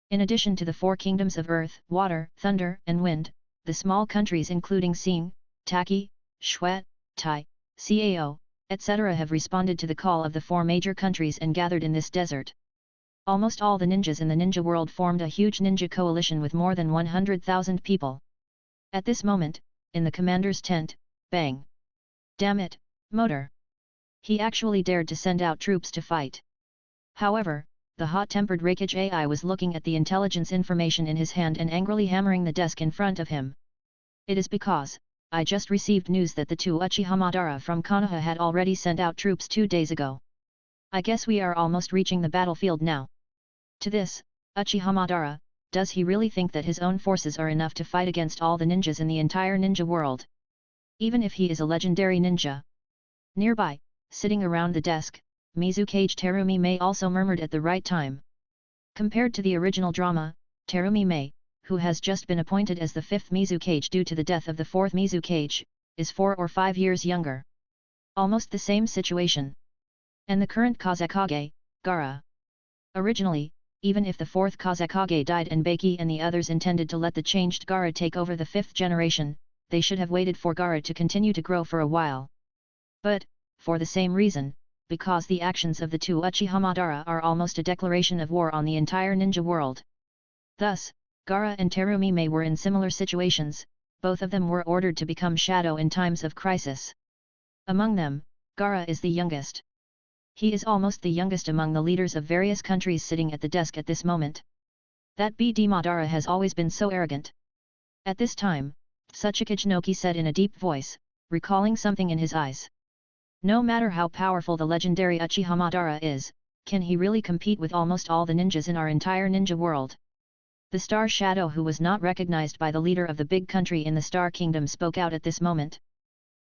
In addition to the four kingdoms of earth, water, thunder, and wind, the small countries including Xing, Taki, Shuet, Tai, Cao, etc. have responded to the call of the four major countries and gathered in this desert. Almost all the ninjas in the ninja world formed a huge ninja coalition with more than 100,000 people. At this moment, in the commander's tent, bang! Damn it, Motor! He actually dared to send out troops to fight. However, the hot-tempered Raikage AI was looking at the intelligence information in his hand and angrily hammering the desk in front of him. It is because I just received news that the two Uchiha Madara from Konoha had already sent out troops 2 days ago. I guess we are almost reaching the battlefield now. To this, Uchiha Madara, does he really think that his own forces are enough to fight against all the ninjas in the entire ninja world? Even if he is a legendary ninja. Nearby, sitting around the desk, Mizukage Terumi Mei also murmured at the right time. Compared to the original drama, Terumi Mei, who has just been appointed as the 5th Mizukage due to the death of the 4th Mizukage, is 4 or 5 years younger. Almost the same situation. And the current Kazekage, Gaara. Originally, even if the 4th Kazekage died and Baki and the others intended to let the changed Gaara take over the 5th generation, they should have waited for Gaara to continue to grow for a while. But, for the same reason, because the actions of the two Uchiha Madara are almost a declaration of war on the entire ninja world. Thus, Gaara and Terumi were in similar situations, both of them were ordered to become shadow in times of crisis. Among them, Gaara is the youngest. He is almost the youngest among the leaders of various countries sitting at the desk at this moment. That BD Madara has always been so arrogant. At this time, Tsuchikage Noki said in a deep voice, recalling something in his eyes. No matter how powerful the legendary Uchiha Madara is, can he really compete with almost all the ninjas in our entire ninja world? The Star Shadow, who was not recognized by the leader of the big country in the Star Kingdom, spoke out at this moment.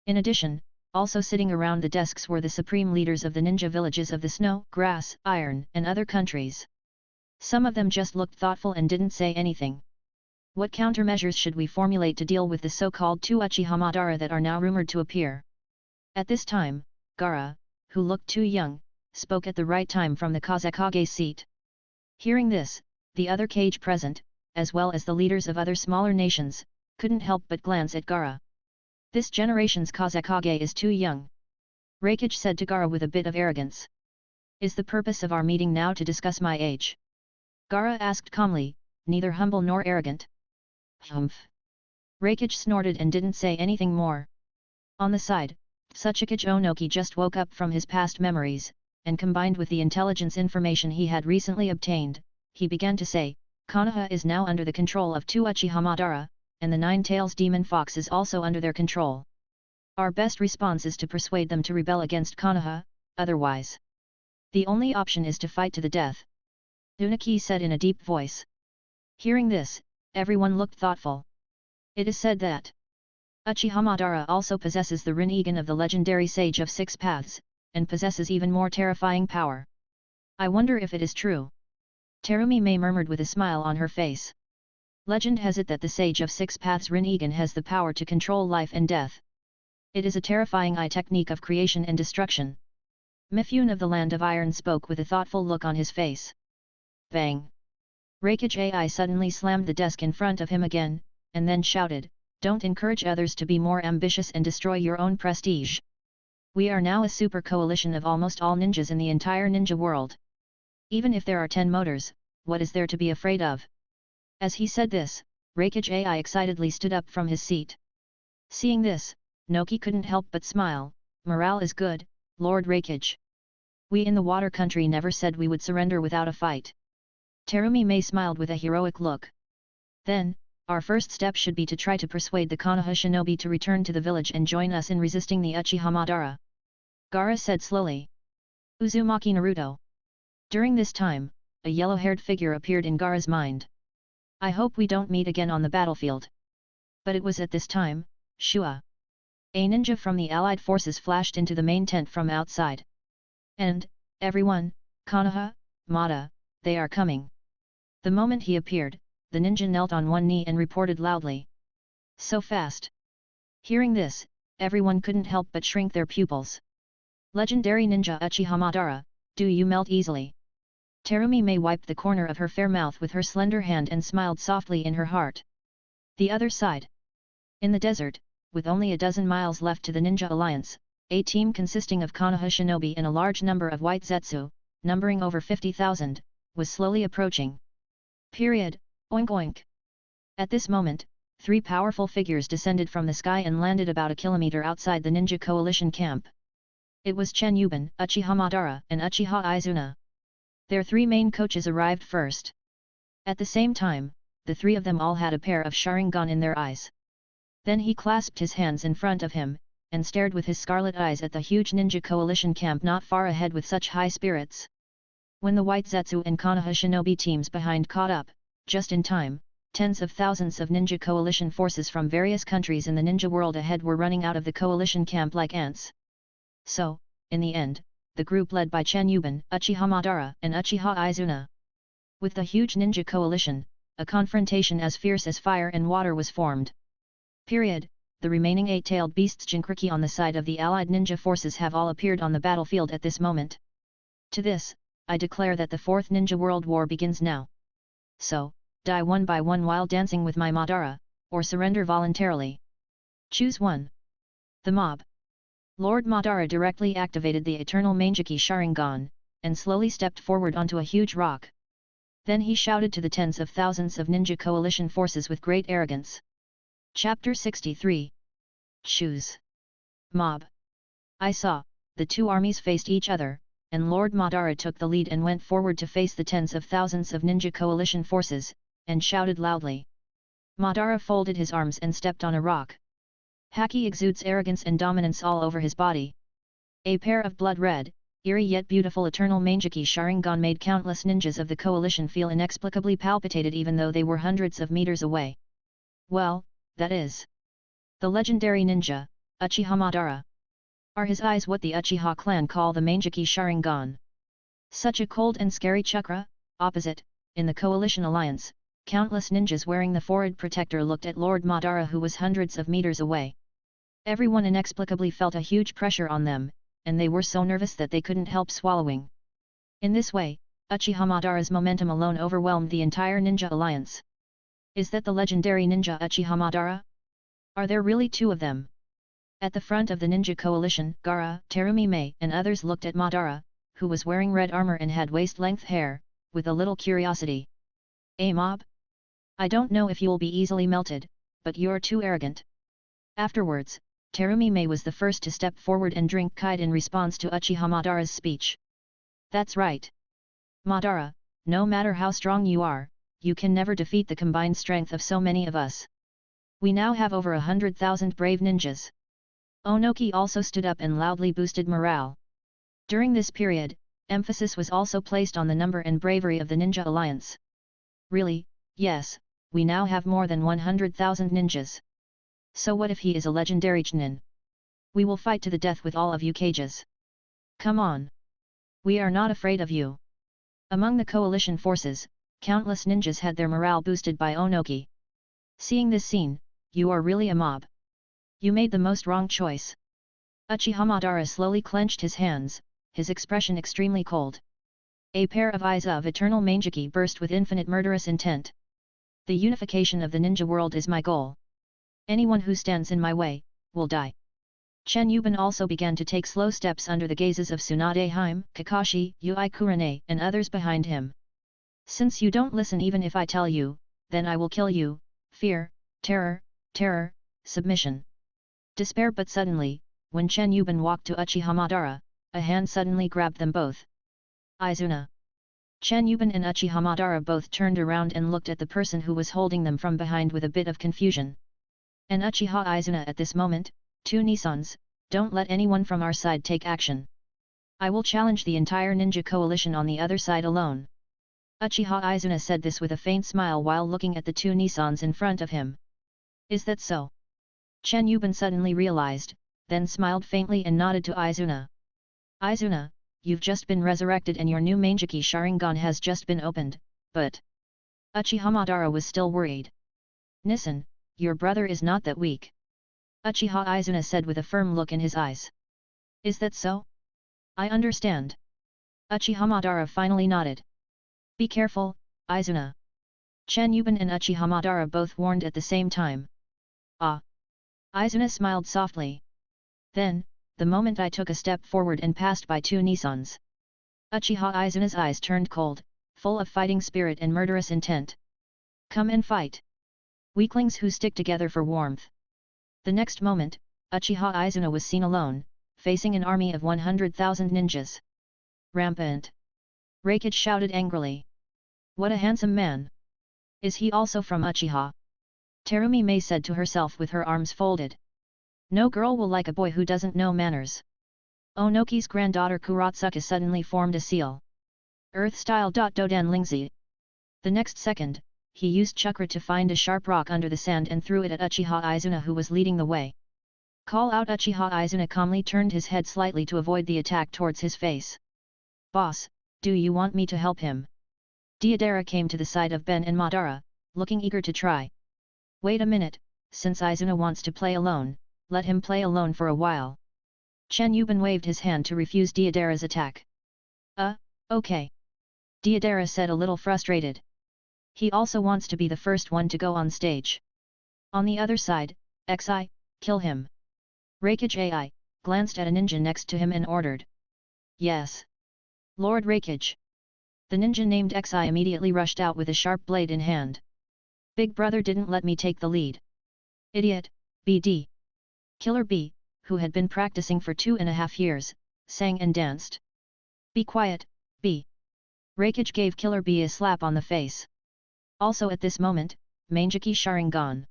In addition, also sitting around the desks were the supreme leaders of the ninja villages of the Snow, Grass, Iron, and other countries. Some of them just looked thoughtful and didn't say anything. What countermeasures should we formulate to deal with the so-called two Uchiha Madara that are now rumored to appear? At this time, Gaara, who looked too young, spoke at the right time from the Kazekage seat. Hearing this, the other kage present, as well as the leaders of other smaller nations, couldn't help but glance at Gaara. This generation's Kazekage is too young. Reikage said to Gaara with a bit of arrogance. Is the purpose of our meeting now to discuss my age? Gaara asked calmly, neither humble nor arrogant. Humph. Reikage snorted and didn't say anything more. On the side, Tsuchikage Onoki just woke up from his past memories, and combined with the intelligence information he had recently obtained, he began to say, Konoha is now under the control of two Uchiha Madara, and the Nine-Tails Demon Fox is also under their control. Our best response is to persuade them to rebel against Konoha, otherwise. The only option is to fight to the death. Unaki said in a deep voice. Hearing this, everyone looked thoughtful. It is said that Uchiha Madara also possesses the Rinnegan of the legendary Sage of Six Paths, and possesses even more terrifying power. I wonder if it is true. Terumi murmured with a smile on her face. Legend has it that the Sage of Six Paths Rinnegan has the power to control life and death. It is a terrifying technique of creation and destruction. Mifune of the Land of Iron spoke with a thoughtful look on his face. Bang! Reikage AI suddenly slammed the desk in front of him again, and then shouted, Don't encourage others to be more ambitious and destroy your own prestige. We are now a super coalition of almost all ninjas in the entire ninja world. Even if there are 10 motors, what is there to be afraid of? As he said this, Reikage AI excitedly stood up from his seat. Seeing this, Noki couldn't help but smile. Morale is good, Lord Reikage. We in the water country never said we would surrender without a fight. Terumi smiled with a heroic look. Then, our first step should be to try to persuade the Konoha shinobi to return to the village and join us in resisting the Uchiha Madara. Gaara said slowly. Uzumaki Naruto. During this time, a yellow-haired figure appeared in Gaara's mind. I hope we don't meet again on the battlefield. But it was at this time, Shua. A ninja from the allied forces flashed into the main tent from outside. And, everyone, Konoha, Mata, they are coming. The moment he appeared, the ninja knelt on one knee and reported loudly. So fast. Hearing this, everyone couldn't help but shrink their pupils. Legendary ninja Uchiha Madara, do you melt easily? Terumi wiped the corner of her fair mouth with her slender hand and smiled softly in her heart. The other side. In the desert, with only a dozen miles left to the Ninja Alliance, a team consisting of Konoha shinobi and a large number of white Zetsu, numbering over 50,000, was slowly approaching. Period. Oink oink. At this moment, 3 powerful figures descended from the sky and landed about a kilometer outside the Ninja Coalition camp. It was Chen Yiban, Uchiha Madara, and Uchiha Izuna. Their 3 main coaches arrived first. At the same time, the 3 of them all had a pair of Sharingan in their eyes. Then he clasped his hands in front of him, and stared with his scarlet eyes at the huge Ninja Coalition camp not far ahead with such high spirits. When the White Zetsu and Konoha shinobi teams behind caught up, just in time, tens of thousands of Ninja Coalition forces from various countries in the ninja world ahead were running out of the Coalition camp like ants. So, in the end, the group led by Chen Yiban, Uchiha Madara, and Uchiha Izuna. With the huge Ninja Coalition, a confrontation as fierce as fire and water was formed. Period. The remaining 8-tailed beasts Jinkriki on the side of the allied ninja forces have all appeared on the battlefield at this moment. To this, I declare that the Fourth Ninja World War begins now. So, die one by one while dancing with my Madara, or surrender voluntarily. Choose one. The mob. Lord Madara directly activated the eternal Mangekyō Sharingan, and slowly stepped forward onto a huge rock. Then he shouted to the tens of thousands of ninja coalition forces with great arrogance. Chapter 63. Choose. Mob. I saw, the two armies faced each other, and Lord Madara took the lead and went forward to face the tens of thousands of ninja coalition forces, and shouted loudly. Madara folded his arms and stepped on a rock. Haki exudes arrogance and dominance all over his body. A pair of blood-red, eerie yet beautiful eternal Mangekyō Sharingan made countless ninjas of the coalition feel inexplicably palpitated even though they were hundreds of meters away. Well, that is. The legendary ninja, Uchiha Madara. Are his eyes what the Uchiha clan call the Mangekyō Sharingan? Such a cold and scary chakra? Opposite, in the coalition alliance, countless ninjas wearing the forehead protector looked at Lord Madara who was hundreds of meters away. Everyone inexplicably felt a huge pressure on them, and they were so nervous that they couldn't help swallowing. In this way, Uchiha Madara's momentum alone overwhelmed the entire ninja alliance. Is that the legendary ninja Uchiha Madara? Are there really two of them? At the front of the ninja coalition, Gaara, Terumi Mei and others looked at Madara, who was wearing red armor and had waist-length hair, with a little curiosity. Mob? I don't know if you'll be easily melted, but you're too arrogant. Afterwards, Terumi Mei was the first to step forward and drink kite in response to Uchiha Madara's speech. That's right. Madara, no matter how strong you are, you can never defeat the combined strength of so many of us. We now have over 100,000 brave ninjas. Onoki also stood up and loudly boosted morale. During this period, emphasis was also placed on the number and bravery of the ninja alliance. Really, yes, we now have more than 100,000 ninjas. So what if he is a legendary Chunin? We will fight to the death with all of you cages. Come on. We are not afraid of you. Among the coalition forces, countless ninjas had their morale boosted by Onoki. Seeing this scene, you are really a mob. You made the most wrong choice. Uchiha Madara slowly clenched his hands, his expression extremely cold. A pair of eyes of eternal Mangekyō burst with infinite murderous intent. The unification of the ninja world is my goal. Anyone who stands in my way, will die. Chen Yiban also began to take slow steps under the gazes of Tsunade Hime, Kakashi, Yui Kurane and others behind him. Since you don't listen even if I tell you, then I will kill you. Fear, terror, submission. Despair. But suddenly, when Chen Yiban walked to Uchiha Madara, a hand suddenly grabbed them both. Izuna. Chen Yiban and Uchiha Madara both turned around and looked at the person who was holding them from behind with a bit of confusion. And Uchiha Izuna at this moment, two Nissans, don't let anyone from our side take action. I will challenge the entire ninja coalition on the other side alone. Uchiha Izuna said this with a faint smile while looking at the two Nissans in front of him. Is that so? Chen Yiban suddenly realized, then smiled faintly and nodded to Izuna. Izuna, you've just been resurrected and your new Mangekyō Sharingan has just been opened, but... Uchiha Madara was still worried. Nissan, your brother is not that weak. Uchiha Izuna said with a firm look in his eyes. Is that so? I understand. Uchiha Madara finally nodded. Be careful, Izuna. Chen Yiban and Uchiha Madara both warned at the same time. Ah. Izuna smiled softly. Then, the moment I took a step forward and passed by two Nissans. Uchiha Izuna's eyes turned cold, full of fighting spirit and murderous intent. Come and fight. Weaklings who stick together for warmth. The next moment, Uchiha Izuna was seen alone, facing an army of 100,000 ninjas. Rampant. Raikage shouted angrily. What a handsome man! Is he also from Uchiha? Terumi Mei said to herself with her arms folded. No girl will like a boy who doesn't know manners. Onoki's granddaughter Kuratsuka suddenly formed a seal. Earth-style Dodan Lingzi. The next second, he used chakra to find a sharp rock under the sand and threw it at Uchiha Izuna who was leading the way. Call out. Uchiha Izuna calmly turned his head slightly to avoid the attack towards his face. Boss, do you want me to help him? Deidara came to the side of Ben and Madara, looking eager to try. Wait a minute, since Izuna wants to play alone, let him play alone for a while. Chen Yiban waved his hand to refuse Deidara's attack. Okay. Deidara said a little frustrated. He also wants to be the first one to go on stage. On the other side, Xi, kill him. Raikage AI glanced at a ninja next to him and ordered. Yes. Lord Raikage. The ninja named Xi immediately rushed out with a sharp blade in hand. Big brother didn't let me take the lead. Idiot, BD. Killer B, who had been practicing for 2.5 years, sang and danced. Be quiet, B. Raikage gave Killer B a slap on the face. Also at this moment, Mangekyō Sharingan.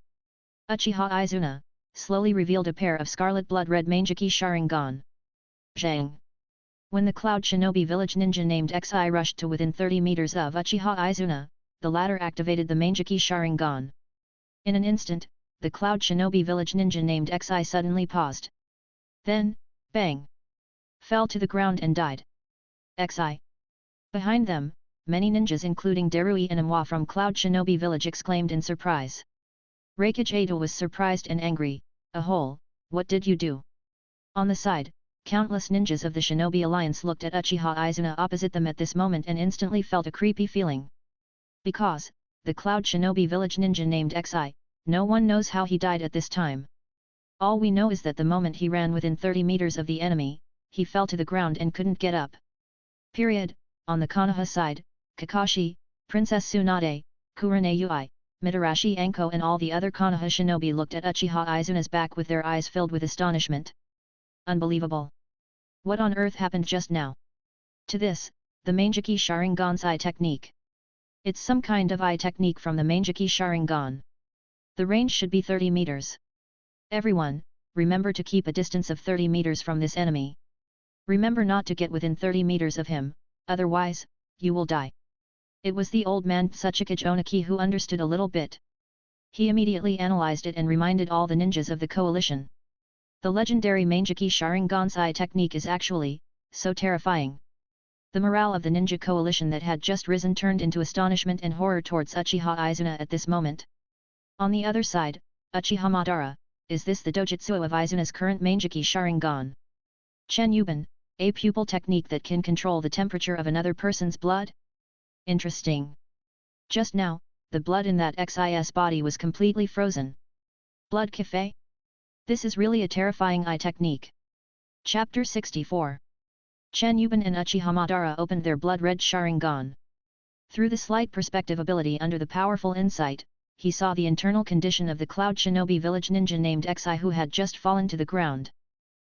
Uchiha Izuna slowly revealed a pair of scarlet blood-red Mangekyō Sharingan. Zhang. When the Cloud Shinobi village ninja named Xi rushed to within 30 meters of Uchiha Izuna, the latter activated the Mangekyō Sharingan. In an instant, the Cloud Shinobi village ninja named Xi suddenly paused. Then, bang! Fell to the ground and died. Xi. Behind them, many ninjas including Darui and Amwa from Cloud Shinobi village exclaimed in surprise. Raikage Ada was surprised and angry. What did you do? On the side, countless ninjas of the Shinobi Alliance looked at Uchiha Izuna opposite them at this moment and instantly felt a creepy feeling. Because, the Cloud Shinobi village ninja named Xi, no one knows how he died at this time. All we know is that the moment he ran within 30 meters of the enemy, he fell to the ground and couldn't get up. Period. On the Konoha side, Kakashi, Princess Tsunade, Kurane Yui, Mitarashi Anko and all the other Konoha shinobi looked at Uchiha Izuna's back with their eyes filled with astonishment. Unbelievable! What on earth happened just now? To this, the Mangekyō Sharingan's eye technique. It's some kind of eye technique from the Mangekyō Sharingan. The range should be 30 meters. Everyone, remember to keep a distance of 30 meters from this enemy. Remember not to get within 30 meters of him, otherwise, you will die. It was the old man Tsuchikage Oniki who understood a little bit. He immediately analyzed it and reminded all the ninjas of the coalition. The legendary Mangekyō Sharingan's eye technique is actually so terrifying. The morale of the ninja coalition that had just risen turned into astonishment and horror towards Uchiha Izuna at this moment. On the other side, Uchiha Madara, is this the dojutsu of Izuna's current Mangekyō Sharingan? Chen Yiban, a pupil technique that can control the temperature of another person's blood? Interesting. Just now, the blood in that X's body was completely frozen. Blood cafe? This is really a terrifying eye technique. Chapter 64. Chen Yiban and Uchiha Madara opened their blood-red Sharingan. Through the slight perspective ability under the powerful insight, he saw the internal condition of the Cloud Shinobi village ninja named Xi who had just fallen to the ground.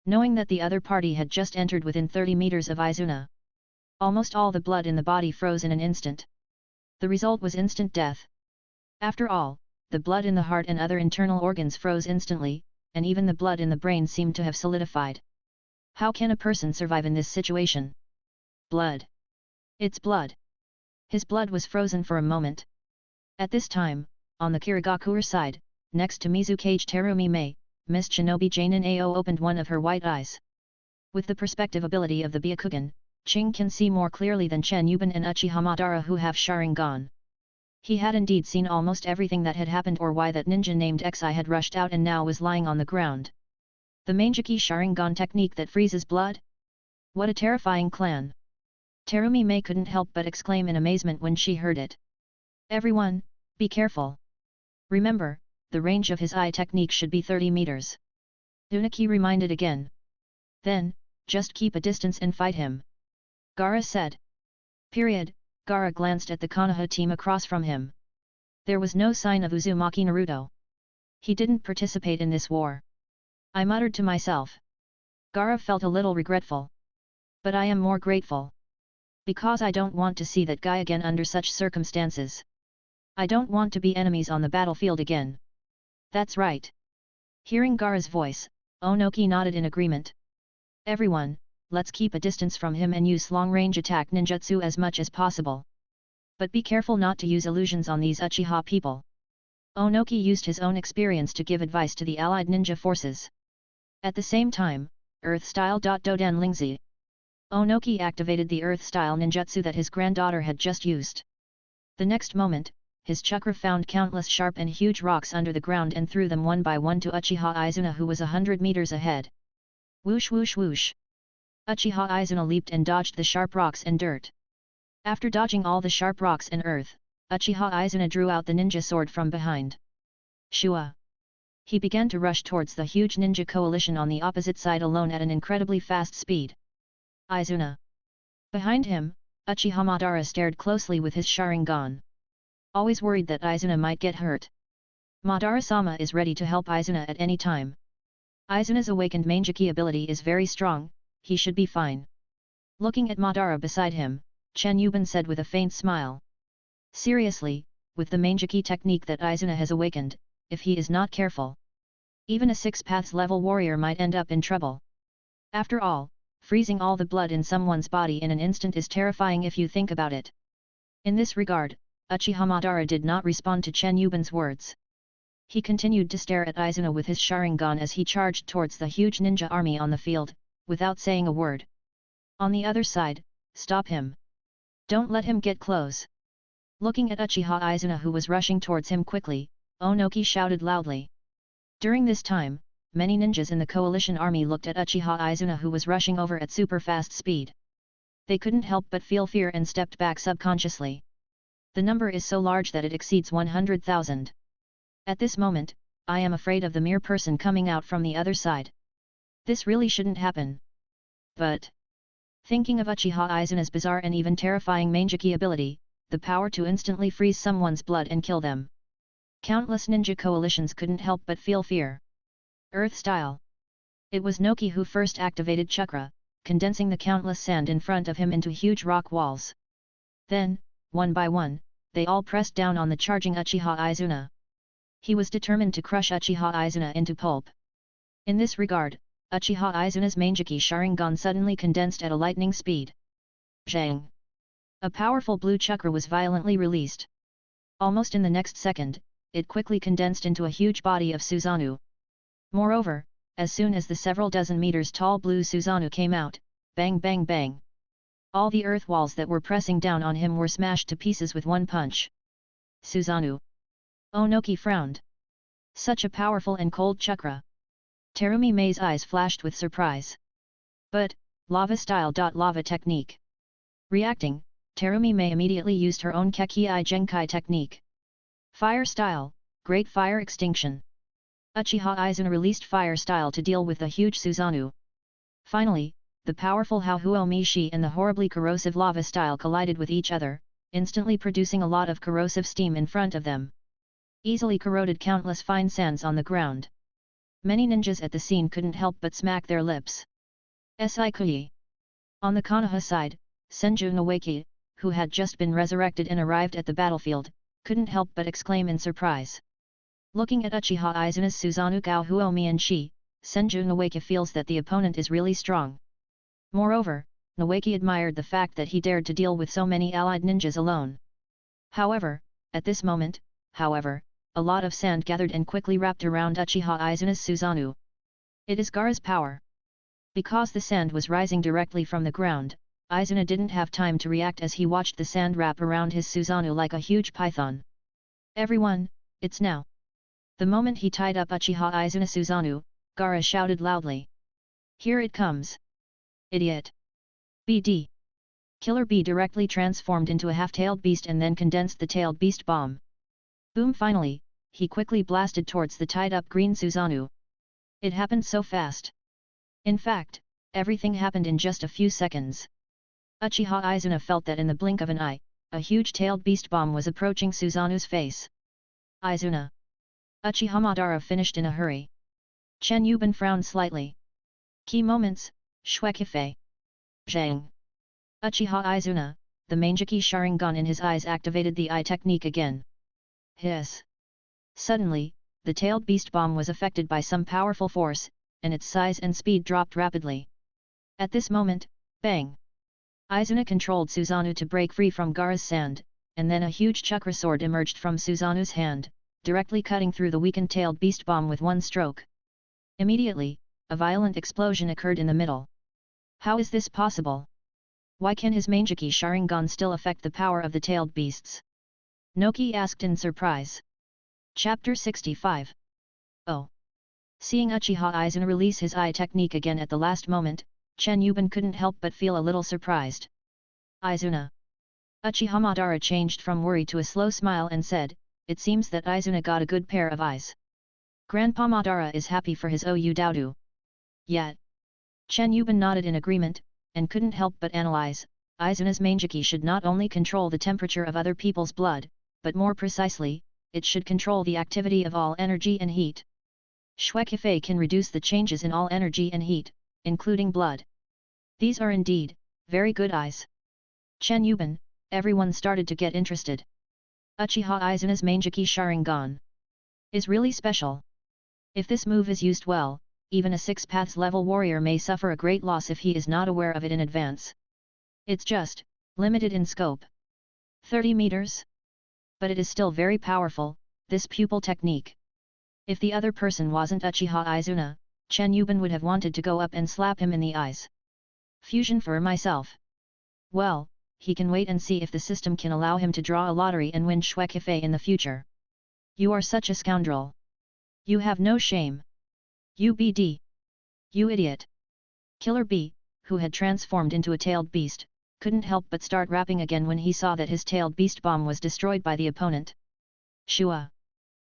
Knowing that the other party had just entered within 30 meters of Izuna, almost all the blood in the body froze in an instant. The result was instant death. After all, the blood in the heart and other internal organs froze instantly, and even the blood in the brain seemed to have solidified. How can a person survive in this situation? Blood. It's blood. His blood was frozen for a moment. At this time, on the Kirigakure side, next to Mizukage Terumi Mei, Miss Shinobi Janin Ao opened one of her white eyes. With the perspective ability of the Byakugan, Ching can see more clearly than Chen Yiban and Uchiha Madara who have Sharingan. He had indeed seen almost everything that had happened or why that ninja named Xi had rushed out and now was lying on the ground. The Mangekyō Sharingan technique that freezes blood? What a terrifying clan! Terumi Mei couldn't help but exclaim in amazement when she heard it. Everyone, be careful. Remember, the range of his eye technique should be 30 meters. Uniki reminded again. Then, just keep a distance and fight him. Gaara said. Period. Gaara glanced at the Konoha team across from him. There was no sign of Uzumaki Naruto. He didn't participate in this war. I muttered to myself. Gaara felt a little regretful. But I am more grateful. Because I don't want to see that guy again under such circumstances. I don't want to be enemies on the battlefield again. That's right. Hearing Gaara's voice, Onoki nodded in agreement. Everyone, let's keep a distance from him and use long-range attack ninjutsu as much as possible. But be careful not to use illusions on these Uchiha people. Onoki used his own experience to give advice to the allied ninja forces. At the same time, Earth-style Doden Lingzi. Onoki activated the Earth-style ninjutsu that his granddaughter had just used. The next moment, his chakra found countless sharp and huge rocks under the ground and threw them one by one to Uchiha Izuna, who was 100 meters ahead. Whoosh whoosh whoosh! Uchiha Izuna leaped and dodged the sharp rocks and dirt. After dodging all the sharp rocks and earth, Uchiha Izuna drew out the ninja sword from behind. Shua! He began to rush towards the huge ninja coalition on the opposite side alone at an incredibly fast speed. Izuna! Behind him, Uchiha Madara stared closely with his Sharingan. Always worried that Izuna might get hurt. Madara-sama is ready to help Izuna at any time. Izuna's awakened Mangekyō ability is very strong, he should be fine. Looking at Madara beside him, Chen Yiban said with a faint smile. Seriously, with the Mangekyō technique that Izuna has awakened, if he is not careful, even a 6 paths level warrior might end up in trouble. After all, freezing all the blood in someone's body in an instant is terrifying if you think about it. In this regard, Uchiha Madara did not respond to Chen Yiban's words. He continued to stare at Izuna with his Sharingan as he charged towards the huge ninja army on the field, without saying a word. On the other side, stop him. Don't let him get close. Looking at Uchiha Izuna, who was rushing towards him quickly, Onoki shouted loudly. During this time, many ninjas in the coalition army looked at Uchiha Izuna, who was rushing over at super fast speed. They couldn't help but feel fear and stepped back subconsciously. The number is so large that it exceeds 100,000. At this moment, I am afraid of the mere person coming out from the other side. This really shouldn't happen. But, thinking of Uchiha Izuna's bizarre and even terrifying Mangekyō ability, the power to instantly freeze someone's blood and kill them, countless ninja coalitions couldn't help but feel fear. Earth style. It was Noki who first activated chakra, condensing the countless sand in front of him into huge rock walls. Then, one by one, they all pressed down on the charging Uchiha Izuna. He was determined to crush Uchiha Izuna into pulp. In this regard, Uchiha Izuna's Mangekyō Sharingan suddenly condensed at a lightning speed. Zhang! A powerful blue chakra was violently released. Almost in the next second, it quickly condensed into a huge body of Susanoo. Moreover, as soon as the several dozen meters tall blue Susanoo came out, bang bang bang! All the earth walls that were pressing down on him were smashed to pieces with one punch. Susanoo! Onoki frowned. Such a powerful and cold chakra. Terumi Mei's eyes flashed with surprise. But, lava style. Lava technique. Reacting, Terumi Mei immediately used her own Kekii Genkai technique. Fire style, great fire extinction. Uchiha Izuna released fire style to deal with the huge Susanoo. Finally, the powerful Hauhuo Mishi and the horribly corrosive lava style collided with each other, instantly producing a lot of corrosive steam in front of them. Easily corroded countless fine sands on the ground. Many ninjas at the scene couldn't help but smack their lips. Sikui. On the Konoha side, Senju Nawaki, who had just been resurrected and arrived at the battlefield, couldn't help but exclaim in surprise. Looking at Uchiha Izuna's Susanoo Gauhuo Mianshi, Senju Nawaki feels that the opponent is really strong. Moreover, Nawaki admired the fact that he dared to deal with so many allied ninjas alone. However, at this moment, a lot of sand gathered and quickly wrapped around Uchiha Izuna's Susanoo. It is Gaara's power. Because the sand was rising directly from the ground, Izuna didn't have time to react as he watched the sand wrap around his Susanoo like a huge python. Everyone, it's now! The moment he tied up Uchiha Izuna Susanoo, Gaara shouted loudly. Here it comes! Idiot! BD! Killer Bee directly transformed into a half-tailed beast and then condensed the tailed beast bomb. Boom! Finally, he quickly blasted towards the tied-up green Susanoo. It happened so fast. In fact, everything happened in just a few seconds. Uchiha Izuna felt that in the blink of an eye, a huge tailed beast bomb was approaching Susanoo's face. Izuna! Uchiha Madara finished in a hurry. Chen Yiban frowned slightly. Key moments, Shuekife. Zhang! Uchiha Izuna, the Mangekyō Sharingan in his eyes activated the eye technique again. Hiss! Suddenly, the tailed beast bomb was affected by some powerful force, and its size and speed dropped rapidly. At this moment, bang! Izuna controlled Susanoo to break free from Gaara's sand, and then a huge chakra sword emerged from Susanoo's hand, directly cutting through the weakened tailed beast bomb with one stroke. Immediately, a violent explosion occurred in the middle. How is this possible? Why can his Mangekyō Sharingan still affect the power of the tailed beasts? Noki asked in surprise. Chapter 65. Oh. Seeing Uchiha Izuna release his eye technique again at the last moment, Chen Yiban couldn't help but feel a little surprised. Izuna. Uchiha Madara changed from worry to a slow smile and said, "It seems that Izuna got a good pair of eyes. Grandpa Madara is happy for his OU Doudou." Yet. Chen Yiban nodded in agreement, and couldn't help but analyze, Izuna's Mangekyō should not only control the temperature of other people's blood, but more precisely, it should control the activity of all energy and heat. Shuekife can reduce the changes in all energy and heat, including blood. These are indeed, very good eyes. Chen Yiban, everyone started to get interested. Uchiha Izuna's Mangekyō Sharingan is really special. If this move is used well, even a 6 paths level warrior may suffer a great loss if he is not aware of it in advance. It's just limited in scope. 30 meters? But it is still very powerful, this pupil technique. If the other person wasn't Uchiha Izuna, Chen Yiban would have wanted to go up and slap him in the eyes. Fusion for myself. Well, he can wait and see if the system can allow him to draw a lottery and win Shuekife in the future. You are such a scoundrel. You have no shame. UBD. You idiot. Killer B, who had transformed into a tailed beast, couldn't help but start rapping again when he saw that his tailed beast bomb was destroyed by the opponent. Shua.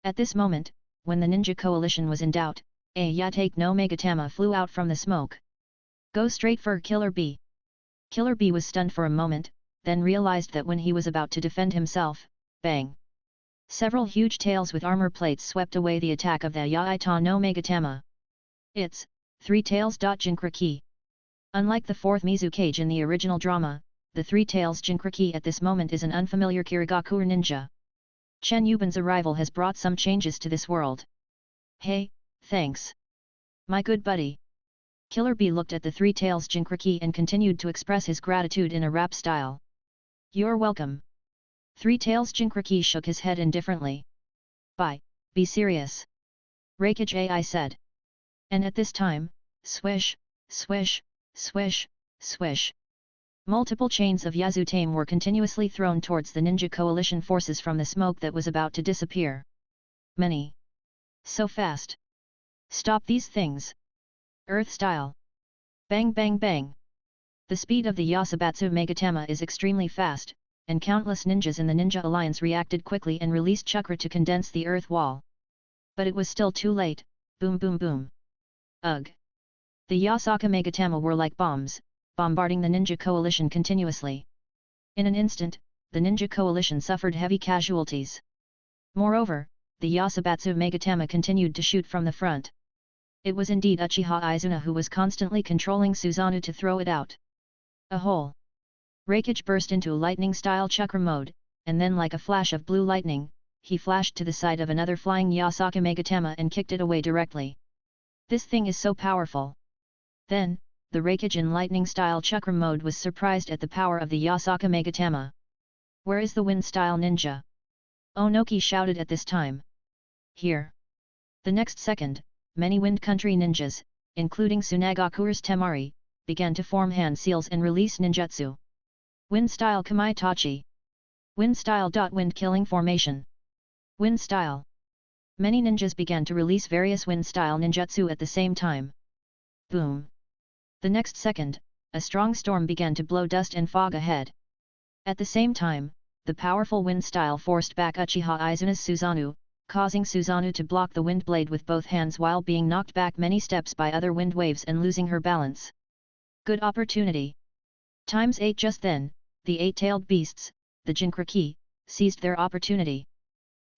At this moment, when the ninja coalition was in doubt, Ayatake no Megatama flew out from the smoke. Go straight for Killer B. Killer B was stunned for a moment, then realized that when he was about to defend himself, bang! Several huge tails with armor plates swept away the attack of the Yaita no Megatama. It's 3 tails. Jinkraki. Unlike the 4th Mizukage in the original drama, the 3 tails Jinkraki at this moment is an unfamiliar Kirigakure ninja. Chen Yiban's arrival has brought some changes to this world. Hey, thanks. My good buddy. Killer B looked at the 3 tails Jinkraki and continued to express his gratitude in a rap style. You're welcome. 3 tails Jinkraki shook his head indifferently. Be serious. Reikage AI said. And at this time, swish, swish, swish, swish. Multiple chains of Yazutame were continuously thrown towards the ninja coalition forces from the smoke that was about to disappear. Many. So fast. Stop these things. Earth style. Bang bang bang. The speed of the Yasabatsu Megatama is extremely fast, and countless ninjas in the Ninja Alliance reacted quickly and released chakra to condense the earth wall. But it was still too late. Boom boom boom. Ugh. The Yasaka Megatama were like bombs, bombarding the ninja coalition continuously. In an instant, the ninja coalition suffered heavy casualties. Moreover, the Yasabatsu Megatama continued to shoot from the front. It was indeed Uchiha Izuna who was constantly controlling Susanoo to throw it out. A hole. Reikage burst into lightning-style chakra mode, and then like a flash of blue lightning, he flashed to the side of another flying Yasaka Megatama and kicked it away directly. This thing is so powerful. Then, the Reikage in lightning-style chakra mode was surprised at the power of the Yasaka Megatama. Where is the wind-style ninja? Onoki shouted at this time. Here. The next second, many Wind Country ninjas, including Tsunagakure's Temari, began to form hand seals and release ninjutsu. Wind-style Kamai Tachi. Wind-style. Wind killing formation. Wind-style. Many ninjas began to release various wind-style ninjutsu at the same time. Boom. The next second, a strong storm began to blow dust and fog ahead. At the same time, the powerful wind-style forced back Uchiha Izuna's Susanoo, causing Susanoo to block the wind blade with both hands while being knocked back many steps by other wind waves and losing her balance. Good opportunity. Times 8. Just then, the 8-tailed beasts, the Jinkraki, seized their opportunity.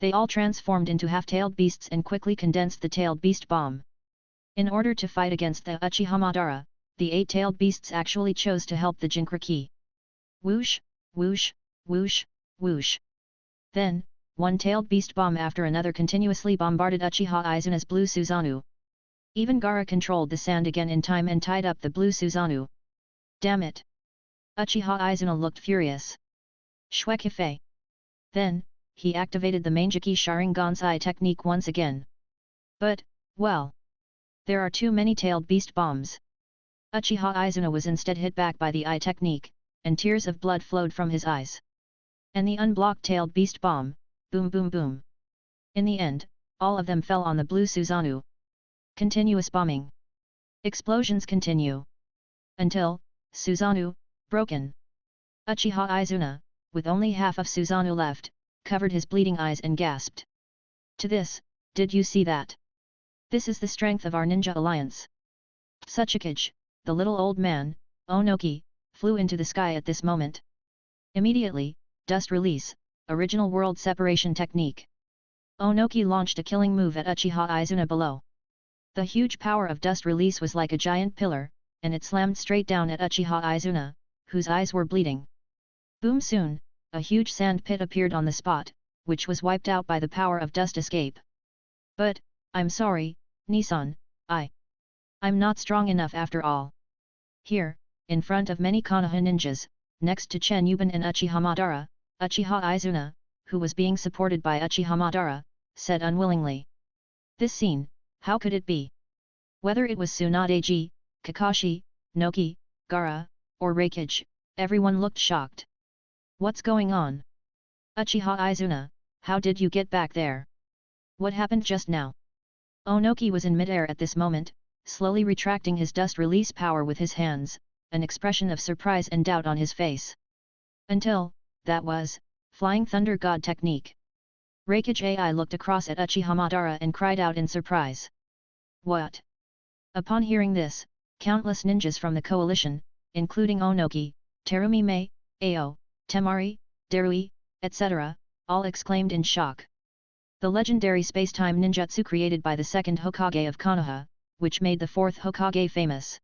They all transformed into half-tailed beasts and quickly condensed the tailed beast bomb. In order to fight against the Uchiha Madara, the 8-tailed beasts actually chose to help the Jinkraki. Whoosh, whoosh, whoosh, whoosh. Then, one-tailed beast bomb after another continuously bombarded Uchiha Izuna's blue Susanoo. Even Gaara controlled the sand again in time and tied up the blue Susanoo. Damn it! Uchiha Izuna looked furious. Shuekife. Then, he activated the Mangekyō Sharingan's eye technique once again. But, well, there are too many tailed beast bombs. Uchiha Izuna was instead hit back by the eye technique, and tears of blood flowed from his eyes. and the unblock-tailed beast bomb, boom boom boom. In the end, all of them fell on the blue Susanoo. Continuous bombing. Explosions continue. Until, Susanoo, broken. Uchiha Izuna, with only half of Susanoo left, covered his bleeding eyes and gasped. To this, did you see that? This is the strength of our ninja alliance. Suchikage, the little old man, Onoki, flew into the sky at this moment. Immediately, dust release, original world separation technique. Onoki launched a killing move at Uchiha Izuna below. The huge power of dust release was like a giant pillar, and it slammed straight down at Uchiha Izuna, whose eyes were bleeding. Boom! Soon, a huge sand pit appeared on the spot, which was wiped out by the power of dust escape. But, I'm sorry, Nissan, I'm not strong enough after all. Here, in front of many Konoha ninjas, next to Chen Yiban and Uchiha Madara, Uchiha Izuna, who was being supported by Uchiha Madara, said unwillingly. This scene, how could it be? Whether it was Tsunadeji, Kakashi, Noki, Gaara, or Reikage, everyone looked shocked. What's going on? Uchiha Izuna, how did you get back there? What happened just now? Onoki was in midair at this moment, slowly retracting his dust release power with his hands, an expression of surprise and doubt on his face. Until, that was, Flying Thunder God technique. Reikage AI looked across at Uchiha Madara and cried out in surprise. What? Upon hearing this, countless ninjas from the coalition, including Onoki, Terumi Mei, Ao, Temari, Darui, etc., all exclaimed in shock. The legendary spacetime ninjutsu created by the second Hokage of Konoha, which made the fourth Hokage famous.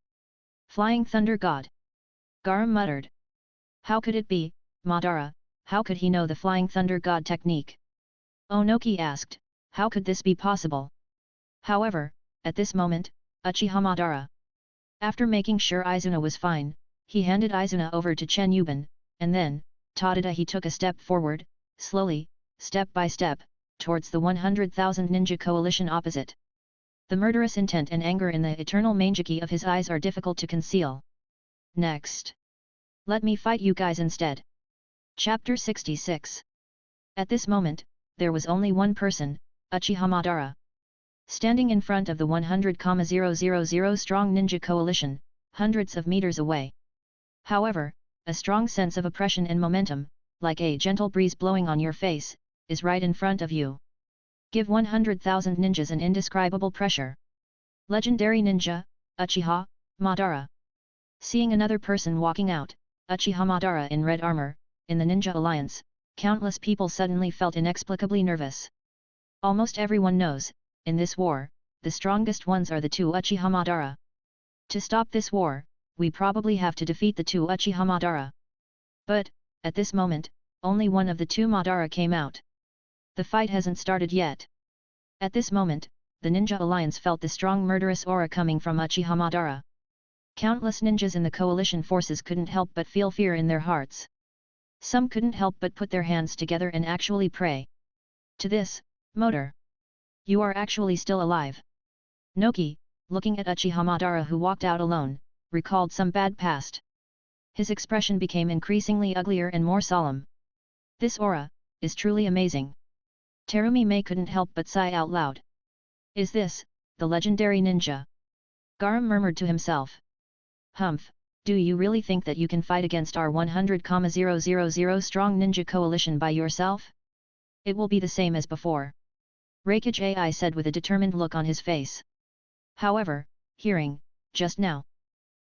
Flying Thunder God. Gaara muttered. How could it be, Madara, how could he know the Flying Thunder God technique? Onoki asked, how could this be possible? However, at this moment, Uchiha Madara. After making sure Izuna was fine, he handed Izuna over to Chen Yiban, and then, Tadada he took a step forward, slowly, step by step, towards the 100,000 ninja coalition opposite. The murderous intent and anger in the eternal Mangekyō of his eyes are difficult to conceal. Next. Let me fight you guys instead. Chapter 66. At this moment, there was only one person, Uchiha Madara. Standing in front of the 100,000 strong ninja coalition, hundreds of meters away. However, a strong sense of oppression and momentum, like a gentle breeze blowing on your face, is right in front of you. Give 100,000 ninjas an indescribable pressure. Legendary ninja, Uchiha, Madara. Seeing another person walking out, Uchiha Madara in red armor, in the Ninja Alliance, countless people suddenly felt inexplicably nervous. Almost everyone knows, in this war, the strongest ones are the two Uchiha Madara. To stop this war, we probably have to defeat the two Uchiha Madara. But, at this moment, only one of the two Madara came out. The fight hasn't started yet. At this moment, the Ninja Alliance felt the strong murderous aura coming from Uchiha Madara. Countless ninjas in the coalition forces couldn't help but feel fear in their hearts. Some couldn't help but put their hands together and actually pray. To this, Motor. You are actually still alive. Noki, looking at Uchiha Madara who walked out alone, recalled some bad past. His expression became increasingly uglier and more solemn. This aura is truly amazing. Terumi Mei couldn't help but sigh out loud. Is this the legendary ninja? Gaara murmured to himself. Humph, do you really think that you can fight against our 100,000 strong ninja coalition by yourself? It will be the same as before. Reikage AI said with a determined look on his face. However, hearing, just now.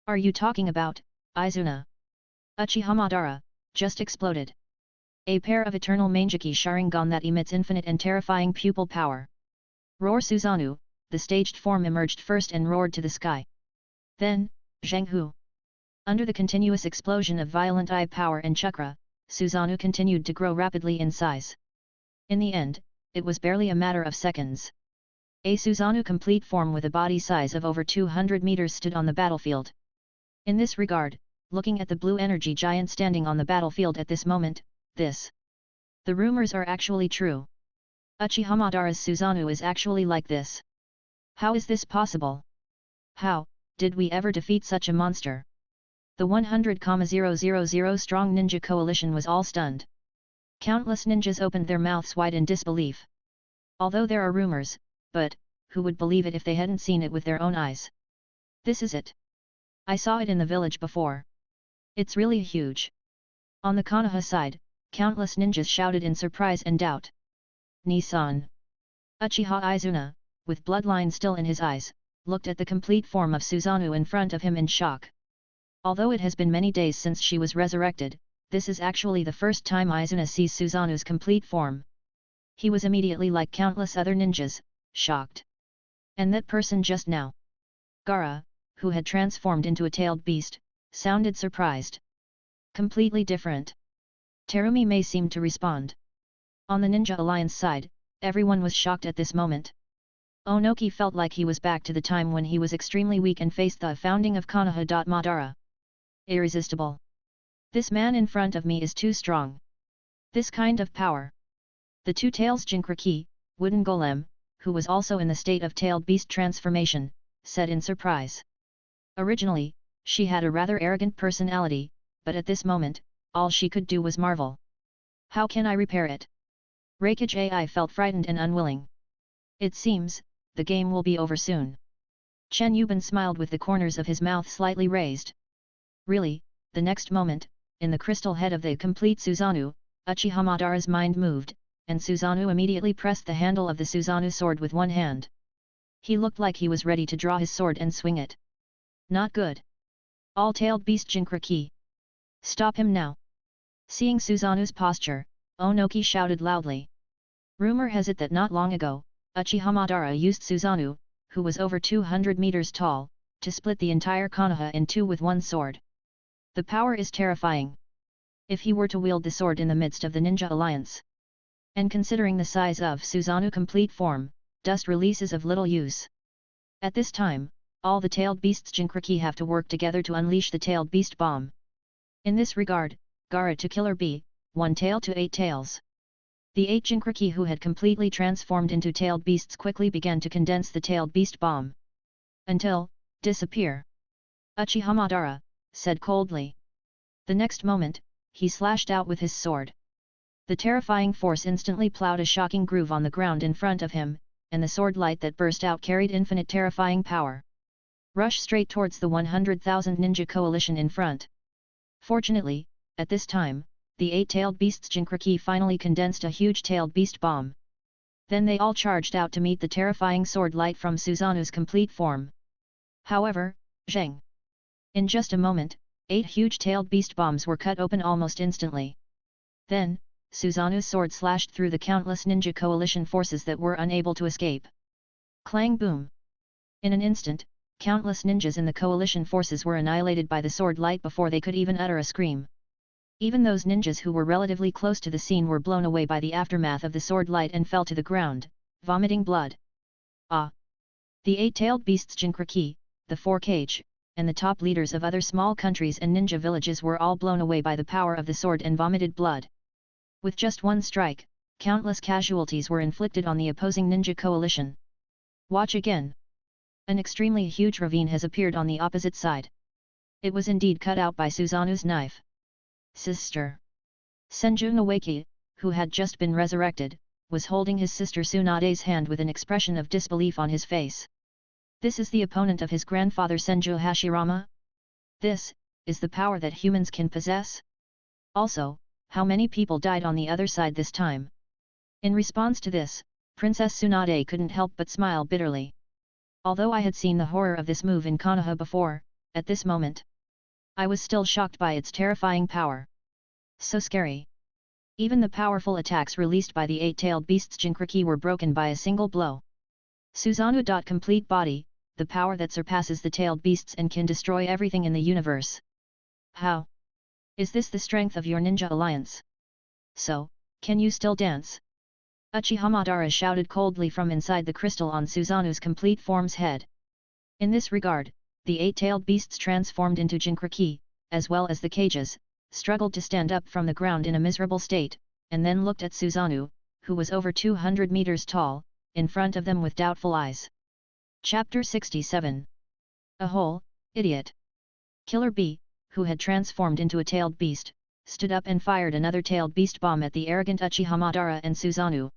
Are you talking about, Izuna? Uchiha Madara, just exploded. A pair of eternal Mangekyō Sharingan that emits infinite and terrifying pupil power. Roar Susanoo, the staged form emerged first and roared to the sky. Then, Zhenghu. Under the continuous explosion of violent eye power and chakra, Susanoo continued to grow rapidly in size. In the end, it was barely a matter of seconds. A Susanoo complete form with a body size of over 200 meters stood on the battlefield. In this regard, looking at the blue energy giant standing on the battlefield at this moment, the rumors are actually true. Uchiha Madara's Susanoo is actually like this. How is this possible? How did we ever defeat such a monster? The 100,000 strong ninja coalition was all stunned. Countless ninjas opened their mouths wide in disbelief. Although there are rumors, but, who would believe it if they hadn't seen it with their own eyes? This is it. I saw it in the village before. It's really huge. On the Konoha side, countless ninjas shouted in surprise and doubt. Nissan. Uchiha Izuna, with bloodline still in his eyes, looked at the complete form of Susanoo in front of him in shock. Although it has been many days since she was resurrected, this is actually the first time Izuna sees Susanoo's complete form. He was immediately like countless other ninjas, shocked. And that person just now? Gaara, who had transformed into a tailed beast, sounded surprised. Completely different. Terumi May seemed to respond. On the Ninja Alliance side, everyone was shocked at this moment. Onoki felt like he was back to the time when he was extremely weak and faced the founding of Konoha. Madara. Irresistible. This man in front of me is too strong. This kind of power. The Two Tails Jinkraki, Wooden Golem, who was also in the state of tailed beast transformation, said in surprise. Originally, she had a rather arrogant personality, but at this moment, all she could do was marvel. How can I repair it? Reikage AI felt frightened and unwilling. It seems, the game will be over soon. Chen Yiban smiled with the corners of his mouth slightly raised. Really, the next moment, in the crystal head of the complete Susanoo, Uchiha Madara's mind moved, and Susanoo immediately pressed the handle of the Susanoo sword with one hand. He looked like he was ready to draw his sword and swing it. Not good. All-tailed beast Jinkraki. Stop him now. Seeing Susanoo's posture, Onoki shouted loudly. Rumor has it that not long ago, Uchiha Madara used Susanoo, who was over 200 meters tall, to split the entire Konoha in two with one sword. The power is terrifying. If he were to wield the sword in the midst of the Ninja Alliance. And considering the size of Susanoo complete form, dust releases of little use. At this time, all the tailed beasts Jinkraki have to work together to unleash the tailed beast bomb. In this regard, Gaara to Killer Bee, 1 tail to 8 tails. The 8 Jinkraki who had completely transformed into tailed beasts quickly began to condense the tailed beast bomb. Until, disappear. Uchiha Madara, said coldly. The next moment, he slashed out with his sword. The terrifying force instantly plowed a shocking groove on the ground in front of him, and the sword light that burst out carried infinite terrifying power. Rush straight towards the 100,000 ninja coalition in front. Fortunately, at this time, the 8-tailed beasts Jinkraki finally condensed a huge tailed beast bomb. Then they all charged out to meet the terrifying sword light from Susanoo's complete form. However, zheng. In just a moment, 8 huge tailed beast bombs were cut open almost instantly. Then, Susanoo's sword slashed through the countless ninja coalition forces that were unable to escape. Clang boom! In an instant, countless ninjas in the coalition forces were annihilated by the sword light before they could even utter a scream. Even those ninjas who were relatively close to the scene were blown away by the aftermath of the sword light and fell to the ground, vomiting blood. Ah! The 8-tailed beasts Jinkraki, the 4 Kage, and the top leaders of other small countries and ninja villages were all blown away by the power of the sword and vomited blood. With just one strike, countless casualties were inflicted on the opposing ninja coalition. Watch again. An extremely huge ravine has appeared on the opposite side. It was indeed cut out by Susanoo's knife. Sister. Senju Nawaki, who had just been resurrected, was holding his sister Tsunade's hand with an expression of disbelief on his face. This is the opponent of his grandfather Senju Hashirama? This is the power that humans can possess? Also, how many people died on the other side this time? In response to this, Princess Tsunade couldn't help but smile bitterly. Although I had seen the horror of this move in Konoha before, at this moment, I was still shocked by its terrifying power. So scary. Even the powerful attacks released by the 8-tailed beasts Jinkraki were broken by a single blow. Susanoo. Complete body, the power that surpasses the tailed beasts and can destroy everything in the universe. How? Is this the strength of your ninja alliance? So, can you still dance? Uchiha Madara shouted coldly from inside the crystal on Susanoo's complete form's head. In this regard, the 8-tailed beasts transformed into Jinkraki, as well as the cages, struggled to stand up from the ground in a miserable state, and then looked at Susanoo, who was over 200 meters tall, in front of them with doubtful eyes. Chapter 67. A whole idiot. Killer Bee, who had transformed into a tailed beast, stood up and fired another tailed beast bomb at the arrogant Uchiha Madara and Susanoo.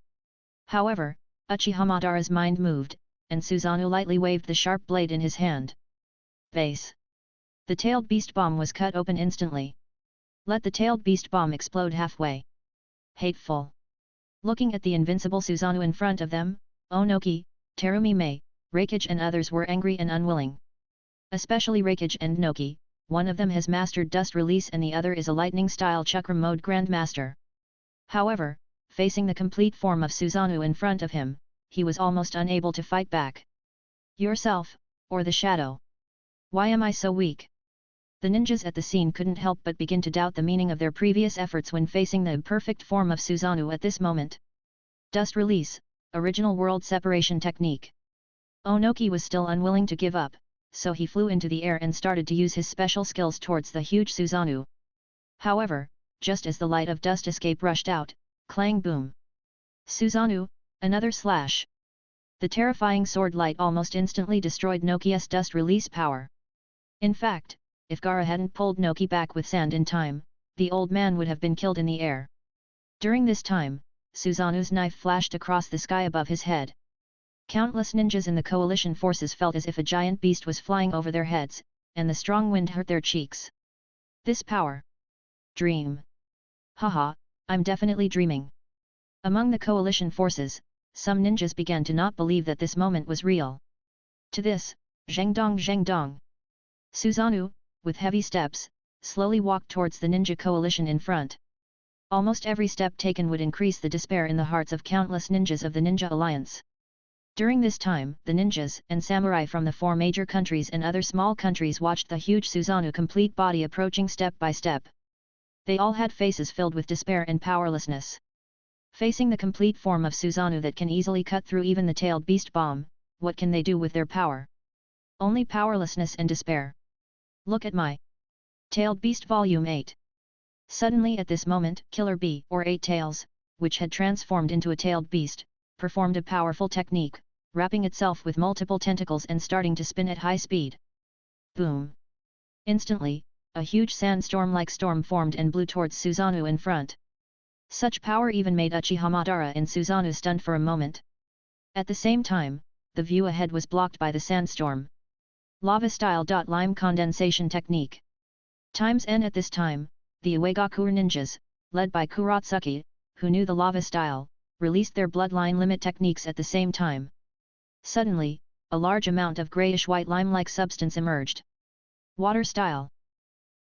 However, Uchiha Madara's mind moved, and Susanoo lightly waved the sharp blade in his hand. Base. The tailed beast bomb was cut open instantly. Let the tailed beast bomb explode halfway. Hateful. Looking at the invincible Susanoo in front of them, Onoki, Terumi Mei, Reikage and others were angry and unwilling. Especially Reikage and Noki, one of them has mastered dust release and the other is a lightning-style chakra mode grandmaster. However, facing the complete form of Susanoo in front of him, he was almost unable to fight back. Yourself, or the shadow? Why am I so weak? The ninjas at the scene couldn't help but begin to doubt the meaning of their previous efforts when facing the perfect form of Susanoo at this moment. Dust release, original world separation technique. Onoki was still unwilling to give up, so he flew into the air and started to use his special skills towards the huge Susanoo. However, just as the light of dust escape rushed out, clang boom. Susanoo, another slash. The terrifying sword light almost instantly destroyed Noki's dust release power. In fact, if Gaara hadn't pulled Noki back with sand in time, the old man would have been killed in the air. During this time, Susanoo's knife flashed across the sky above his head. Countless ninjas in the coalition forces felt as if a giant beast was flying over their heads, and the strong wind hurt their cheeks. This power. Dream. Haha, I'm definitely dreaming. Among the coalition forces, some ninjas began to not believe that this moment was real. To this, Zhengdong. Susanoo, with heavy steps, slowly walked towards the ninja coalition in front. Almost every step taken would increase the despair in the hearts of countless ninjas of the Ninja Alliance. During this time, the ninjas and samurai from the 4 major countries and other small countries watched the huge Susanoo complete body approaching step by step. They all had faces filled with despair and powerlessness. Facing the complete form of Susanoo that can easily cut through even the tailed beast bomb, what can they do with their power? Only powerlessness and despair. Look at my Tailed Beast Volume 8. Suddenly at this moment, Killer Bee, or 8 Tails, which had transformed into a tailed beast, performed a powerful technique, wrapping itself with multiple tentacles and starting to spin at high speed. Boom! Instantly, a huge sandstorm-like storm formed and blew towards Susanoo in front. Such power even made Uchiha Madara and Susanoo stunned for a moment. At the same time, the view ahead was blocked by the sandstorm. Lava-style lime condensation technique. Times N at this time, the Uegaku ninjas, led by Kuratsuki, who knew the lava style, released their bloodline limit techniques at the same time. Suddenly, a large amount of grayish-white lime-like substance emerged. Water style.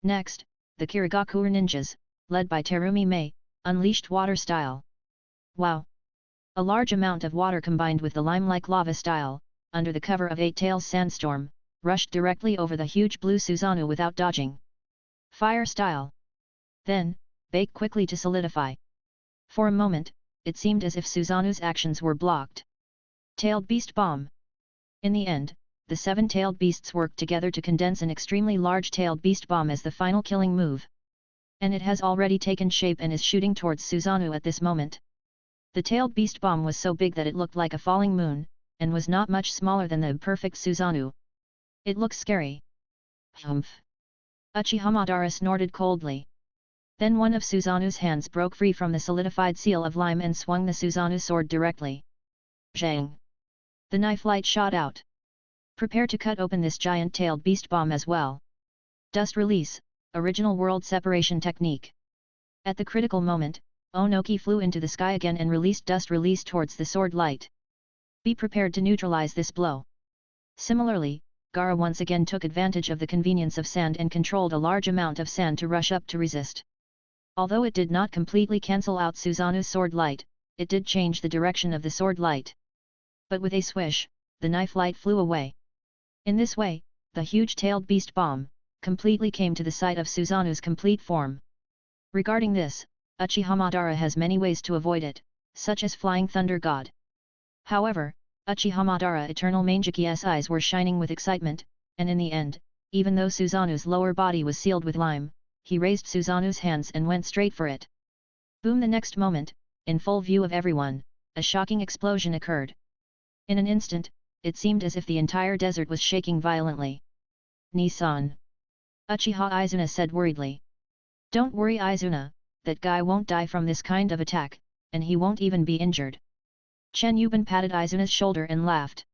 Next, the Kirigaku ninjas, led by Terumi Mei, unleashed water style. Wow! A large amount of water combined with the lime-like lava style, under the cover of 8 Tails sandstorm, rushed directly over the huge blue Susanoo without dodging. Fire style. Then, bake quickly to solidify. For a moment, it seemed as if Susanoo's actions were blocked. Tailed Beast Bomb. In the end, the 7 tailed beasts worked together to condense an extremely large tailed beast bomb as the final killing move. And it has already taken shape and is shooting towards Susanoo at this moment. The tailed beast bomb was so big that it looked like a falling moon, and was not much smaller than the perfect Susanoo. It looks scary. Humph! Uchiha Madara snorted coldly. Then one of Susanoo's hands broke free from the solidified seal of lime and swung the Susanoo sword directly. Zhang! The knife light shot out. Prepare to cut open this giant-tailed beast bomb as well. Dust release, original world separation technique. At the critical moment, Onoki flew into the sky again and released dust release towards the sword light. Be prepared to neutralize this blow. Similarly, Gaara once again took advantage of the convenience of sand and controlled a large amount of sand to rush up to resist. Although it did not completely cancel out Susanoo's sword light, it did change the direction of the sword light. But with a swish, the knife light flew away. In this way, the huge-tailed beast bomb completely came to the site of Susanoo's complete form. Regarding this, Uchiha Madara has many ways to avoid it, such as Flying Thunder God. However, Uchiha Madara Eternal Mangekyō's eyes were shining with excitement, and in the end, even though Susanoo's lower body was sealed with lime, he raised Susanoo's hands and went straight for it. Boom! The next moment, in full view of everyone, a shocking explosion occurred. In an instant, it seemed as if the entire desert was shaking violently. Nissan! Uchiha Izuna said worriedly. Don't worry Izuna, that guy won't die from this kind of attack, and he won't even be injured. Chen Yiban patted Izuna's shoulder and laughed.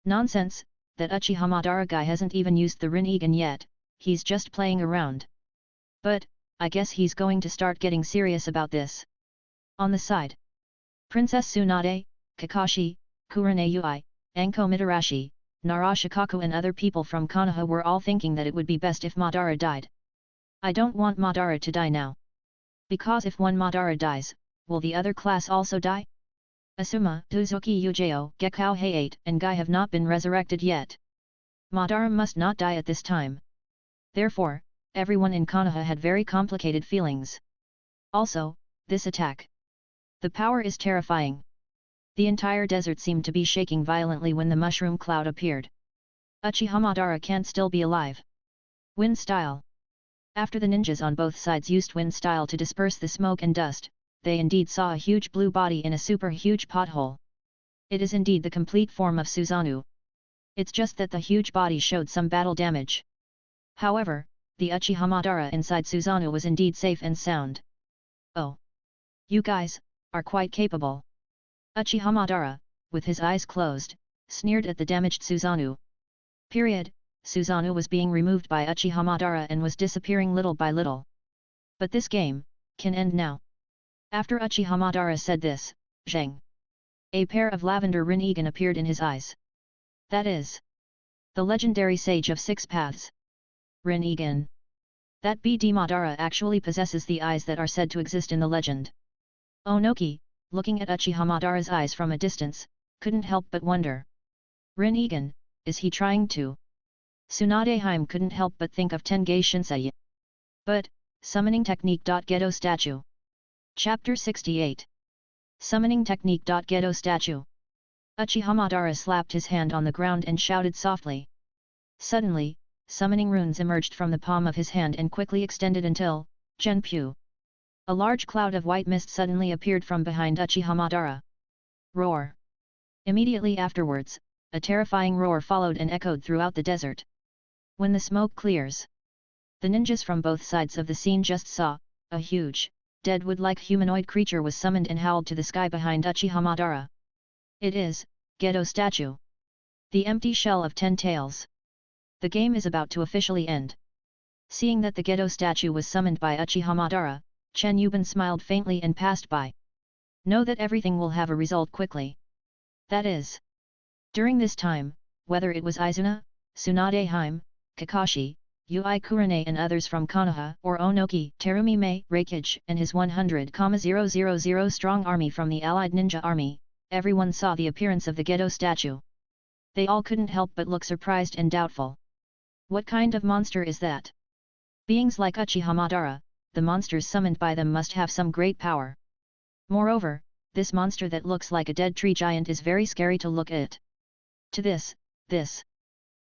Nonsense, that Uchiha Madara guy hasn't even used the Rinnegan yet, he's just playing around. But, I guess he's going to start getting serious about this. On the side, Princess Tsunade, Kakashi, Kurane Yui, Anko Mitarashi, Narashikaku and other people from Konoha were all thinking that it would be best if Madara died. I don't want Madara to die now. Because if one Madara dies, will the other class also die? Asuma, Uzuki Ujeo, Gekao Heiate and Guy have not been resurrected yet. Madara must not die at this time. Therefore, everyone in Konoha had very complicated feelings. Also, this attack. The power is terrifying. The entire desert seemed to be shaking violently when the mushroom cloud appeared. Uchiha Madara can't still be alive. Wind style. After the ninjas on both sides used wind style to disperse the smoke and dust, they indeed saw a huge blue body in a super huge pothole. It is indeed the complete form of Susanoo. It's just that the huge body showed some battle damage. However, the Uchiha Madara inside Susanoo was indeed safe and sound. Oh! You guys, are quite capable. Uchiha Madara, with his eyes closed, sneered at the damaged Susanoo. Susanoo was being removed by Uchiha Madara and was disappearing little by little. But this game, can end now. After Uchiha Madara said this, Zheng. A pair of lavender Rinnegan appeared in his eyes. That is. The legendary sage of six paths. Rinnegan. That BD Madara actually possesses the eyes that are said to exist in the legend. Onoki, looking at Uchiha Madara's eyes from a distance, couldn't help but wonder. Rinnegan, is he trying to? Tsunadeheim couldn't help but think of Tengei Shinsei. But, Summoning Technique. Ghetto Statue. Chapter 68. Summoning Technique. Ghetto Statue. Uchiha Madara slapped his hand on the ground and shouted softly. Suddenly, summoning runes emerged from the palm of his hand and quickly extended until, Genpyu. A large cloud of white mist suddenly appeared from behind Uchiha Madara. Roar. Immediately afterwards, a terrifying roar followed and echoed throughout the desert. When the smoke clears, the ninjas from both sides of the scene just saw, a huge, deadwood-like humanoid creature was summoned and howled to the sky behind Uchiha Madara. It is, Ghetto Statue. The empty shell of 10 tails. The game is about to officially end. Seeing that the Ghetto Statue was summoned by Uchiha Madara, Chen Yiban smiled faintly and passed by. Know that everything will have a result quickly. That is. During this time, whether it was Izuna, Tsunadeheim, Kakashi, Yui Kurane and others from Konoha or Onoki, Terumi Mei, Reikage and his 100,000 strong army from the allied ninja army, everyone saw the appearance of the Ghetto Statue. They all couldn't help but look surprised and doubtful. What kind of monster is that? Beings like Uchiha Madara, the monsters summoned by them must have some great power. Moreover, this monster that looks like a dead tree giant is very scary to look at. To this.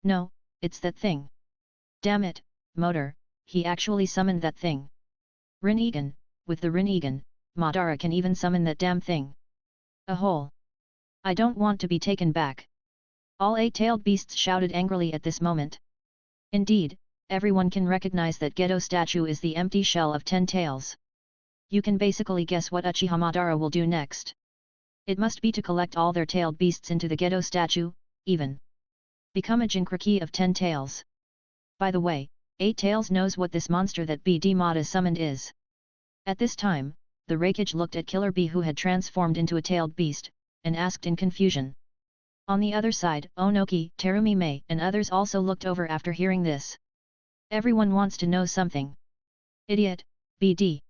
No, it's that thing. Damn it, Motor, he actually summoned that thing. Rinnegan, with the Rinnegan, Madara can even summon that damn thing. A hole. I don't want to be taken back. All 8-tailed beasts shouted angrily at this moment. Indeed, everyone can recognize that Ghetto Statue is the empty shell of 10 tails. You can basically guess what Uchiha Madara will do next. It must be to collect all their tailed beasts into the Ghetto Statue, even become a Jinkraki of 10 tails. By the way, 8 tails knows what this monster that BD Mada summoned is. At this time, the Reikage looked at Killer Bee who had transformed into a tailed beast, and asked in confusion. On the other side, Onoki, Terumi Mei and others also looked over after hearing this. Everyone wants to know something. Idiot, BD.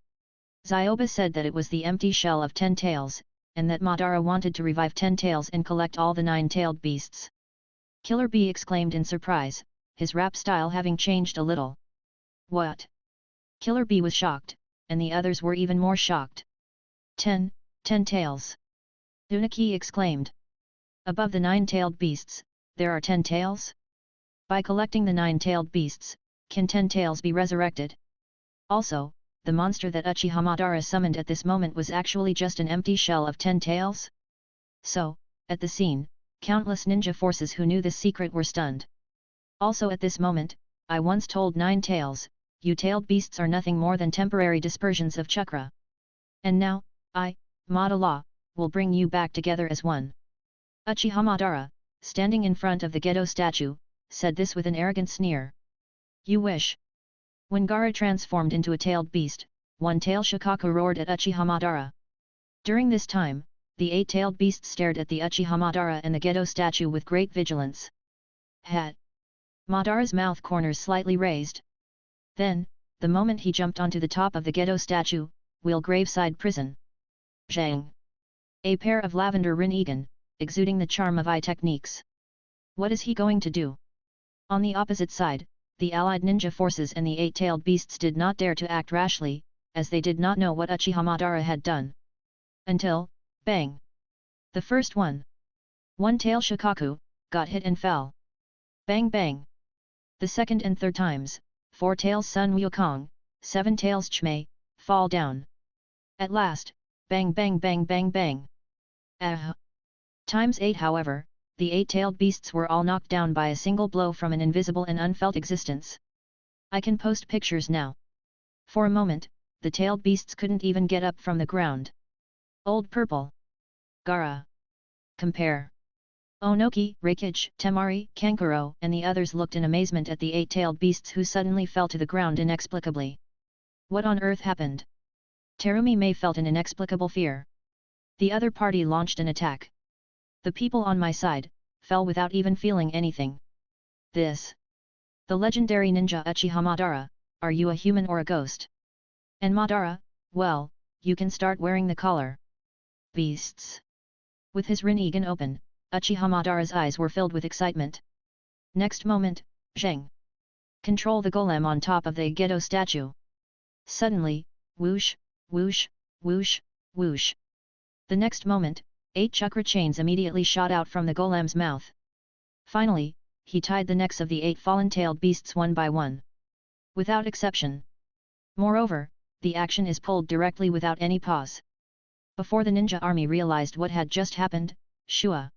Zyoba said that it was the empty shell of 10 tails, and that Madara wanted to revive 10 tails and collect all the 9-tailed beasts. Killer Bee exclaimed in surprise, his rap style having changed a little. What? Killer Bee was shocked, and the others were even more shocked. 10 tails. Unaki exclaimed. Above the 9-tailed beasts, there are 10 tails? By collecting the 9-tailed beasts, can 10 tails be resurrected? Also, the monster that Uchiha Madara summoned at this moment was actually just an empty shell of 10 tails? So, at the scene, countless ninja forces who knew this secret were stunned. Also at this moment, I once told 9 tails, you tailed beasts are nothing more than temporary dispersions of chakra. And now, I, Madara, will bring you back together as one. Uchiha Madara, standing in front of the Gedo statue, said this with an arrogant sneer. You wish. When Gaara transformed into a tailed beast, one-tail Shikaku roared at Uchiha Madara. During this time, the 8-tailed beast stared at the Uchiha Madara and the Gedo statue with great vigilance. Hat. Madara's mouth corners slightly raised. Then, the moment he jumped onto the top of the Gedo statue, wheel graveside prison. Zhang. A pair of lavender Rinnegan, exuding the charm of eye techniques. What is he going to do? On the opposite side, the allied ninja forces and the 8-tailed beasts did not dare to act rashly, as they did not know what Uchiha Madara had done. Until, bang! The first one-tail Shikaku, got hit and fell. Bang bang! The second and third times, 4-tails Sun Wukong, 7-tails Chmei, fall down. At last, bang bang bang bang bang! Times 8 however, the 8-tailed beasts were all knocked down by a single blow from an invisible and unfelt existence. I can post pictures now. For a moment, the tailed beasts couldn't even get up from the ground. Old Purple. Gaara. Compare. Onoki, Reikage, Temari, Kankuro and the others looked in amazement at the 8-tailed beasts who suddenly fell to the ground inexplicably. What on earth happened? Terumi May felt an inexplicable fear. The other party launched an attack. The people on my side, fell without even feeling anything. This. The legendary ninja Uchiha Madara, are you a human or a ghost? And Madara, well, you can start wearing the collar. Beasts. With his Rinnegan open, Uchiha Madara's eyes were filled with excitement. Next moment, Zheng. Control the golem on top of the Gedo statue. Suddenly, whoosh, whoosh, whoosh, whoosh. The next moment, 8 chakra chains immediately shot out from the golem's mouth. Finally, he tied the necks of the 8 fallen-tailed beasts one by one. Without exception. Moreover, the action is pulled directly without any pause. Before the ninja army realized what had just happened, Shua.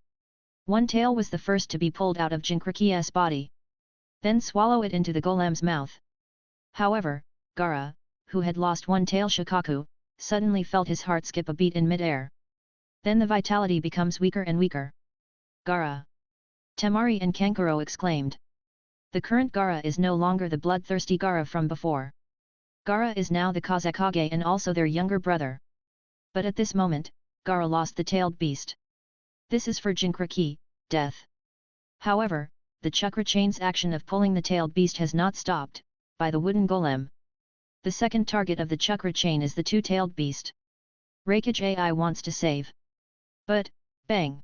One tail was the first to be pulled out of Jinkraki's body. Then swallow it into the golem's mouth. However, Gaara, who had lost one tail Shikaku, suddenly felt his heart skip a beat in mid-air. Then the vitality becomes weaker and weaker. Gaara! Temari and Kankuro exclaimed. The current Gaara is no longer the bloodthirsty Gaara from before. Gaara is now the Kazekage and also their younger brother. But at this moment, Gaara lost the tailed beast. This is for Jinkraki, death. However, the chakra chain's action of pulling the tailed beast has not stopped, by the wooden golem. The second target of the chakra chain is the 2-tailed beast. Reikage AI wants to save. But, bang!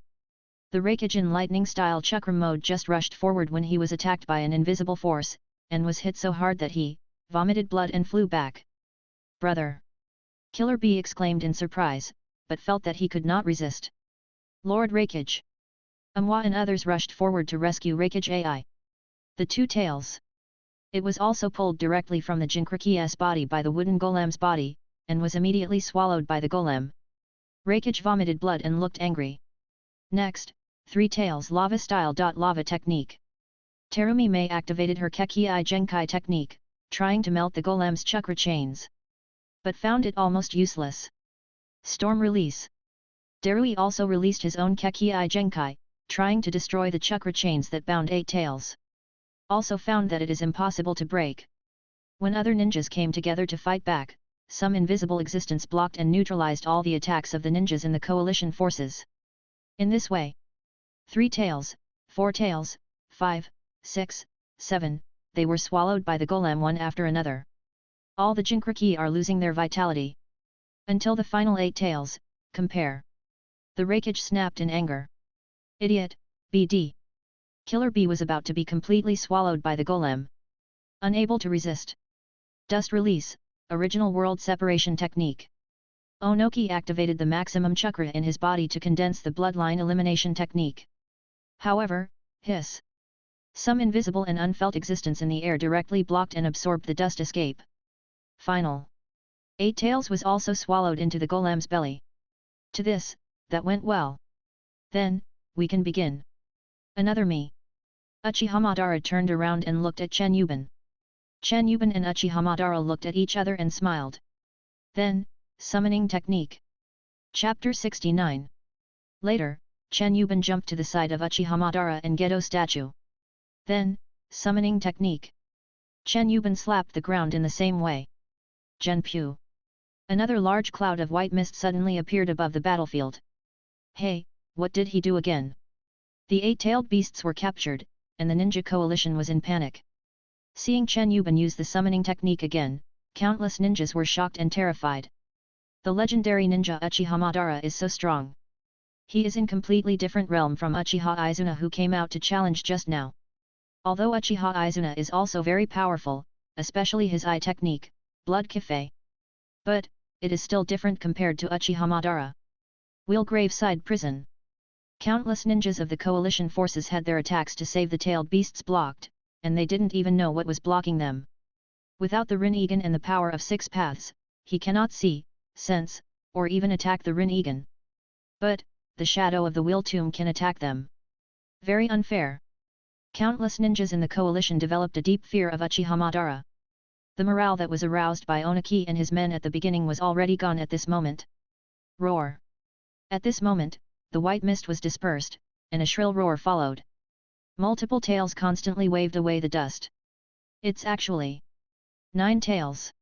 The Reikage in lightning-style chakra mode just rushed forward when he was attacked by an invisible force, and was hit so hard that he vomited blood and flew back. Brother! Killer Bee exclaimed in surprise, but felt that he could not resist. Lord Reikage! Amwa and others rushed forward to rescue Reikage AI. The 2 tails. It was also pulled directly from the Jinkraki's body by the wooden golem's body, and was immediately swallowed by the golem. Reikage vomited blood and looked angry. Next, 3 tails lava-style. Lava technique. Terumi May activated her Kekii Genkai technique, trying to melt the golem's chakra chains. But found it almost useless. Storm release. Darui also released his own Kekii Genkai, trying to destroy the chakra chains that bound 8 tails. Also found that it is impossible to break. When other ninjas came together to fight back, some invisible existence blocked and neutralized all the attacks of the ninjas in the coalition forces. In this way, 3 tails, 4 tails, 5, 6, 7, they were swallowed by the golem one after another. All the Jinkraki are losing their vitality. Until the final 8 tails, compare. The Reikage snapped in anger. Idiot, BD. Killer Bee was about to be completely swallowed by the golem. Unable to resist. Dust release, original world separation technique. Onoki activated the maximum chakra in his body to condense the bloodline elimination technique. However, hiss. Some invisible and unfelt existence in the air directly blocked and absorbed the dust escape. Final. 8 tails was also swallowed into the golem's belly. To this, that went well. Then, we can begin. Another me. Uchiha Madara turned around and looked at Chen Yiban. Chen Yiban and Uchiha Madara looked at each other and smiled. Then, summoning technique. Chapter 69. Later, Chen Yiban jumped to the side of Uchiha Madara and Gedo statue. Then, summoning technique. Chen Yiban slapped the ground in the same way. Genpu. Another large cloud of white mist suddenly appeared above the battlefield. Hey, what did he do again? The eight-tailed beasts were captured, and the ninja coalition was in panic. Seeing Chen Yiban use the summoning technique again, countless ninjas were shocked and terrified. The legendary ninja Uchiha Madara is so strong. He is in completely different realm from Uchiha Izuna who came out to challenge just now. Although Uchiha Izuna is also very powerful, especially his eye technique, blood cafe. But, it is still different compared to Uchiha Madara. Wheel Graveside Prison. Countless ninjas of the coalition forces had their attacks to save the tailed beasts blocked, and they didn't even know what was blocking them. Without the Rinnegan and the power of 6 paths, he cannot see, sense, or even attack the Rinnegan. But, the shadow of the wheel tomb can attack them. Very unfair. Countless ninjas in the coalition developed a deep fear of Uchiha Madara. The morale that was aroused by Oniki and his men at the beginning was already gone at this moment. Roar. At this moment, the white mist was dispersed, and a shrill roar followed. Multiple tails constantly waved away the dust. It's actually 9 tails.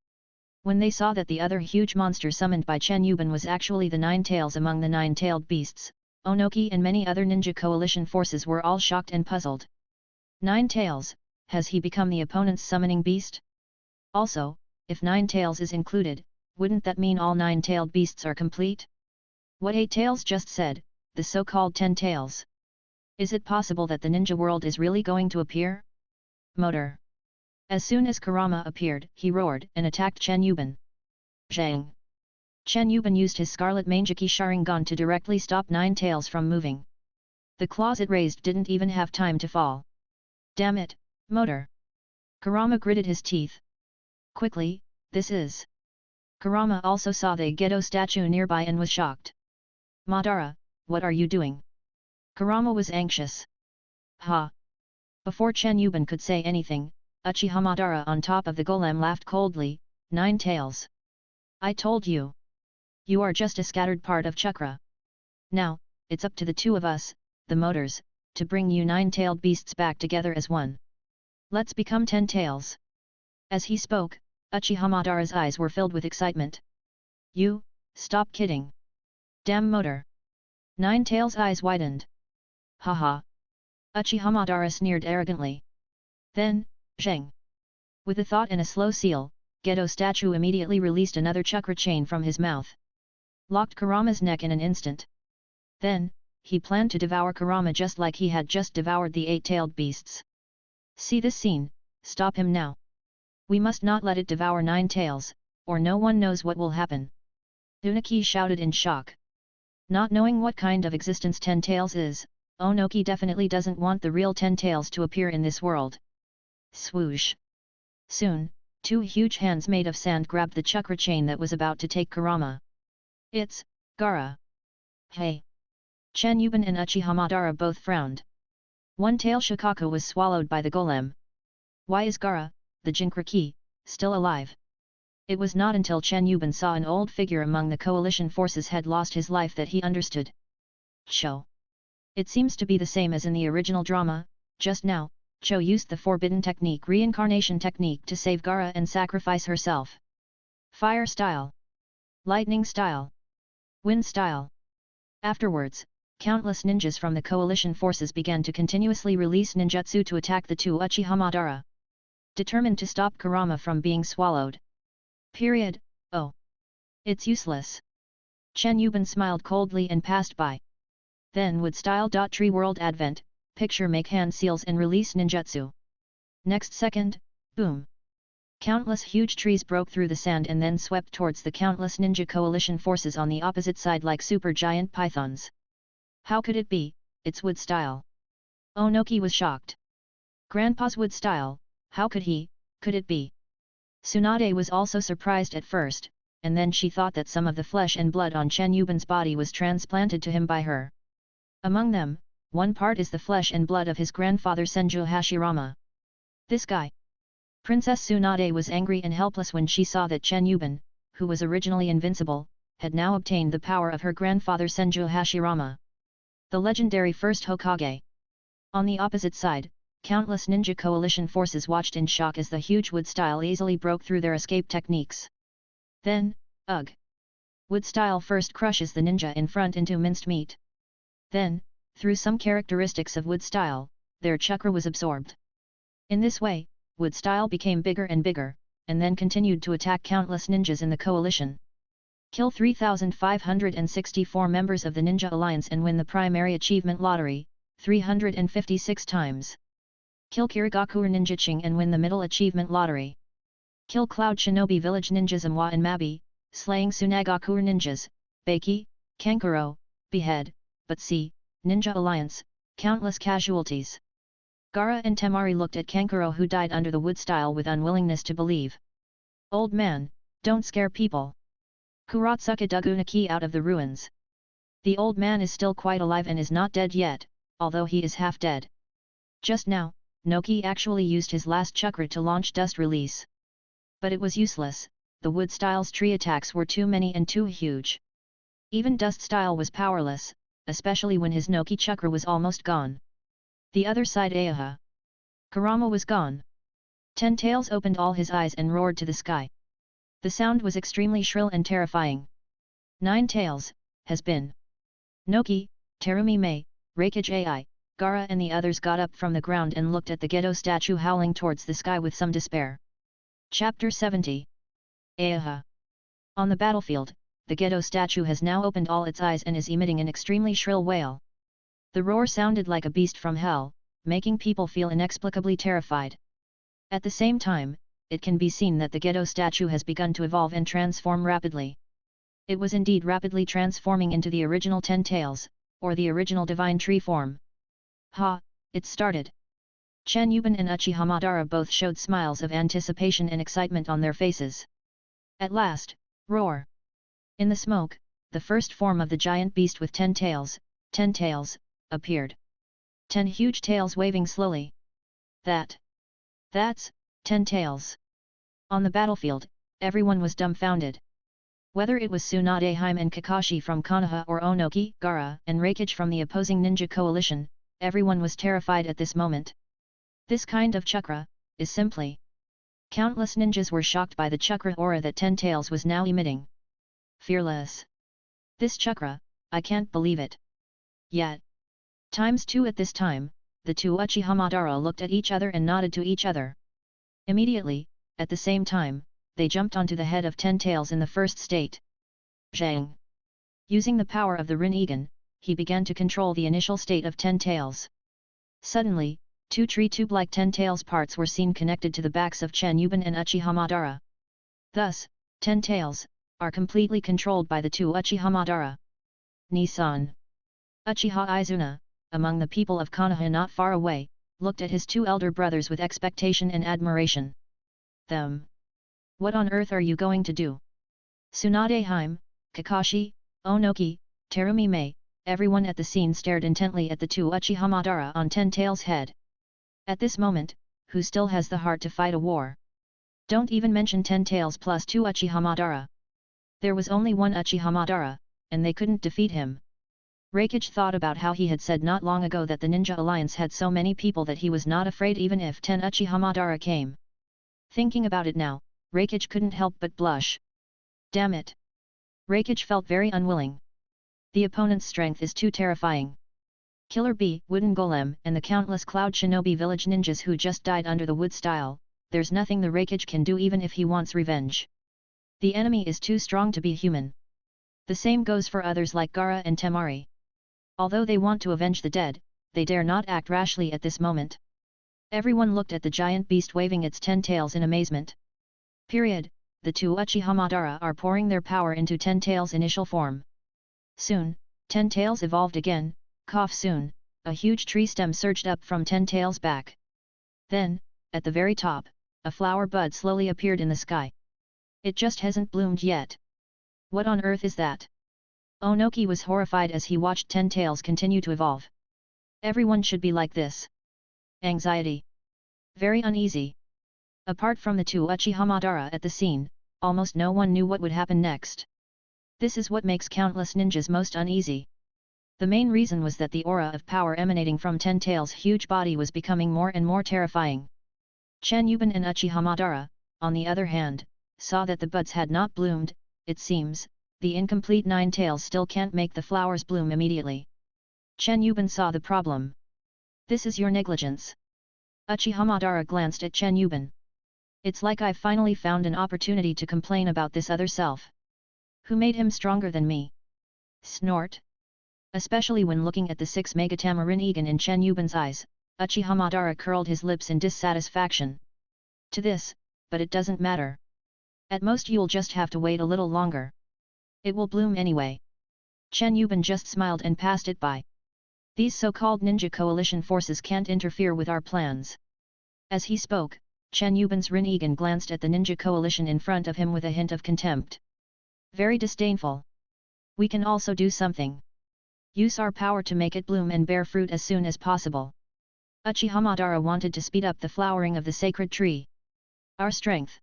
When they saw that the other huge monster summoned by Chen Yiban was actually the 9 tails among the 9-tailed beasts, Onoki and many other ninja coalition forces were all shocked and puzzled. 9 tails, has he become the opponent's summoning beast? Also, if 9 tails is included, wouldn't that mean all 9-tailed beasts are complete? What 8 tails just said, the so-called 10 tails. Is it possible that the ninja world is really going to appear? Motor. As soon as Kurama appeared, he roared and attacked Chen Yiban. Zhang. Chen Yiban used his scarlet Mangekyō Sharingan to directly stop 9 tails from moving. The claws it raised didn't even have time to fall. Damn it, motor. Kurama gritted his teeth. Quickly, this is. Kurama also saw the Gedo statue nearby and was shocked. Madara, what are you doing? Kurama was anxious. Ha! Before Chen Yiban could say anything, Uchiha Madara on top of the golem laughed coldly, 9 tails. I told you. You are just a scattered part of chakra. Now, it's up to the two of us, the motors, to bring you 9-tailed beasts back together as one. Let's become 10 tails. As he spoke, Uchiha Madara's eyes were filled with excitement. You, stop kidding. Damn motor. 9 tails' eyes widened. Haha. Uchiha Madara sneered arrogantly. Then, Zheng. With a thought and a slow seal, Gedo statue immediately released another chakra chain from his mouth. Locked Kurama's neck in an instant. Then, he planned to devour Kurama just like he had just devoured the 8-tailed beasts. See this scene, stop him now. We must not let it devour 9 tails, or no one knows what will happen. Onoki shouted in shock. Not knowing what kind of existence 10 tails is, Onoki definitely doesn't want the real 10 tails to appear in this world. Swoosh. Soon, 2 huge hands made of sand grabbed the chakra chain that was about to take Kurama. It's Gaara. Hey! Chen Yiban and Uchiha Madara both frowned. One tail Shikaka was swallowed by the golem. Why is Gaara, the Jinkraki, still alive? It was not until Chen Yiban saw an old figure among the coalition forces had lost his life that he understood. Cho. It seems to be the same as in the original drama. Just now, Cho used the forbidden technique reincarnation technique to save Gaara and sacrifice herself. Fire style. Lightning style. Wind style. Afterwards, countless ninjas from the coalition forces began to continuously release ninjutsu to attack the 2 Uchiha Madara. Determined to stop Kurama from being swallowed. Period. Oh. It's useless. Chen Yiban smiled coldly and passed by. Then would style. Tree world advent, picture make hand seals and release ninjutsu. Next second, boom. Countless huge trees broke through the sand and then swept towards the countless ninja coalition forces on the opposite side like super giant pythons. How could it be? It's wood style. Onoki was shocked. Grandpa's wood style, how could it be? Tsunade was also surprised at first, and then she thought that some of the flesh and blood on Chen Yiban's body was transplanted to him by her. Among them, one part is the flesh and blood of his grandfather Senju Hashirama. This guy. Princess Tsunade was angry and helpless when she saw that Chen Yiban, who was originally invincible, had now obtained the power of her grandfather Senju Hashirama, the legendary first Hokage. On the opposite side, countless ninja coalition forces watched in shock as the huge wood style easily broke through their escape techniques. Then, ugh! Wood style first crushes the ninja in front into minced meat. Then, through some characteristics of wood style, their chakra was absorbed. In this way, wood style became bigger and bigger, and then continued to attack countless ninjas in the coalition. Kill 3,564 members of the Ninja Alliance and win the primary achievement lottery, 356 times. Kill Kirigakure Ninja Ching and win the middle achievement lottery. Kill Cloud Shinobi Village Ninjas Amwa and Mabi, slaying Sunagakure Ninjas, Baki, Kankuro, Behead, but see, Ninja Alliance, countless casualties. Gaara and Temari looked at Kankuro who died under the wood style with unwillingness to believe. Old man, don't scare people. Kuratsuka dug Unaki out of the ruins. The old man is still quite alive and is not dead yet, although he is half dead. Just now, Noki actually used his last chakra to launch dust release. But it was useless, the wood style's tree attacks were too many and too huge. Even dust style was powerless, especially when his Noki chakra was almost gone. The other side Ayaha. Kurama was gone. Ten Tails opened all his eyes and roared to the sky. The sound was extremely shrill and terrifying. 9 Tails, has been. Noki, Terumi Mei, Reikage Ai, Gaara and the others got up from the ground and looked at the Gedo statue howling towards the sky with some despair. Chapter 70. Ayaha. On the battlefield, the Gedo statue has now opened all its eyes and is emitting an extremely shrill wail. The roar sounded like a beast from hell, making people feel inexplicably terrified. At the same time, it can be seen that the Gedo statue has begun to evolve and transform rapidly. It was indeed rapidly transforming into the original 10 Tails, or the original divine tree form. Ha, it started. Chen Yiban and Uchiha Madara both showed smiles of anticipation and excitement on their faces. At last, roar! In the smoke, the first form of the giant beast with 10 tails, appeared. 10 huge tails waving slowly. That's 10 Tails. On the battlefield, everyone was dumbfounded. Whether it was Tsunade Hime and Kakashi from Konoha or Onoki, Gaara and Reikage from the opposing ninja coalition, everyone was terrified at this moment. This kind of chakra is simply. Countless ninjas were shocked by the chakra aura that 10 Tails was now emitting. Fearless. This chakra, I can't believe it. Yet. ×2 at this time, the two Uchiha Madara looked at each other and nodded to each other. Immediately, at the same time, they jumped onto the head of 10 Tails in the first state. Zhang. Using the power of the Rinnegan, he began to control the initial state of 10 Tails. Suddenly, two tree tube-like 10 Tails parts were seen connected to the backs of Chen Yiban and Uchiha Madara. Thus, 10 Tails are completely controlled by the two Uchiha Madara. Nissan. Uchiha Izuna, among the people of Konoha not far away, looked at his two elder brothers with expectation and admiration. Them. What on earth are you going to do? Tsunade Hime, Kakashi, Onoki, Terumi Mei, everyone at the scene stared intently at the two Uchiha Madara on 10 Tails' head. At this moment, who still has the heart to fight a war? Don't even mention 10 Tails plus 2 Uchiha Madara. There was only one Uchiha Madara, and they couldn't defeat him. Reikage thought about how he had said not long ago that the Ninja Alliance had so many people that he was not afraid even if 10 Uchiha Madara came. Thinking about it now, Reikage couldn't help but blush. Damn it! Reikage felt very unwilling. The opponent's strength is too terrifying. Killer Bee, Wooden Golem and the countless Cloud Shinobi village ninjas who just died under the wood style, there's nothing the Reikage can do even if he wants revenge. The enemy is too strong to be human. The same goes for others like Gaara and Temari. Although they want to avenge the dead, they dare not act rashly at this moment. Everyone looked at the giant beast waving its 10 tails in amazement. The two Uchiha Madara are pouring their power into 10 Tails' initial form. Soon, 10 Tails evolved again, soon, a huge tree stem surged up from 10 Tails' back. Then, at the very top, a flower bud slowly appeared in the sky. It just hasn't bloomed yet. What on earth is that? Onoki was horrified as he watched 10 Tails continue to evolve. Everyone should be like this. Anxiety. Very uneasy. Apart from the two Uchiha Madara at the scene, almost no one knew what would happen next. This is what makes countless ninjas most uneasy. The main reason was that the aura of power emanating from Ten Tails' huge body was becoming more and more terrifying. Chen Yiban and Uchiha Madara, on the other hand, saw that the buds had not bloomed. It seems, the incomplete nine tails still can't make the flowers bloom immediately. Chen Yiban saw the problem. This is your negligence. Uchiha Madara glanced at Chen Yiban. It's like I've finally found an opportunity to complain about this other self. Who made him stronger than me? Snort. Especially when looking at the 6 Megatamarin Egan in Chen Yiban's eyes, Uchiha Madara curled his lips in dissatisfaction. To this, but it doesn't matter. At most you'll just have to wait a little longer. It will bloom anyway. Chen Yiban just smiled and passed it by. These so-called ninja coalition forces can't interfere with our plans. As he spoke, Chen Yiban's Rinnegan glanced at the ninja coalition in front of him with a hint of contempt. Very disdainful. We can also do something. Use our power to make it bloom and bear fruit as soon as possible. Uchiha Madara wanted to speed up the flowering of the sacred tree. Our strength.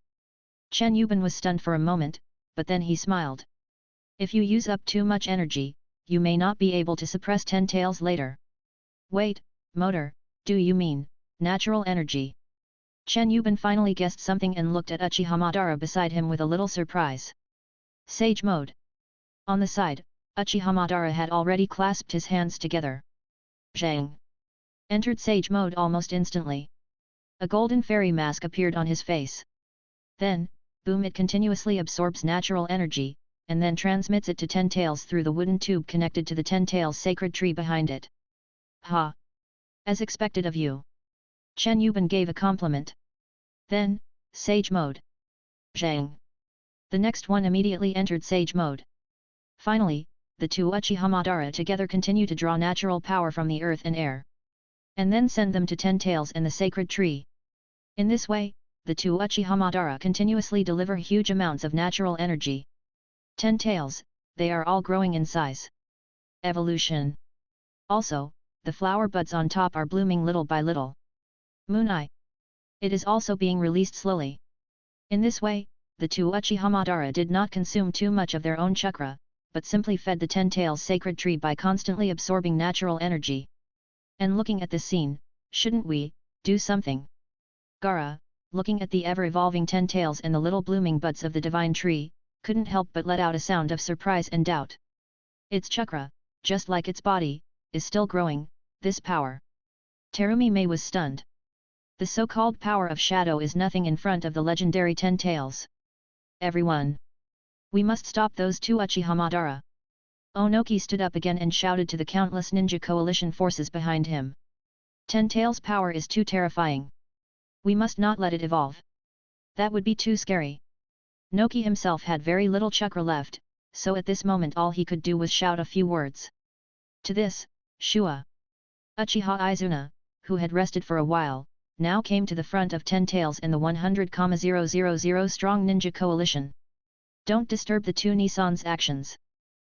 Chen Yiban was stunned for a moment, but then he smiled. If you use up too much energy, you may not be able to suppress 10 tails later. Wait, motor, do you mean natural energy? Chen Yiban finally guessed something and looked at Uchiha Madara beside him with a little surprise. Sage mode. On the side, Uchiha Madara had already clasped his hands together. Zhang. Entered Sage mode almost instantly. A golden fairy mask appeared on his face. Then, boom, it continuously absorbs natural energy, and then transmits it to 10 tails through the wooden tube connected to the 10 tails sacred tree behind it. Ha! As expected of you. Chen Yiban gave a compliment. Then, Sage mode. Zhang. The next one immediately entered Sage mode. Finally, the two Uchiha Madara together continue to draw natural power from the earth and air. And then send them to 10 tails and the sacred tree. In this way, the two Uchiha Madara continuously deliver huge amounts of natural energy. 10 tails, they are all growing in size. Evolution. Also, the flower buds on top are blooming little by little. Moon Eye. It is also being released slowly. In this way, the two Uchiha Madara did not consume too much of their own chakra, but simply fed the 10 tails sacred tree by constantly absorbing natural energy. And looking at this scene, shouldn't we do something? Gaara, looking at the ever-evolving 10 tails and the little blooming buds of the divine tree, couldn't help but let out a sound of surprise and doubt. Its chakra, just like its body, is still growing. This power. Terumi Mei was stunned. The so-called power of shadow is nothing in front of the legendary 10 tails. Everyone! We must stop those two Uchiha Madara. Onoki stood up again and shouted to the countless ninja coalition forces behind him. 10 tails power is too terrifying. We must not let it evolve. That would be too scary. Noki himself had very little chakra left, so at this moment all he could do was shout a few words. To this, Shua. Uchiha Izuna, who had rested for a while, now came to the front of 10 tails in the 100,000 strong ninja coalition. Don't disturb the two Nissan's actions.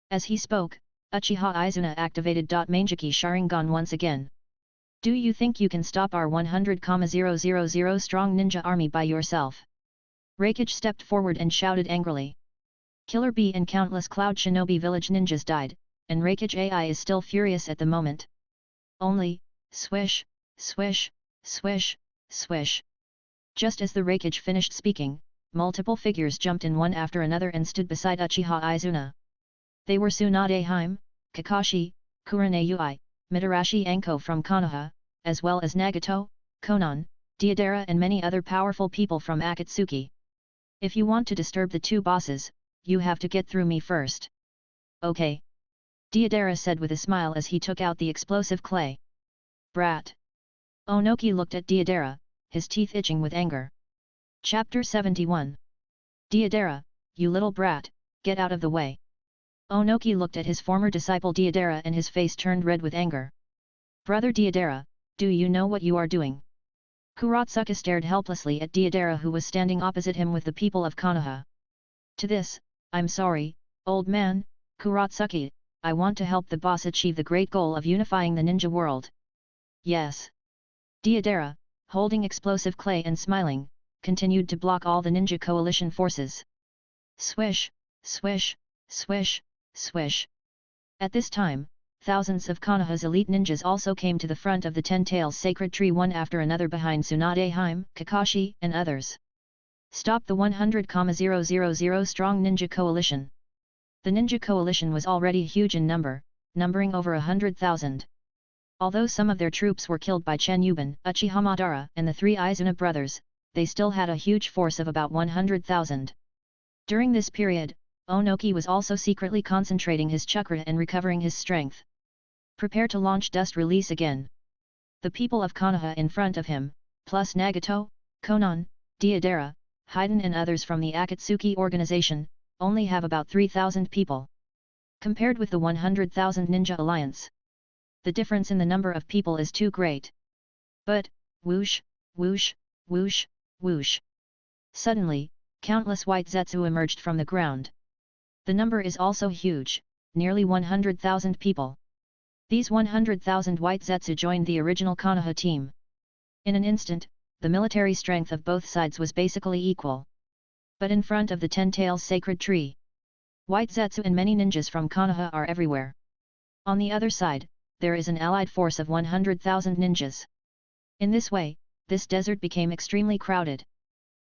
As he spoke, Uchiha Izuna activated Mangekyō Sharingan once again. Do you think you can stop our 100,000 strong ninja army by yourself? Reikage stepped forward and shouted angrily. Killer Bee and countless Cloud Shinobi village ninjas died, and Reikage AI is still furious at the moment. Only, swish, swish, swish, swish. Just as the Reikage finished speaking, multiple figures jumped in one after another and stood beside Uchiha Izuna. They were Tsunade Hime, Kakashi, Kurane Ui, Mitarashi Anko from Konoha, as well as Nagato, Konan, Deidara and many other powerful people from Akatsuki. If you want to disturb the two bosses, you have to get through me first. Okay. Deidara said with a smile as he took out the explosive clay. Brat. Onoki looked at Deidara, his teeth itching with anger. Chapter 71. Deidara, you little brat, get out of the way. Onoki looked at his former disciple Deidara and his face turned red with anger. Brother Deidara, do you know what you are doing? Kuratsuka stared helplessly at Deidara who was standing opposite him with the people of Konoha. To this, I'm sorry, old man, Kuratsuka, I want to help the boss achieve the great goal of unifying the ninja world. Yes. Deidara, holding explosive clay and smiling, continued to block all the ninja coalition forces. Swish, swish, swish, swish. At this time, thousands of Konoha's elite ninjas also came to the front of the Ten Tails sacred tree one after another behind Tsunade Hime, Kakashi, and others. Stop the 100,000 strong ninja coalition. The ninja coalition was already huge in number, numbering over 100,000. Although some of their troops were killed by Chen Yiban, Uchiha Madara, and the three Izuna brothers, they still had a huge force of about 100,000. During this period, Onoki was also secretly concentrating his chakra and recovering his strength. Prepare to launch dust release again. The people of Konoha in front of him, plus Nagato, Konan, Deidara, Haiden and others from the Akatsuki organization, only have about 3,000 people. Compared with the 100,000 ninja alliance, the difference in the number of people is too great. But, whoosh, whoosh, whoosh, whoosh. Suddenly, countless white Zetsu emerged from the ground. The number is also huge, nearly 100,000 people. These 100,000 white Zetsu joined the original Konoha team. In an instant, the military strength of both sides was basically equal. But in front of the Ten Tails sacred tree, white Zetsu and many ninjas from Konoha are everywhere. On the other side, there is an allied force of 100,000 ninjas. In this way, this desert became extremely crowded.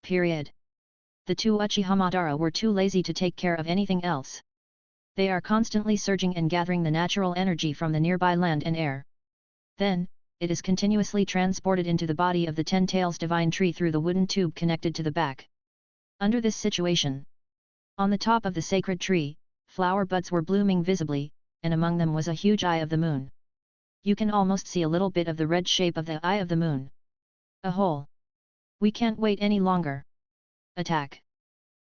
Period. The two Uchiha Madara were too lazy to take care of anything else. They are constantly surging and gathering the natural energy from the nearby land and air. Then, it is continuously transported into the body of the Ten Tails divine tree through the wooden tube connected to the back. Under this situation, on the top of the sacred tree, flower buds were blooming visibly, and among them was a huge eye of the moon. You can almost see a little bit of the red shape of the eye of the moon. A hole. We can't wait any longer. Attack!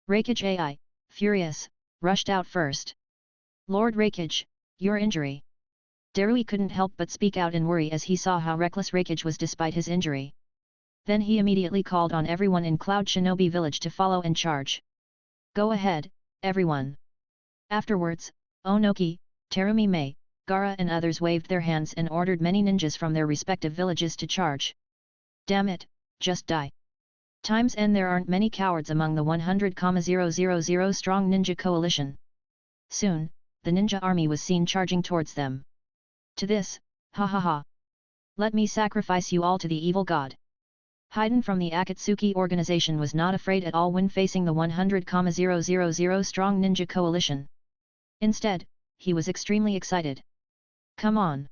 Raikage AI, furious, rushed out first. Lord Raikage, your injury. Darui couldn't help but speak out in worry as he saw how reckless Raikage was despite his injury. Then he immediately called on everyone in Cloud Shinobi Village to follow and charge. Go ahead, everyone. Afterwards, Onoki, Terumi Mei, Gaara and others waved their hands and ordered many ninjas from their respective villages to charge. Damn it, just die. Times N there aren't many cowards among the 100,000 strong ninja coalition. Soon, the ninja army was seen charging towards them. To this, ha ha ha. Let me sacrifice you all to the evil god. Haiden from the Akatsuki organization was not afraid at all when facing the 100,000 strong ninja coalition. Instead, he was extremely excited. Come on!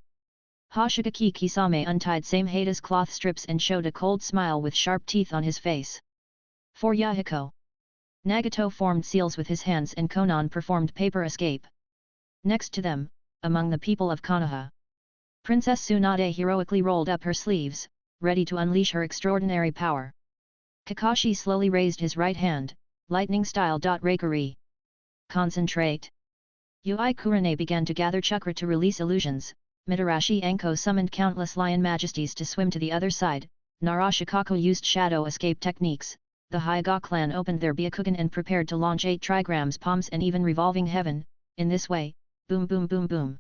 Hashigaki Kisame untied Samehada's cloth strips and showed a cold smile with sharp teeth on his face. For Yahiko, Nagato formed seals with his hands and Konan performed paper escape. Next to them, among the people of Konoha, Princess Tsunade heroically rolled up her sleeves, ready to unleash her extraordinary power. Kakashi slowly raised his right hand, lightning style. Raikiri. Concentrate. Ui Kurane began to gather chakra to release illusions. Mitarashi Anko summoned countless lion majesties to swim to the other side. Narashikaku used shadow escape techniques. The Hyuga clan opened their Byakugan and prepared to launch 8 trigrams palms and even revolving heaven. In this way, boom boom boom boom.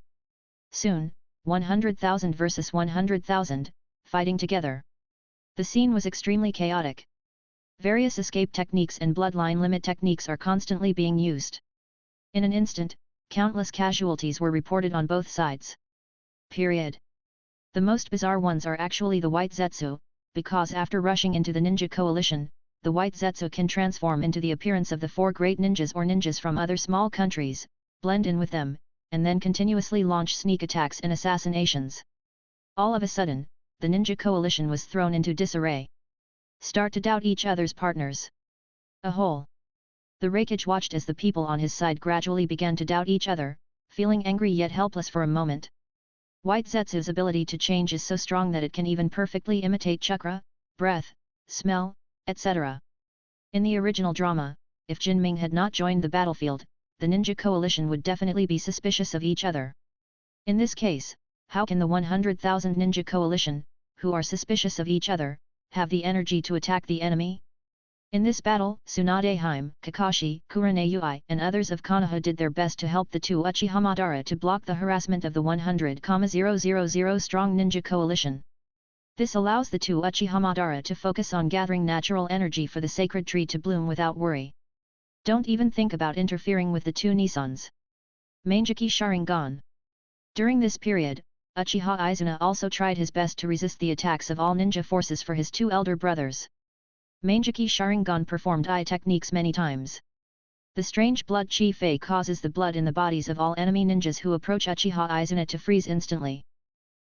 Soon, 100,000 versus 100,000, fighting together. The scene was extremely chaotic. Various escape techniques and bloodline limit techniques are constantly being used. In an instant, countless casualties were reported on both sides. Period. The most bizarre ones are actually the white Zetsu, because after rushing into the ninja coalition, the white Zetsu can transform into the appearance of the 4 great ninjas or ninjas from other small countries, blend in with them, and then continuously launch sneak attacks and assassinations. All of a sudden, the ninja coalition was thrown into disarray. Start to doubt each other's partners. A hole. The Raikage watched as the people on his side gradually began to doubt each other, feeling angry yet helpless for a moment. White Zetsu's ability to change is so strong that it can even perfectly imitate chakra, breath, smell, etc. In the original drama, if Jinming had not joined the battlefield, the ninja coalition would definitely be suspicious of each other. In this case, how can the 100,000 ninja coalition, who are suspicious of each other, have the energy to attack the enemy? In this battle, Tsunade Hime, Kakashi, Kurane Ui and others of Konoha did their best to help the two Uchiha Madara to block the harassment of the 100,000 strong ninja coalition. This allows the two Uchiha Madara to focus on gathering natural energy for the sacred tree to bloom without worry. Don't even think about interfering with the two Nisans. Mangekyō Sharingan. During this period, Uchiha Izuna also tried his best to resist the attacks of all ninja forces for his two elder brothers. Mangekyō Sharingan performed eye techniques many times. The strange blood chi fei causes the blood in the bodies of all enemy ninjas who approach Uchiha Izuna to freeze instantly.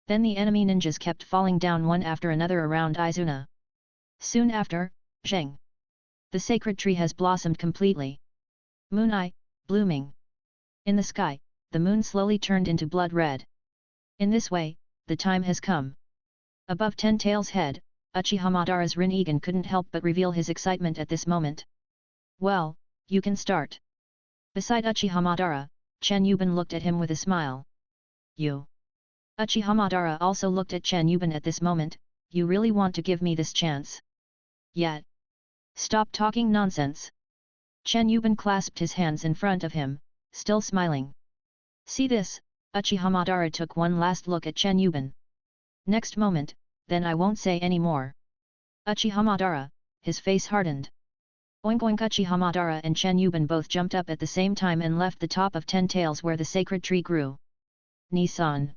Then the enemy ninjas kept falling down one after another around Izuna. Soon after, Zheng. The sacred tree has blossomed completely. Moon eye, blooming. In the sky, the moon slowly turned into blood red. In this way, the time has come. Above Ten Tails' head, Uchiha Madara's Rinnegan couldn't help but reveal his excitement at this moment. Well, you can start. Beside Uchiha Madara, Chen Yiban looked at him with a smile. You. Uchiha Madara also looked at Chen Yiban at this moment. You really want to give me this chance? Yet. Stop talking nonsense. Chen Yiban clasped his hands in front of him, still smiling. See this, Uchiha Madara took one last look at Chen Yiban. Next moment, then I won't say any more. Uchiha Madara, his face hardened. Oink oink. Uchiha Madara and Chen Yiban both jumped up at the same time and left the top of Ten Tails where the sacred tree grew. Nissan.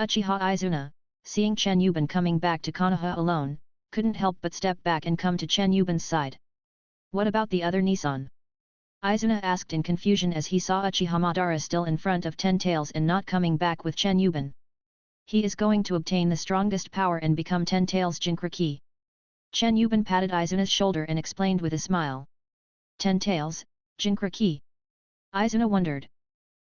Uchiha Izuna, seeing Chen Yiban coming back to Konoha alone, couldn't help but step back and come to Chen Yuban's side. What about the other Nissan? Izuna asked in confusion as he saw Uchiha Madara still in front of Ten Tails and not coming back with Chen Yiban. He is going to obtain the strongest power and become Ten Tails Jinchuriki. Chen Yiban patted Izuna's shoulder and explained with a smile. Ten Tails, Jinchuriki. Izuna wondered.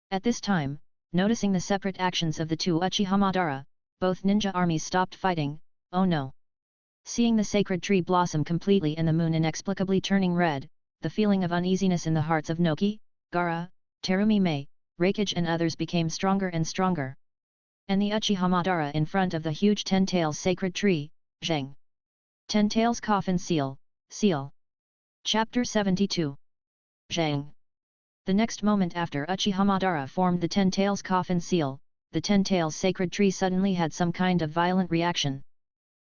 At this time, noticing the separate actions of the two Uchiha Madara, both ninja armies stopped fighting. Oh no! Seeing the sacred tree blossom completely and the moon inexplicably turning red, the feeling of uneasiness in the hearts of Noki, Gaara, Terumi-Mei, Reikage and others became stronger and stronger. And the Uchiha Madara in front of the huge Ten Tails sacred tree, Zheng. Ten Tails Coffin Seal. Chapter 72. Zheng. The next moment after Uchiha Madara formed the Ten Tails Coffin Seal, the Ten Tails sacred tree suddenly had some kind of violent reaction.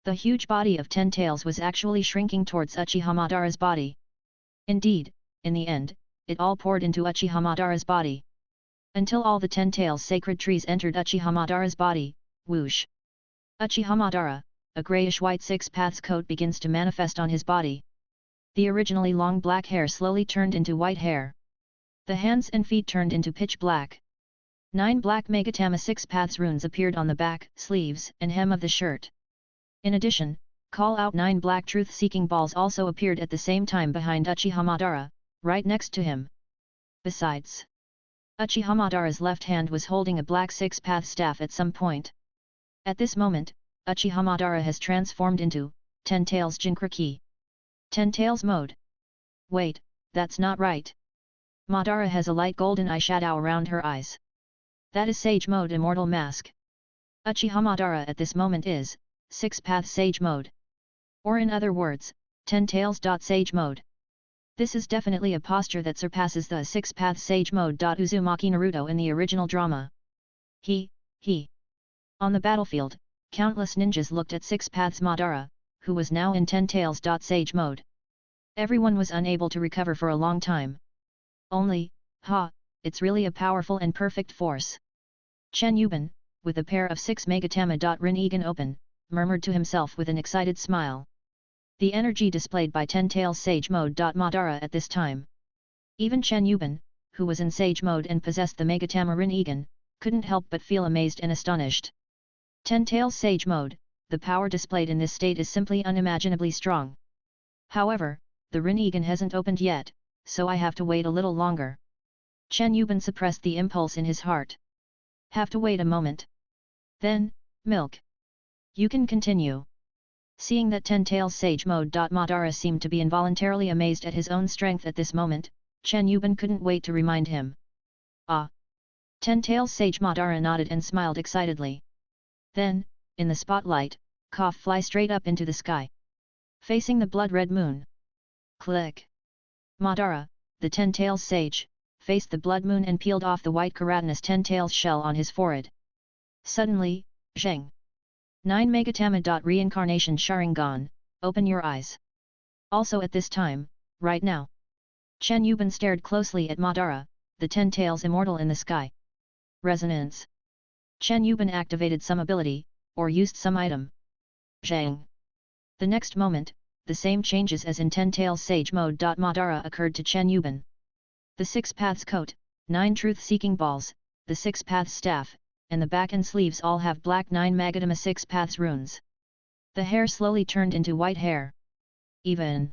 The huge body of Ten Tails was actually shrinking towards Uchiha Madara's body. Indeed, in the end, it all poured into Uchiha Madara's body. Until all the Ten Tails sacred trees entered Uchiha Madara's body, whoosh! Uchiha Madara, a greyish-white six-paths coat begins to manifest on his body. The originally long black hair slowly turned into white hair. The hands and feet turned into pitch black. 9 black Megatama six-paths runes appeared on the back, sleeves, and hem of the shirt. In addition, call out 9 black truth-seeking balls also appeared at the same time behind Uchiha Madara, right next to him. Besides, Uchiha Madara's left hand was holding a black six-path staff at some point. At this moment, Uchiha Madara has transformed into Ten Tails Jinchuriki. Ten Tails mode. Wait, that's not right. Madara has a light golden eyeshadow around her eyes. That is Sage mode Immortal Mask. Uchiha Madara at this moment is Six-Path Sage mode. Or in other words, Ten Tails. Sage mode. This is definitely a posture that surpasses the Six-Path Sage mode. Uzumaki Naruto in the original drama. He. On the battlefield, countless ninjas looked at Six-Paths Madara, who was now in Ten Tails. Sage mode. Everyone was unable to recover for a long time. Only, it's really a powerful and perfect force. Chen Yiban, with a pair of 6 Megatama. Rinnegan open, murmured to himself with an excited smile. The energy displayed by Ten Tails Sage mode. Madara at this time. Even Chen Yiban, who was in Sage mode and possessed the Megatama Rinnegan, couldn't help but feel amazed and astonished. Ten Tails Sage mode, the power displayed in this state is simply unimaginably strong. However, the Rinnegan hasn't opened yet, so I have to wait a little longer. Chen Yiban suppressed the impulse in his heart. Have to wait a moment. Then, milk. You can continue. Seeing that Ten Tails Sage mode. Madara seemed to be involuntarily amazed at his own strength at this moment, Chen Yiban couldn't wait to remind him. Ten Tails Sage Madara nodded and smiled excitedly. Then, in the spotlight, fly straight up into the sky. Facing the blood-red moon. Click. Madara, the Ten Tails Sage, faced the blood moon and peeled off the white keratinous Ten Tails shell on his forehead. Suddenly, Zheng. 9 Megatama. Reincarnation Sharingan, open your eyes. Also at this time, right now. Chen Yiban stared closely at Madara, the 10 tails immortal in the sky. Resonance. Chen Yiban activated some ability, or used some item. Zhang. The next moment, the same changes as in 10 tails sage mode. Madara occurred to Chen Yiban. The 6 paths coat, 9 truth-seeking balls, the 6 paths staff, and the back and sleeves all have black 9 Magatama 6 paths runes. The hair slowly turned into white hair. Even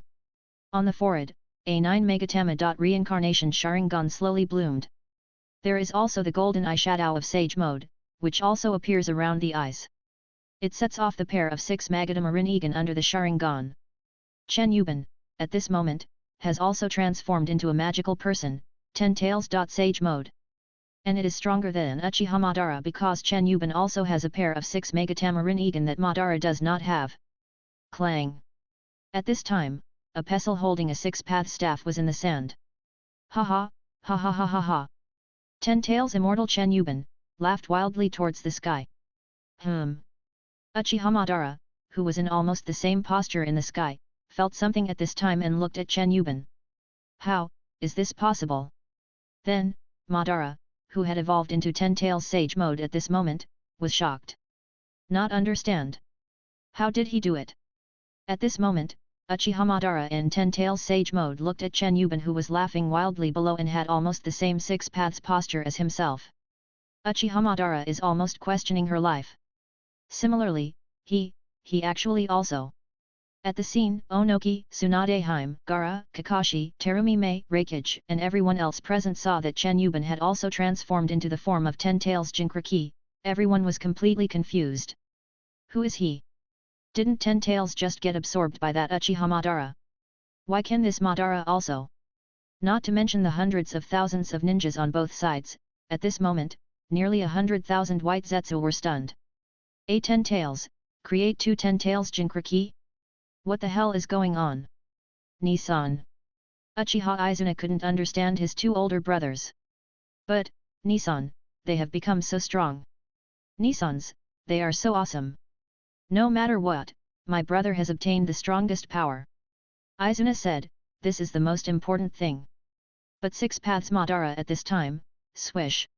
on the forehead, a 9 Megatama. Reincarnation Sharingan slowly bloomed. There is also the golden eyeshadow of Sage Mode, which also appears around the eyes. It sets off the pair of 6 Magatama Rinnegan under the Sharingan. Chen Yiban, at this moment, has also transformed into a magical person, 10 tails. Sage Mode. And it is stronger than Uchiha Madara because Chen Yiban also has a pair of 6 Magatama Rinnegan that Madara does not have. Clang. At this time, a pestle holding a 6-path staff was in the sand. Ha ha, ha ha ha ha ha. 10 tails immortal Chen Yiban laughed wildly towards the sky. Uchiha Madara, who was in almost the same posture in the sky, felt something at this time and looked at Chen Yiban. How is this possible? Then, Madara, who had evolved into 10 tails sage mode at this moment, was shocked. Not understand. How did he do it? At this moment, Uchiha Madara in 10 tails sage mode looked at Chen Yiban who was laughing wildly below and had almost the same 6 paths posture as himself. Uchiha Madara is almost questioning her life. Similarly, he actually also. At the scene, Onoki, Tsunadeheim, Gaara, Kakashi, Terumi Mei, Reikage, and everyone else present saw that Chen Yiban had also transformed into the form of 10 tails Jinchuriki. Everyone was completely confused. Who is he? Didn't 10 tails just get absorbed by that Uchiha Madara? Why can this Madara also? Not to mention the hundreds of thousands of ninjas on both sides, at this moment, nearly 100,000 white Zetsu were stunned. A 10 tails, create 2 10 tails Jinchuriki? What the hell is going on? Nissan. Uchiha Izuna couldn't understand his 2 older brothers. But, Nissan, they have become so strong. Nissans, they are so awesome. No matter what, my brother has obtained the strongest power. Izuna said, this is the most important thing. But 6 paths Madara at this time, swish.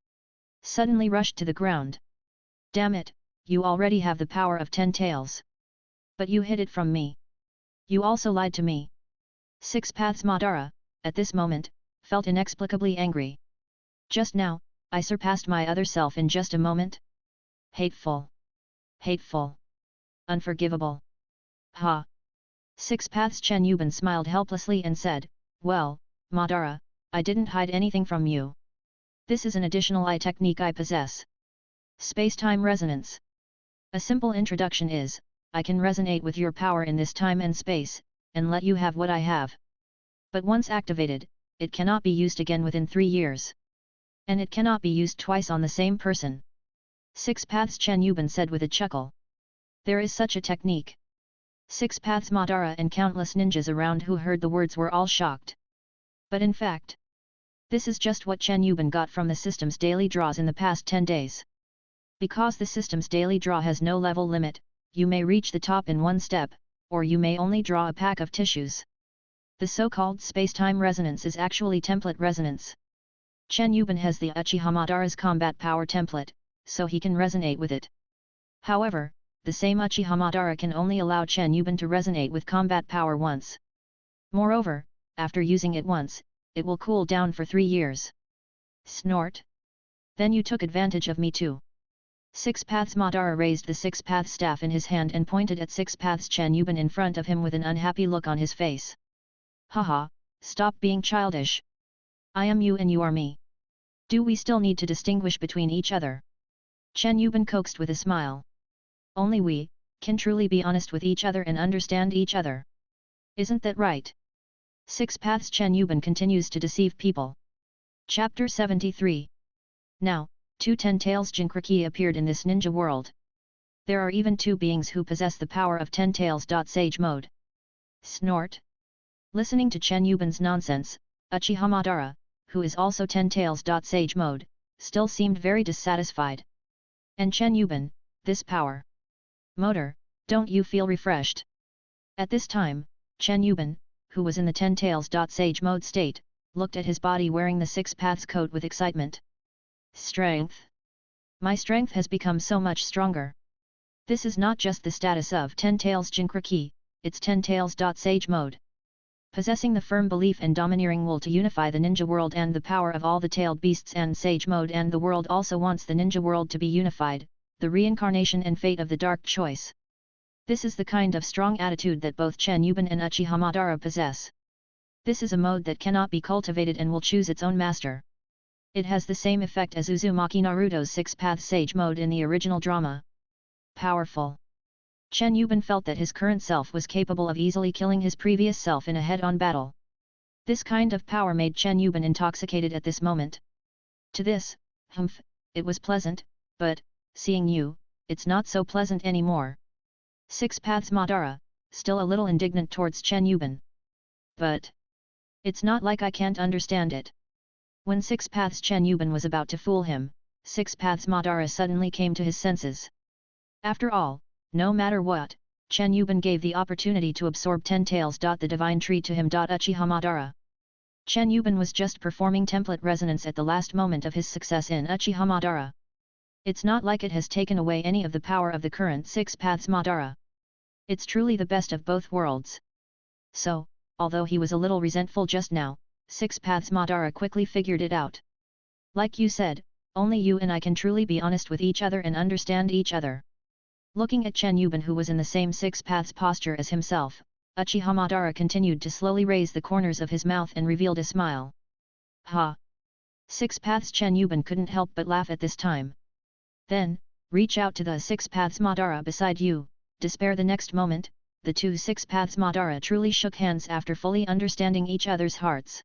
Suddenly rushed to the ground. Damn it, you already have the power of 10 tails. But you hid it from me. You also lied to me. 6 paths Madara, at this moment, felt inexplicably angry. Just now, I surpassed my other self in just a moment? Hateful. Hateful. Unforgivable. Ha! 6 paths Chen Yiban smiled helplessly and said, well, Madara, I didn't hide anything from you. This is an additional eye technique I possess. Space-time resonance. A simple introduction is, I can resonate with your power in this time and space, and let you have what I have. But once activated, it cannot be used again within 3 years. And it cannot be used twice on the same person. 6 paths Chen Yiban said with a chuckle. There is such a technique. 6 paths Madara and countless ninjas around who heard the words were all shocked. But in fact, this is just what Chen Yiban got from the system's daily draws in the past 10 days. Because the system's daily draw has no level limit, you may reach the top in 1 step, or you may only draw a pack of tissues. The so-called space-time resonance is actually template resonance. Chen Yiban has the Uchiha Madara's combat power template, so he can resonate with it. However, the same Uchiha Madara can only allow Chen Yiban to resonate with combat power once. Moreover, after using it once, it will cool down for 3 years. Snort. Then you took advantage of me too. 6 paths Madara raised the 6 paths staff in his hand and pointed at 6 paths Chen Yiban in front of him with an unhappy look on his face. Haha, stop being childish. I am you and you are me. Do we still need to distinguish between each other? Chen Yiban coaxed with a smile. Only we can truly be honest with each other and understand each other. Isn't that right? 6 paths Chen Yiban continues to deceive people. Chapter 73. Now, 2 10 tails Jinchuriki appeared in this ninja world. There are even 2 beings who possess the power of 10 tails. Sage mode. Snort. Listening to Chen Yiban's nonsense, Uchiha Madara, who is also 10 tails. Sage mode, still seemed very dissatisfied. And Chen Yiban, this power. Motor, don't you feel refreshed? At this time, Chen Yiban, who was in the 10 tails. Sage mode state, looked at his body wearing the 6 paths coat with excitement. Strength. My strength has become so much stronger. This is not just the status of 10 tails Jinkra Ki, it's 10 tails. Sage mode. Possessing the firm belief and domineering will to unify the ninja world and the power of all the tailed beasts, and sage mode, and the world also wants the ninja world to be unified, the reincarnation and fate of the dark choice. This is the kind of strong attitude that both Chen Yiban and Uchiha Madara possess. This is a mode that cannot be cultivated and will choose its own master. It has the same effect as Uzumaki Naruto's 6-path sage mode in the original drama. Powerful. Chen Yiban felt that his current self was capable of easily killing his previous self in a head-on battle. This kind of power made Chen Yiban intoxicated at this moment. To this, it was pleasant, but, seeing you, it's not so pleasant anymore. 6 paths Madara, still a little indignant towards Chen Yiban. But it's not like I can't understand it. When 6 paths Chen Yiban was about to fool him, 6 paths Madara suddenly came to his senses. After all, no matter what, Chen Yiban gave the opportunity to absorb 10 tails. The divine tree to him. Uchiha Madara. Chen Yiban was just performing template resonance at the last moment of his success in Uchiha Madara. It's not like it has taken away any of the power of the current 6 paths Madara. It's truly the best of both worlds. So, although he was a little resentful just now, 6 paths Madara quickly figured it out. Like you said, only you and I can truly be honest with each other and understand each other. Looking at Chen Yiban, who was in the same 6 paths posture as himself, Uchiha Madara continued to slowly raise the corners of his mouth and revealed a smile. Ha! 6 paths Chen Yiban couldn't help but laugh at this time. Then, reach out to the 6 paths Madara beside you, despair. The next moment, the two 6 paths Madara truly shook hands after fully understanding each other's hearts.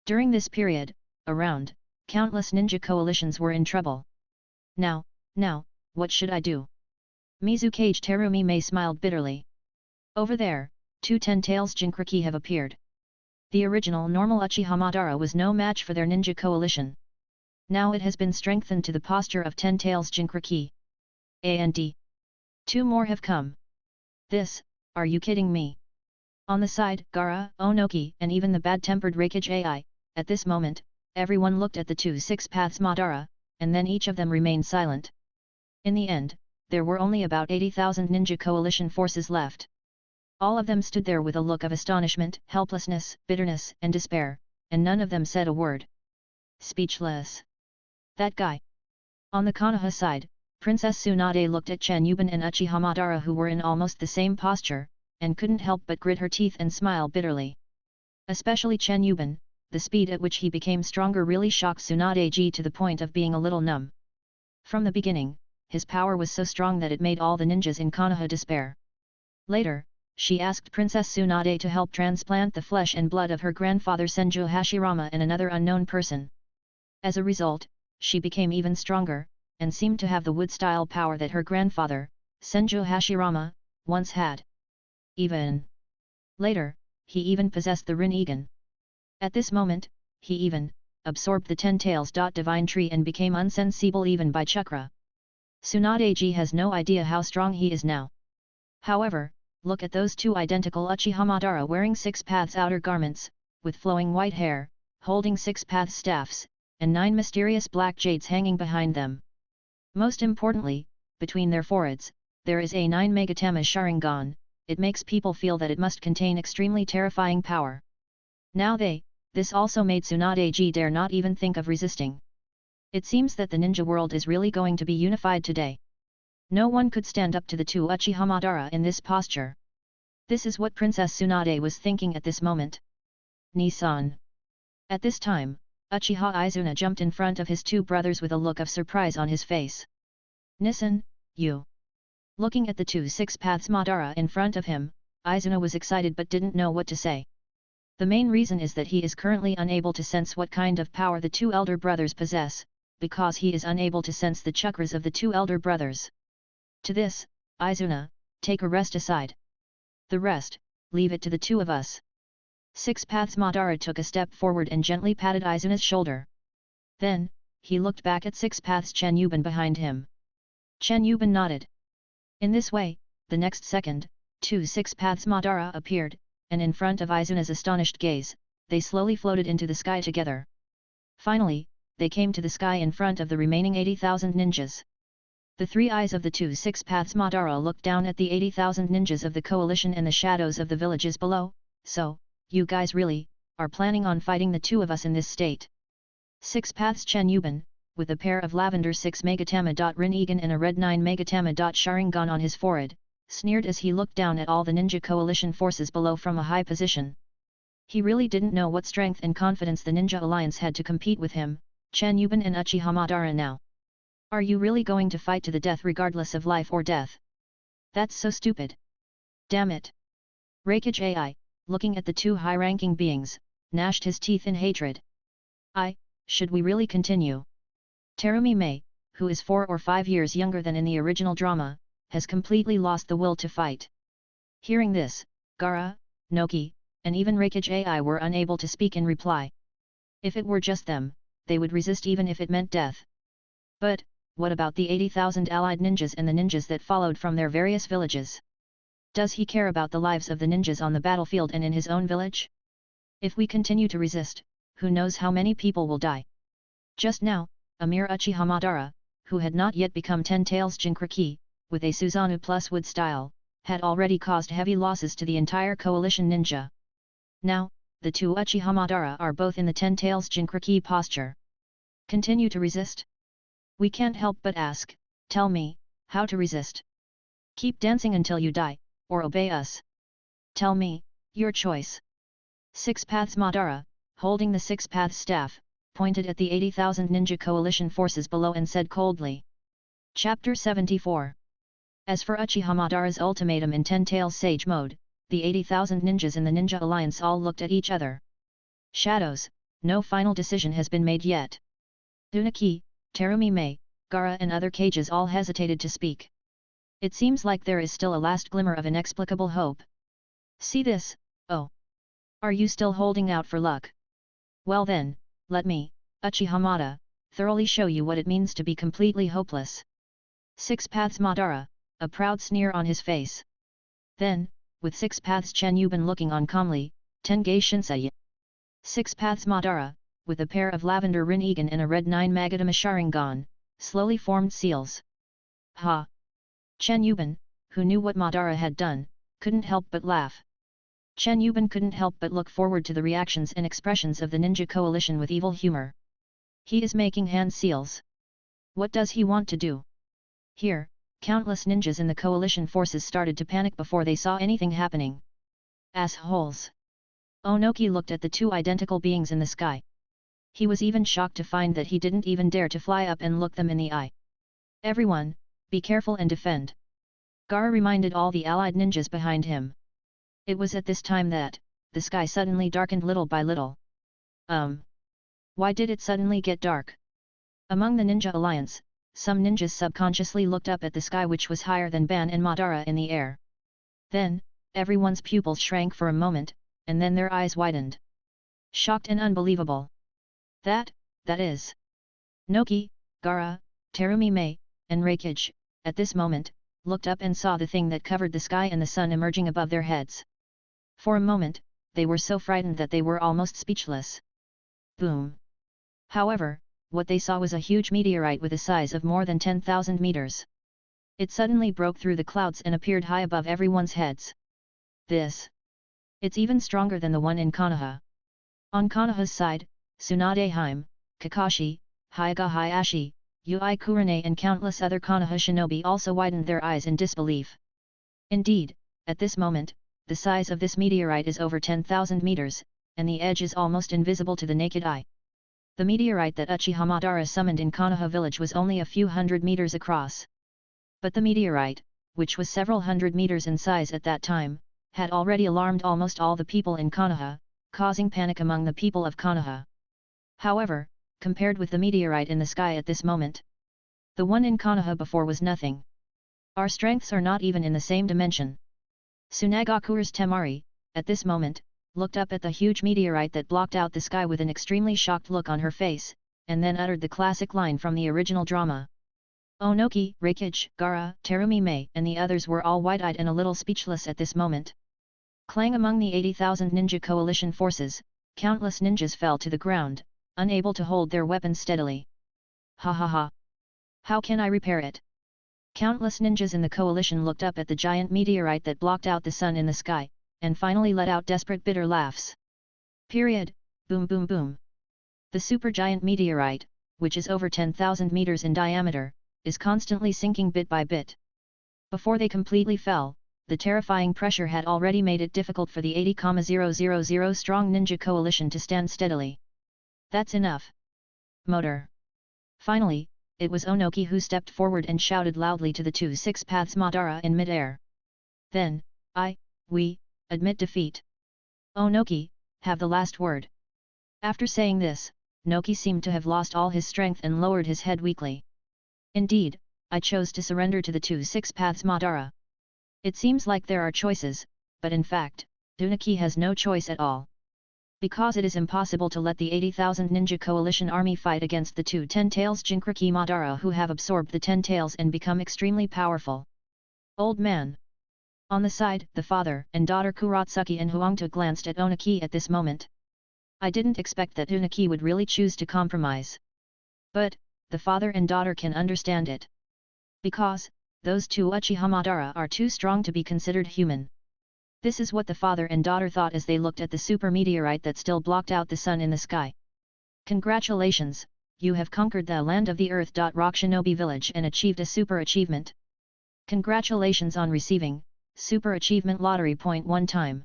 During this period, around, countless ninja coalitions were in trouble. Now, what should I do? Mizukage Terumi smiled bitterly. Over there, 2 10 tails Jinkra Ki have appeared. The original normal Uchiha Madara was no match for their ninja coalition. Now it has been strengthened to the posture of 10 tails Jinkra Ki. And 2 more have come. This, are you kidding me? On the side, Gaara, Onoki, and even the bad-tempered Reikage AI, at this moment, everyone looked at the two 6 paths Madara, and then each of them remained silent. In the end, there were only about 80,000 ninja coalition forces left. All of them stood there with a look of astonishment, helplessness, bitterness, and despair, and none of them said a word. Speechless. That guy. On the Konoha side, Princess Tsunade looked at Chen Yiban and Uchiha Madara, who were in almost the same posture, and couldn't help but grit her teeth and smile bitterly. Especially Chen Yiban, the speed at which he became stronger really shocked Tsunade to the point of being a little numb. From the beginning, his power was so strong that it made all the ninjas in Konoha despair. Later, she asked Princess Tsunade to help transplant the flesh and blood of her grandfather Senju Hashirama and another unknown person. As a result, she became even stronger, and seemed to have the wood-style power that her grandfather, Senju Hashirama, once had. Even later, he even possessed the Rinnegan. At this moment, he even absorbed the 10 tails. Divine tree and became unsensible even by chakra. Tsunade has no idea how strong he is now. However, look at those 2 identical Uchiha Madara wearing 6 paths outer garments, with flowing white hair, holding 6 paths staffs, and 9 mysterious black jades hanging behind them. Most importantly, between their foreheads, there is a 9 Megatama Sharingan. It makes people feel that it must contain extremely terrifying power. Now this also made Tsunade dare not even think of resisting. It seems that the ninja world is really going to be unified today. No one could stand up to the 2 Uchiha Madara in this posture. This is what Princess Tsunade was thinking at this moment. Nissan. At this time, Uchiha Izuna jumped in front of his 2 brothers with a look of surprise on his face. Nissan, you. Looking at the 2 6 paths Madara in front of him, Izuna was excited but didn't know what to say. The main reason is that he is currently unable to sense what kind of power the 2 elder brothers possess, because he is unable to sense the chakras of the 2 elder brothers. To this, Izuna, take a rest aside. The rest, leave it to the 2 of us. 6 paths Madara took a step forward and gently patted Izuna's shoulder. Then, he looked back at 6 paths Chen Yiban behind him. Chen Yiban nodded. In this way, the next second, 2 six-paths Madara appeared, and in front of Izuna's astonished gaze, they slowly floated into the sky together. Finally, they came to the sky in front of the remaining 80,000 ninjas. The 3 eyes of the 2 six-paths Madara looked down at the 80,000 ninjas of the coalition and the shadows of the villages below. So, you guys really are planning on fighting the 2 of us in this state? Six-paths Chen Yiban, with a pair of lavender 6 Megatama. Rinnegan and a red 9 Megatama. Sharingan on his forehead, sneered as he looked down at all the ninja coalition forces below from a high position. He really didn't know what strength and confidence the ninja alliance had to compete with him, Chen Yiban and Uchiha Madara now. Are you really going to fight to the death regardless of life or death? That's so stupid. Damn it. Reikage AI, looking at the 2 high-ranking beings, gnashed his teeth in hatred. Should we really continue? Terumi Mei, who is 4 or 5 years younger than in the original drama, has completely lost the will to fight. Hearing this, Gaara, Noki, and even Reikage AI were unable to speak in reply. If it were just them, they would resist even if it meant death. But, what about the 80,000 allied ninjas and the ninjas that followed from their various villages? Does he care about the lives of the ninjas on the battlefield and in his own village? If we continue to resist, who knows how many people will die? Just now, a mere Uchiha Madara, who had not yet become 10 Tails Jinchuriki, with a Susanoo plus wood style, had already caused heavy losses to the entire coalition ninja. Now, the 2 Uchiha Madara are both in the 10 Tails Jinchuriki posture. Continue to resist? We can't help but ask, tell me, how to resist? Keep dancing until you die, or obey us? Tell me, your choice. Six Paths Madara, holding the Six Paths staff, pointed at the 80,000 ninja coalition forces below and said coldly. Chapter 74. As for Uchiha Madara's ultimatum in 10 Tails Sage mode, the 80,000 ninjas in the Ninja Alliance all looked at each other. Shadows, no final decision has been made yet. Dunaki, Terumi Mei, Gaara and other cages all hesitated to speak. It seems like there is still a last glimmer of inexplicable hope. See this, oh. Are you still holding out for luck? Well then, let me, Uchiha Madara, thoroughly show you what it means to be completely hopeless. Six Paths Madara, a proud sneer on his face. Then, with Six Paths Chen Yiban looking on calmly, Tenge Shinsei. Six Paths Madara, with a pair of lavender Rinnegan and a red 9 Magatama Sharingan, slowly formed seals. Ha! Chen Yiban, who knew what Madara had done, couldn't help but laugh. Chen Yiban couldn't help but look forward to the reactions and expressions of the ninja coalition with evil humor. He is making hand seals. What does he want to do? Here, countless ninjas in the coalition forces started to panic before they saw anything happening. Assholes! Onoki looked at the 2 identical beings in the sky. He was even shocked to find that he didn't even dare to fly up and look them in the eye. Everyone, be careful and defend. Gaara reminded all the allied ninjas behind him. It was at this time that, the sky suddenly darkened little by little. Why did it suddenly get dark? Among the Ninja Alliance, some ninjas subconsciously looked up at the sky which was higher than Ban and Madara in the air. Then, everyone's pupils shrank for a moment, and then their eyes widened. Shocked and unbelievable. That is. Noki, Gaara, Terumi Mei, and Reikage, at this moment, looked up and saw the thing that covered the sky and the sun emerging above their heads. For a moment, they were so frightened that they were almost speechless. Boom! However, what they saw was a huge meteorite with a size of more than 10,000 meters. It suddenly broke through the clouds and appeared high above everyone's heads. It's even stronger than the one in Konoha. On Konoha's side, Tsunade Hime, Kakashi, Hyuga Hayashi, Yui Kurane and countless other Konoha shinobi also widened their eyes in disbelief. Indeed, at this moment, the size of this meteorite is over 10,000 meters, and the edge is almost invisible to the naked eye. The meteorite that Uchiha Madara summoned in Konoha village was only a few hundred meters across. But the meteorite, which was several hundred meters in size at that time, had already alarmed almost all the people in Konoha, causing panic among the people of Konoha. However, compared with the meteorite in the sky at this moment, the one in Konoha before was nothing. Our strengths are not even in the same dimension. Tsunagakure's Temari, at this moment, looked up at the huge meteorite that blocked out the sky with an extremely shocked look on her face, and then uttered the classic line from the original drama. Onoki, Reikage, Gaara, Terumi Mei and the others were all wide-eyed and a little speechless at this moment. Clang among the 80,000 ninja coalition forces, countless ninjas fell to the ground, unable to hold their weapons steadily. Ha ha ha! How can I repair it? Countless ninjas in the coalition looked up at the giant meteorite that blocked out the sun in the sky, and finally let out desperate bitter laughs. Period. Boom boom boom. The supergiant meteorite, which is over 10,000 meters in diameter, is constantly sinking bit by bit. Before they completely fell, the terrifying pressure had already made it difficult for the 80,000 strong ninja coalition to stand steadily. That's enough. Motor. Finally, it was Onoki who stepped forward and shouted loudly to the two six-paths Madara in mid-air. Then, we, admit defeat. Onoki, have the last word. After saying this, Noki seemed to have lost all his strength and lowered his head weakly. Indeed, I chose to surrender to the two six-paths Madara. It seems like there are choices, but in fact, Onoki has no choice at all. Because it is impossible to let the 80,000 ninja coalition army fight against the two Ten-Tails Jinchuriki Madara who have absorbed the Ten-Tails and become extremely powerful. Old man. On the side, the father and daughter Kuratsuki and Huangta glanced at Onoki at this moment. I didn't expect that Onoki would really choose to compromise. But, the father and daughter can understand it. Because, those two Uchiha Madara are too strong to be considered human. This is what the father and daughter thought as they looked at the super meteorite that still blocked out the sun in the sky. Congratulations, you have conquered the land of the earth. Rock Shinobi Village and achieved a super achievement. Congratulations on receiving Super Achievement Lottery Point 1 time.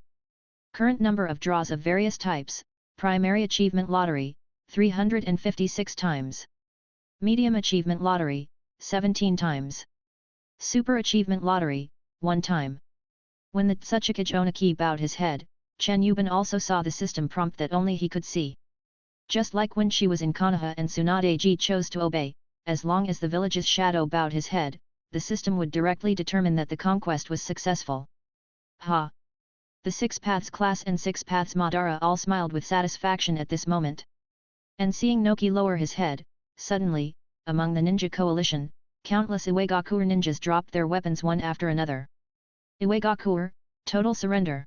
Current number of draws of various types, Primary Achievement Lottery, 356 times. Medium Achievement Lottery, 17 times. Super Achievement Lottery, 1 time. When the Tsuchikage Onoki bowed his head, Chen Yiban also saw the system prompt that only he could see. Just like when she was in Konoha and Tsunadeji chose to obey, as long as the village's shadow bowed his head, the system would directly determine that the conquest was successful. Ha! The Six Paths class and Six Paths Madara all smiled with satisfaction at this moment. And seeing Noki lower his head, suddenly, among the ninja coalition, countless Iwagakure ninjas dropped their weapons one after another. Iwagakure, total surrender.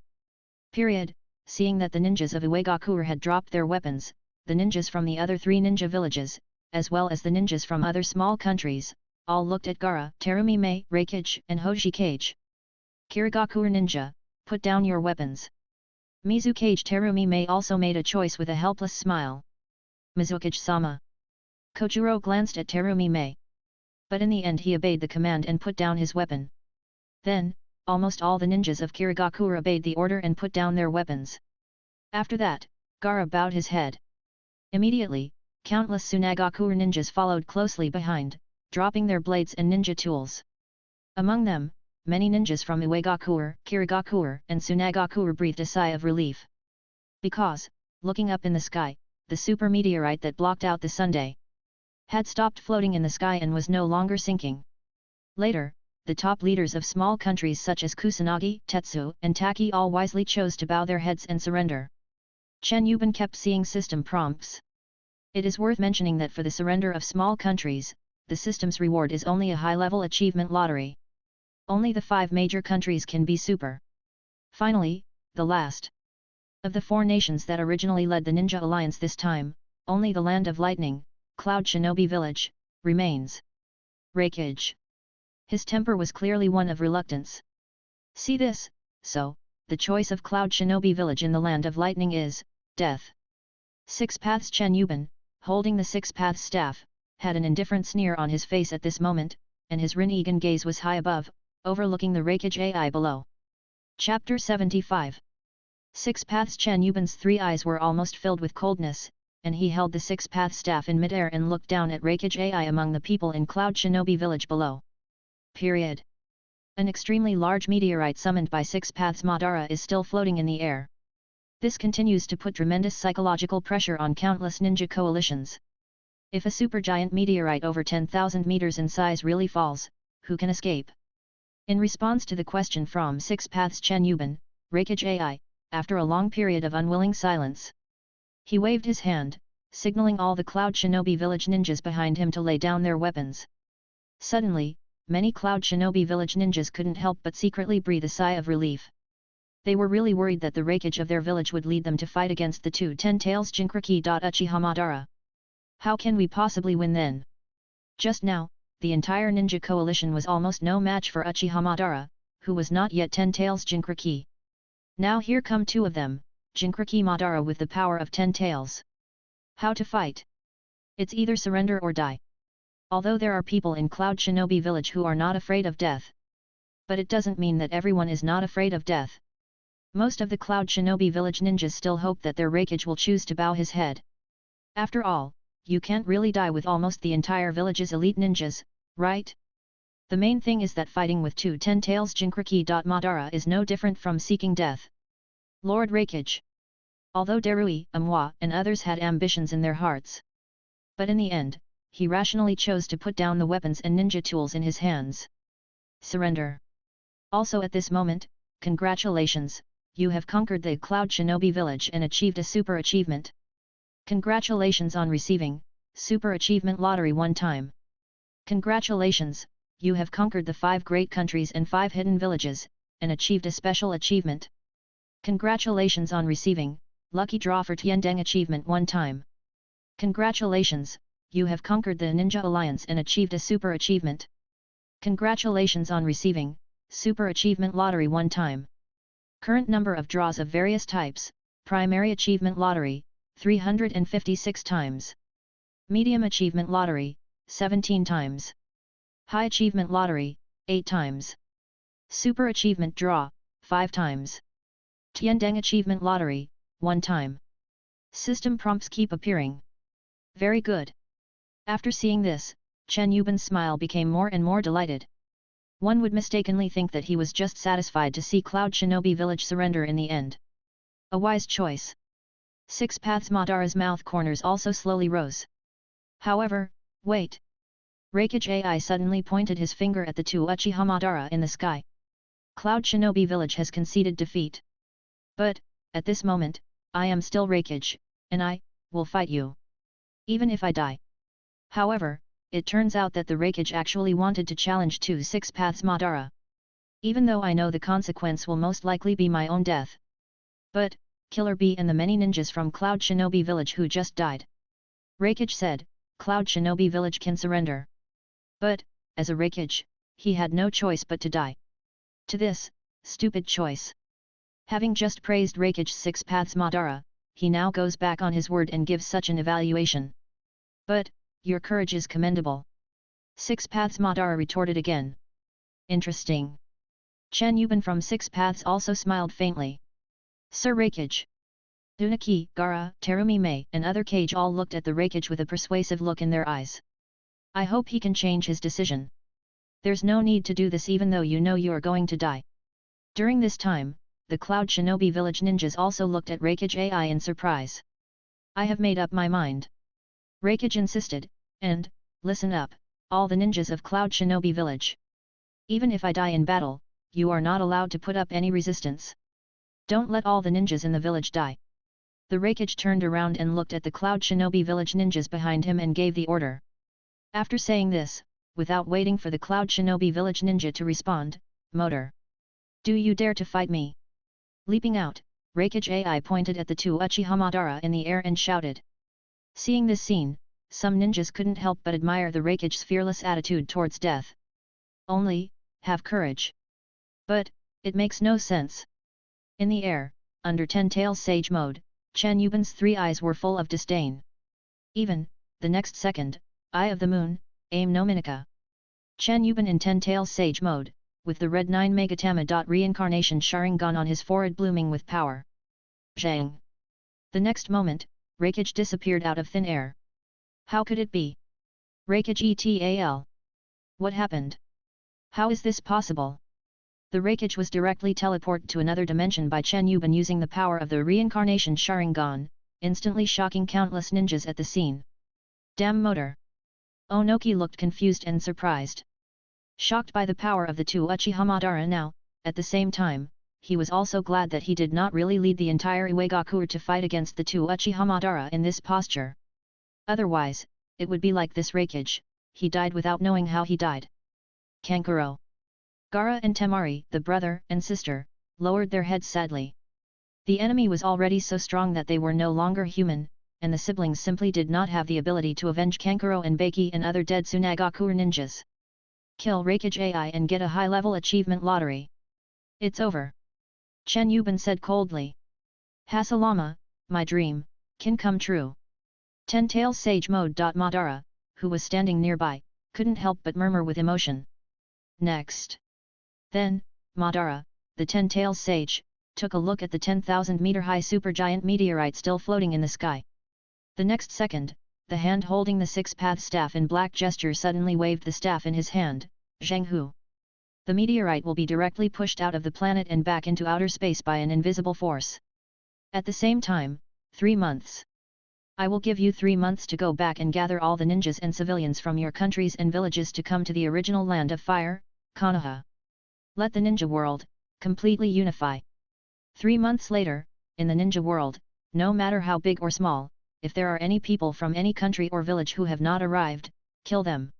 Period. Seeing that the ninjas of Iwagakure had dropped their weapons, the ninjas from the other 3 ninja villages, as well as the ninjas from other small countries, all looked at Gaara, Terumi Mei, Reikage and Hojikage. Kirigakure ninja, put down your weapons. Mizukage Terumi Mei also made a choice with a helpless smile. Mizukage-sama. Kojuro glanced at Terumi Mei. But in the end he obeyed the command and put down his weapon. Then, almost all the ninjas of Kirigakure obeyed the order and put down their weapons. After that, Gaara bowed his head. Immediately, countless Tsunagakure ninjas followed closely behind, dropping their blades and ninja tools. Among them, many ninjas from Iwagakure, Kirigakure and Tsunagakure breathed a sigh of relief. Because, looking up in the sky, the super meteorite that blocked out the sunday had stopped floating in the sky and was no longer sinking. Later, the top leaders of small countries such as Kusanagi, Tetsu and Taki all wisely chose to bow their heads and surrender. Chen Yiban kept seeing system prompts. It is worth mentioning that for the surrender of small countries, the system's reward is only a high-level achievement lottery. Only the 5 major countries can be super. Finally, the last of the 4 nations that originally led the Ninja Alliance this time, only the Land of Lightning, Cloud Shinobi Village, remains. Reikage. His temper was clearly one of reluctance. See this, so, the choice of Cloud Shinobi Village in the Land of Lightning is, death. Six Paths Chen Yiban, holding the Six Paths staff, had an indifferent sneer on his face at this moment, and his Rinnegan gaze was high above, overlooking the Reikage AI below. Chapter 75. Six Paths Chen Yiban's 3 eyes were almost filled with coldness, and he held the Six Paths staff in midair and looked down at Reikage AI among the people in Cloud Shinobi Village below. Period. An extremely large meteorite summoned by Six Paths Madara is still floating in the air. This continues to put tremendous psychological pressure on countless ninja coalitions. If a supergiant meteorite over 10,000 meters in size really falls, who can escape? In response to the question from Six Paths Chen Yiban, Reikage AI, after a long period of unwilling silence, he waved his hand, signaling all the Cloud Shinobi Village ninjas behind him to lay down their weapons. Suddenly, many Cloud Shinobi Village ninjas couldn't help but secretly breathe a sigh of relief. They were really worried that the wreckage of their village would lead them to fight against the two Ten-Tails Jinchuriki. Uchiha Madara. How can we possibly win then? Just now, the entire ninja coalition was almost no match for Uchiha Madara, who was not yet Ten-Tails Jinchuriki. Now here come two of them, Jinchuriki Madara with the power of 10 tails. How to fight? It's either surrender or die. Although there are people in Cloud Shinobi Village who are not afraid of death. But it doesn't mean that everyone is not afraid of death. Most of the Cloud Shinobi Village ninjas still hope that their Reikage will choose to bow his head. After all, you can't really die with almost the entire village's elite ninjas, right? The main thing is that fighting with two Ten-Tails Jinchuriki. Madara is no different from seeking death. Lord Reikage. Although Darui, Amwa, and others had ambitions in their hearts. But in the end, he rationally chose to put down the weapons and ninja tools in his hands. Surrender. Also at this moment, congratulations, you have conquered the Cloud Shinobi Village and achieved a super achievement. Congratulations on receiving Super Achievement Lottery one time. Congratulations, you have conquered the 5 great countries and 5 hidden villages, and achieved a special achievement. Congratulations on receiving Lucky Draw for Tiandeng Achievement one time. Congratulations, you have conquered the Ninja Alliance and achieved a super achievement. Congratulations on receiving Super Achievement Lottery one time. Current number of draws of various types: Primary Achievement Lottery, 356 times. Medium Achievement Lottery, 17 times. High Achievement Lottery, 8 times. Super Achievement Draw, 5 times. Tiandeng Achievement Lottery, 1 time. System prompts keep appearing. Very good. After seeing this, Chen Yiban's smile became more and more delighted. One would mistakenly think that he was just satisfied to see Cloud Shinobi Village surrender in the end. A wise choice. 6 Paths Madara's mouth corners also slowly rose. However, wait. Reikage AI suddenly pointed his finger at the two Uchiha Madara in the sky. Cloud Shinobi Village has conceded defeat. But, at this moment, I am still Reikage, and I will fight you. Even if I die. However, it turns out that the Reikage actually wanted to challenge two 6 Paths Madara. Even though I know the consequence will most likely be my own death. But, Killer Bee and the many ninjas from Cloud Shinobi Village who just died. Reikage said, Cloud Shinobi Village can surrender. But, as a Reikage, he had no choice but to die. To this stupid choice. Having just praised Reikage's 6 Paths Madara, he now goes back on his word and gives such an evaluation. But, your courage is commendable. 6 Paths Madara retorted again. Interesting. Chen Yiban from 6 Paths also smiled faintly. Sir Reikage. Dunaki, Gaara, Terumi Mei and other Kage all looked at the Reikage with a persuasive look in their eyes. I hope he can change his decision. There's no need to do this even though you know you are going to die. During this time, the Cloud Shinobi Village ninjas also looked at Reikage AI in surprise. I have made up my mind. Reikage insisted, and, listen up, all the ninjas of Cloud Shinobi Village. Even if I die in battle, you are not allowed to put up any resistance. Don't let all the ninjas in the village die. The Reikage turned around and looked at the Cloud Shinobi Village ninjas behind him and gave the order. After saying this, without waiting for the Cloud Shinobi Village ninja to respond, Motor. Do you dare to fight me? Leaping out, Reikage AI pointed at the two Uchiha Madara in the air and shouted. Seeing this scene, some ninjas couldn't help but admire the Reikage's fearless attitude towards death. Only, have courage. But, it makes no sense. In the air, under Ten-Tails Sage mode, Chen Yiban's 3 eyes were full of disdain. Even, the next second, Eye of the Moon, Aim no Minika. Chen Yiban in Ten-Tails Sage mode, with the red 9 Megatama. Reincarnation Sharingan on his forehead blooming with power. Zhang. The next moment, Reikage disappeared out of thin air. How could it be? Reikage ETAL. What happened? How is this possible? The Reikage was directly teleported to another dimension by Chen Yiban using the power of the reincarnation Sharingan, instantly shocking countless ninjas at the scene. Damn motor! Onoki looked confused and surprised. Shocked by the power of the two Uchiha Madara now, at the same time, he was also glad that he did not really lead the entire Iwagakure to fight against the two Uchiha Madara in this posture. Otherwise, it would be like this Reikage, he died without knowing how he died. Kankuro. Gaara and Temari, the brother and sister, lowered their heads sadly. The enemy was already so strong that they were no longer human, and the siblings simply did not have the ability to avenge Kankuro and Baki and other dead Tsunagakuer ninjas. Kill Raikage AI and get a high-level achievement lottery. It's over. Chen Yiban said coldly. Hashirama, my dream, can come true. Ten-Tails Sage Mode. Madara, who was standing nearby, couldn't help but murmur with emotion. Next. Then, Madara, the Ten-Tails Sage, took a look at the 10,000-meter-high supergiant meteorite still floating in the sky. The next second, the hand holding the six-path staff in black gesture suddenly waved the staff in his hand. Zhenghu. The meteorite will be directly pushed out of the planet and back into outer space by an invisible force. At the same time, 3 months. I will give you 3 months to go back and gather all the ninjas and civilians from your countries and villages to come to the original land of fire, Konoha. Let the ninja world completely unify. 3 months later, in the ninja world, no matter how big or small, if there are any people from any country or village who have not arrived, kill them.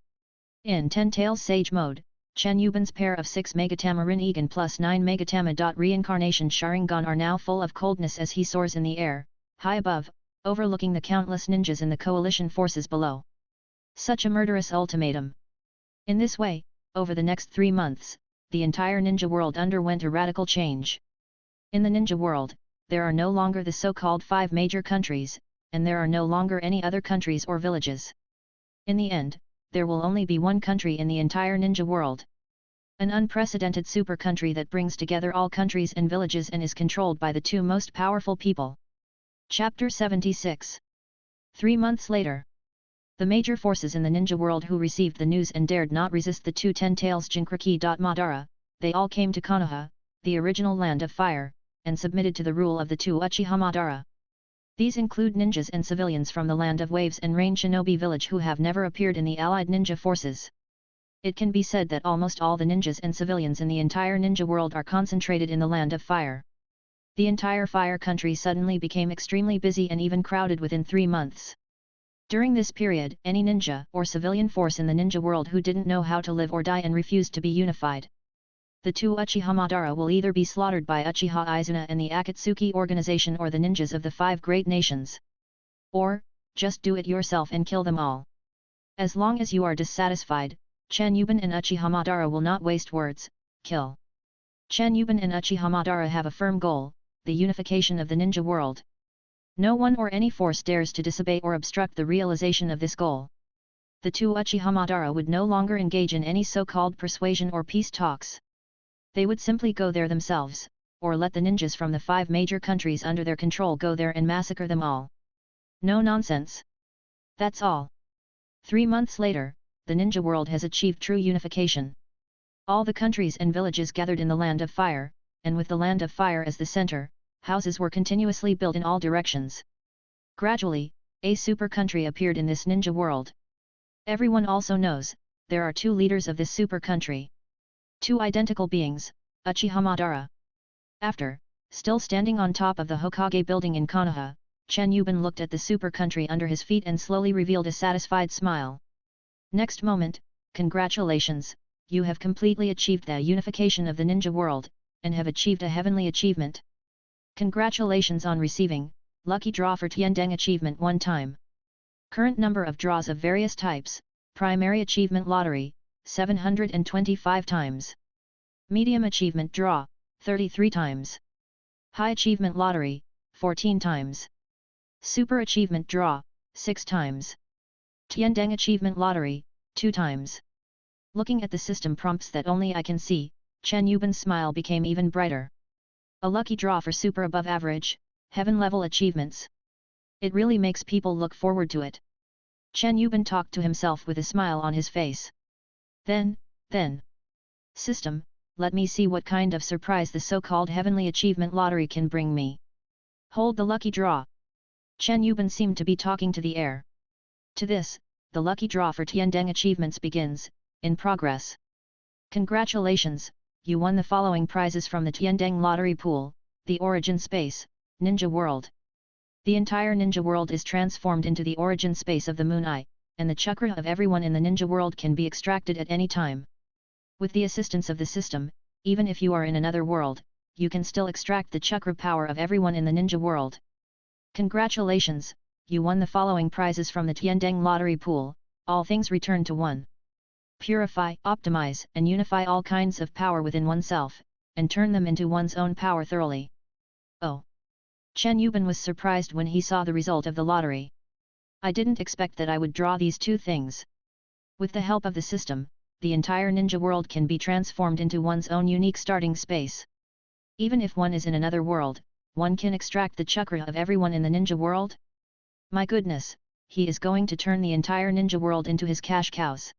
In Ten-Tails Sage Mode, Chen Yiban's pair of 6 Megatama Rinnegan plus 9 Megatama. Reincarnation Sharingan are now full of coldness as he soars in the air, high above, overlooking the countless ninjas in the coalition forces below. Such a murderous ultimatum. In this way, over the next 3 months, the entire ninja world underwent a radical change. In the ninja world, there are no longer the so-called 5 major countries, and there are no longer any other countries or villages. In the end, there will only be one country in the entire ninja world. An unprecedented super country that brings together all countries and villages and is controlled by the 2 most powerful people. Chapter 76. 3 months later. The major forces in the ninja world who received the news and dared not resist the 2 Ten-Tails Jinkriki. Madara, they all came to Konoha, the original land of fire, and submitted to the rule of the 2 Uchiha Madara. These include ninjas and civilians from the Land of Waves and Rain Shinobi village who have never appeared in the allied ninja forces. It can be said that almost all the ninjas and civilians in the entire ninja world are concentrated in the Land of Fire. The entire fire country suddenly became extremely busy and even crowded within 3 months. During this period, any ninja or civilian force in the ninja world who didn't know how to live or die and refused to be unified. The 2 Uchiha Madara will either be slaughtered by Uchiha Izuna and the Akatsuki organization or the ninjas of the 5 great nations. Or, just do it yourself and kill them all. As long as you are dissatisfied, Chen Yiban and Uchiha Madara will not waste words, kill. Chen Yiban and Uchiha Madara have a firm goal, the unification of the ninja world. No one or any force dares to disobey or obstruct the realization of this goal. The 2 Uchiha Madara would no longer engage in any so-called persuasion or peace talks. They would simply go there themselves, or let the ninjas from the 5 major countries under their control go there and massacre them all. No nonsense. That's all. 3 months later, the ninja world has achieved true unification. All the countries and villages gathered in the Land of Fire, and with the Land of Fire as the center, houses were continuously built in all directions. Gradually, a super country appeared in this ninja world. Everyone also knows, there are 2 leaders of this super country. 2 identical beings, Uchiha Madara. After, still standing on top of the Hokage building in Konoha, Chen Yiban looked at the super country under his feet and slowly revealed a satisfied smile. Next moment, congratulations, you have completely achieved the unification of the ninja world, and have achieved a heavenly achievement. Congratulations on receiving, lucky draw for Tiandeng achievement 1 time. Current number of draws of various types, primary achievement lottery, 725 times. Medium achievement draw, 33 times. High achievement lottery, 14 times. Super achievement draw, 6 times. Tiandeng achievement lottery, 2 times. Looking at the system prompts that only I can see, Chen Yiban's smile became even brighter. A lucky draw for super above average, heaven level achievements. It really makes people look forward to it. Chen Yiban talked to himself with a smile on his face. Then, System, let me see what kind of surprise the so-called heavenly achievement lottery can bring me. Hold the lucky draw. Chen Yiban seemed to be talking to the air. To this, the lucky draw for Tiandeng achievements begins, in progress. Congratulations, you won the following prizes from the Tiandeng lottery pool, the Origin Space, Ninja World. The entire Ninja World is transformed into the origin space of the Moon Eye, and the chakra of everyone in the ninja world can be extracted at any time. With the assistance of the system, even if you are in another world, you can still extract the chakra power of everyone in the ninja world. Congratulations, you won the following prizes from the Tiandeng lottery pool. All things return to one. Purify, optimize, and unify all kinds of power within oneself, and turn them into one's own power thoroughly. Oh! Chen Yiban was surprised when he saw the result of the lottery. I didn't expect that I would draw these two things. With the help of the system, the entire ninja world can be transformed into one's own unique starting space. Even if one is in another world, one can extract the chakra of everyone in the ninja world? My goodness, he is going to turn the entire ninja world into his cash cows.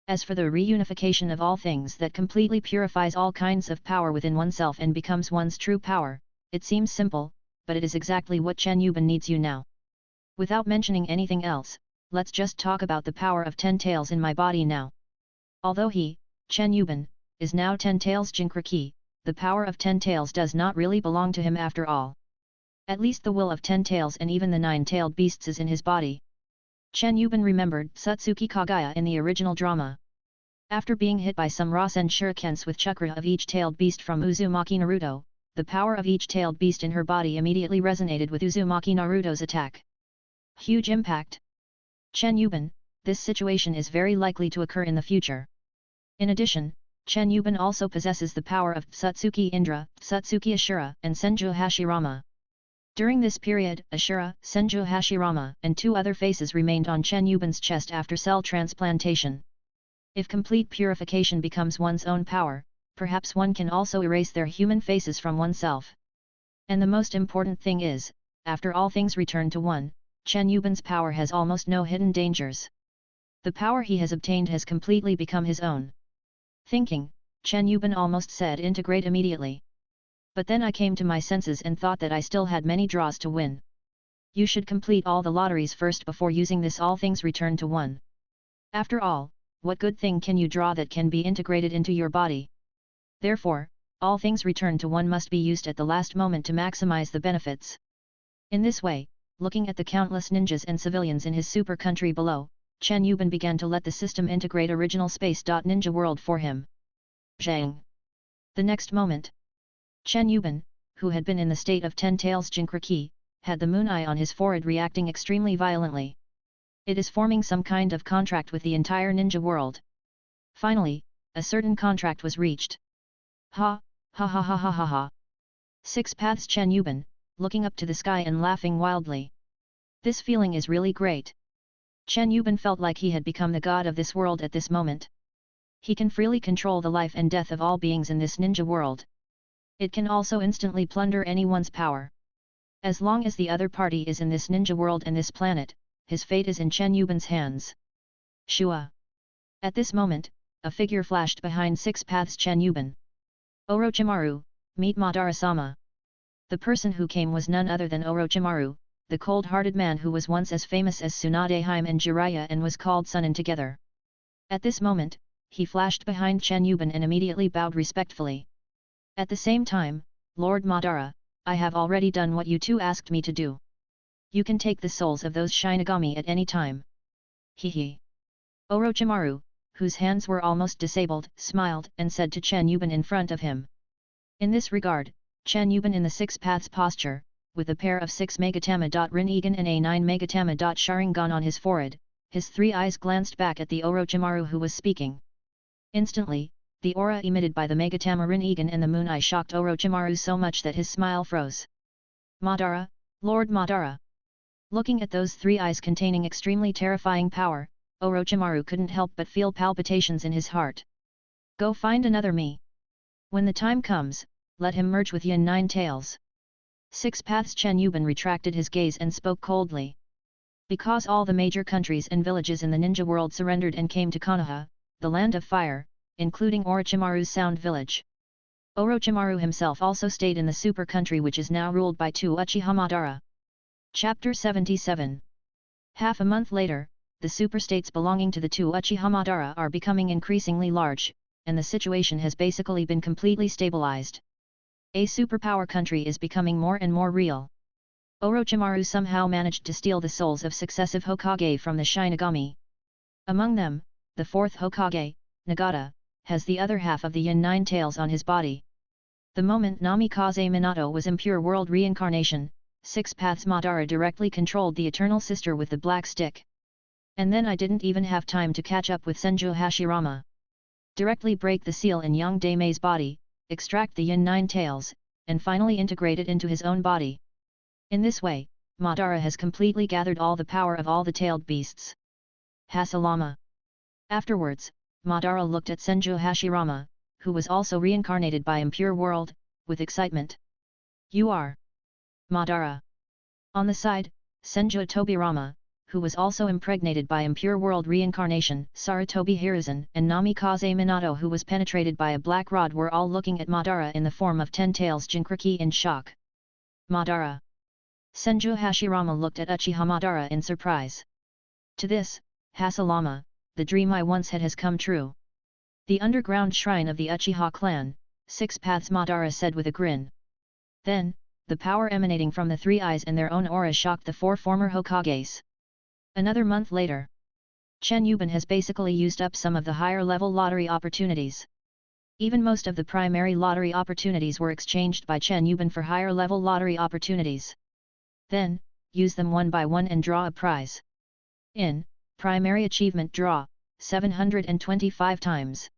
As for the reunification of all things that completely purifies all kinds of power within oneself and becomes one's true power, it seems simple, but it is exactly what Chen Yiban needs you now. Without mentioning anything else, let's just talk about the power of 10 tails in my body now. Although he, Chen Yiban, is now 10 tails Jinkraki, the power of 10 tails does not really belong to him after all. At least the will of 10 tails and even the 9-tailed beasts is in his body. Chen Yiban remembered Satsuki Kagaya in the original drama. After being hit by some Rasen shurikens with chakra of each tailed beast from Uzumaki Naruto, the power of each tailed beast in her body immediately resonated with Uzumaki Naruto's attack. Huge impact. Chen Yiban, this situation is very likely to occur in the future. In addition, Chen Yiban also possesses the power of Satsuki Indra, Satsuki Ashura, and Senju Hashirama. During this period, Ashura, Senju Hashirama, and 2 other faces remained on Chen Yiban's chest after cell transplantation. If complete purification becomes one's own power, perhaps one can also erase their human faces from oneself. And the most important thing is, after all things return to one, Chen Yiban's power has almost no hidden dangers. The power he has obtained has completely become his own. Thinking, Chen Yiban almost said integrate immediately. But then I came to my senses and thought that I still had many draws to win. You should complete all the lotteries first before using this all things return to one. After all, what good thing can you draw that can be integrated into your body? Therefore, all things return to one must be used at the last moment to maximize the benefits. In this way, looking at the countless ninjas and civilians in his super country below, Chen Yiban began to let the system integrate original space. Ninja world for him. Zhang. The next moment, Chen Yiban, who had been in the state of 10 tails Jinkraki, had the moon eye on his forehead reacting extremely violently. It is forming some kind of contract with the entire ninja world. Finally, a certain contract was reached. Ha, ha ha ha ha ha ha. 6 paths Chen Yiban, looking up to the sky and laughing wildly. This feeling is really great. Chen Yiban felt like he had become the god of this world at this moment. He can freely control the life and death of all beings in this ninja world. It can also instantly plunder anyone's power. As long as the other party is in this ninja world and this planet, his fate is in Chen Yiban's hands. Shua. At this moment, a figure flashed behind 6 paths Chen Yiban. Orochimaru, meet Madara-sama. The person who came was none other than Orochimaru, the cold-hearted man who was once as famous as Tsunadeheim and Jiraiya and was called Sunin together. At this moment, he flashed behind Chen Yiban and immediately bowed respectfully. At the same time, Lord Madara, I have already done what you 2 asked me to do. You can take the souls of those Shinigami at any time. Hee. Orochimaru, whose hands were almost disabled, smiled and said to Chen Yiban in front of him. In this regard, Chen Yiban in the 6 paths posture, with a pair of 6 Megatama. Rinnegan and a 9 Megatama. Sharingan on his forehead, his 3 eyes glanced back at the Orochimaru who was speaking. Instantly, the aura emitted by the Megatama Rinnegan and the moon eye shocked Orochimaru so much that his smile froze. Madara, Lord Madara. Looking at those 3 eyes containing extremely terrifying power, Orochimaru couldn't help but feel palpitations in his heart. Go find another me. When the time comes, let him merge with Yin 9 tails. 6 paths Chen Yiban retracted his gaze and spoke coldly. Because all the major countries and villages in the ninja world surrendered and came to Konoha, the land of fire, including Orochimaru's Sound Village. Orochimaru himself also stayed in the super country which is now ruled by 2 Uchiha Madara. Chapter 77. Half a month later, the superstates belonging to the 2 Uchiha Madara are becoming increasingly large, and the situation has basically been completely stabilized. A superpower country is becoming more and more real. Orochimaru somehow managed to steal the souls of successive Hokage from the Shinigami, Among them, the fourth Hokage, Nagata, has the other half of the Yin Nine Tails on his body. The moment Namikaze Minato was impure world reincarnation, Six Paths Madara directly controlled the Eternal Sister with the black stick. And then I didn't even have time to catch up with Senju Hashirama. Directly break the seal in Yang Damei's body, extract the Yin Nine Tails, and finally integrate it into his own body. In this way, Madara has completely gathered all the power of all the tailed beasts. Hashirama. Afterwards, Madara looked at Senju Hashirama, who was also reincarnated by Impure World, with excitement. You are Madara. On the side, Senju Tobirama, who was also impregnated by Impure World reincarnation, Sarutobi Hiruzen and Namikaze Minato, who was penetrated by a black rod, were all looking at Madara in the form of 10 tails Jinchuriki in shock. Madara. Senju Hashirama looked at Uchiha Madara in surprise. To this, Hashirama, the dream I once had has come true. The underground shrine of the Uchiha clan, Six Paths Madara said with a grin. Then, the power emanating from the three eyes and their own aura shocked the four former Hokages. Another month later, Chen Yiban has basically used up some of the higher level lottery opportunities. Even most of the primary lottery opportunities were exchanged by Chen Yiban for higher level lottery opportunities. Then, use them one by one and draw a prize. In primary achievement draw, 725 times.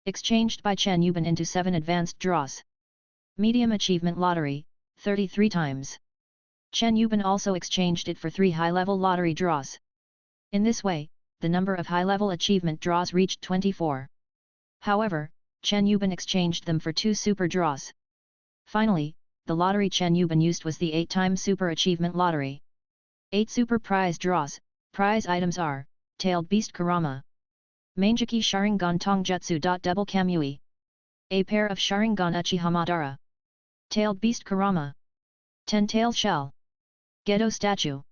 Exchanged by Chen Yiban into 7 advanced draws. Medium achievement lottery, 33 times. Chen Yiban also exchanged it for 3 high-level lottery draws. In this way, the number of high-level achievement draws reached 24. However, Chen Yiban exchanged them for 2 super draws. Finally, the lottery Chen Yiban used was the 8-time super achievement lottery. 8 super prize draws. Prize items are, Tailed Beast Kurama, Mangekyō Sharingan Tongjutsu. Double Kamui, a pair of Sharingan Uchiha Madara, Tailed Beast Kurama, 10-tail shell, Gedo statue,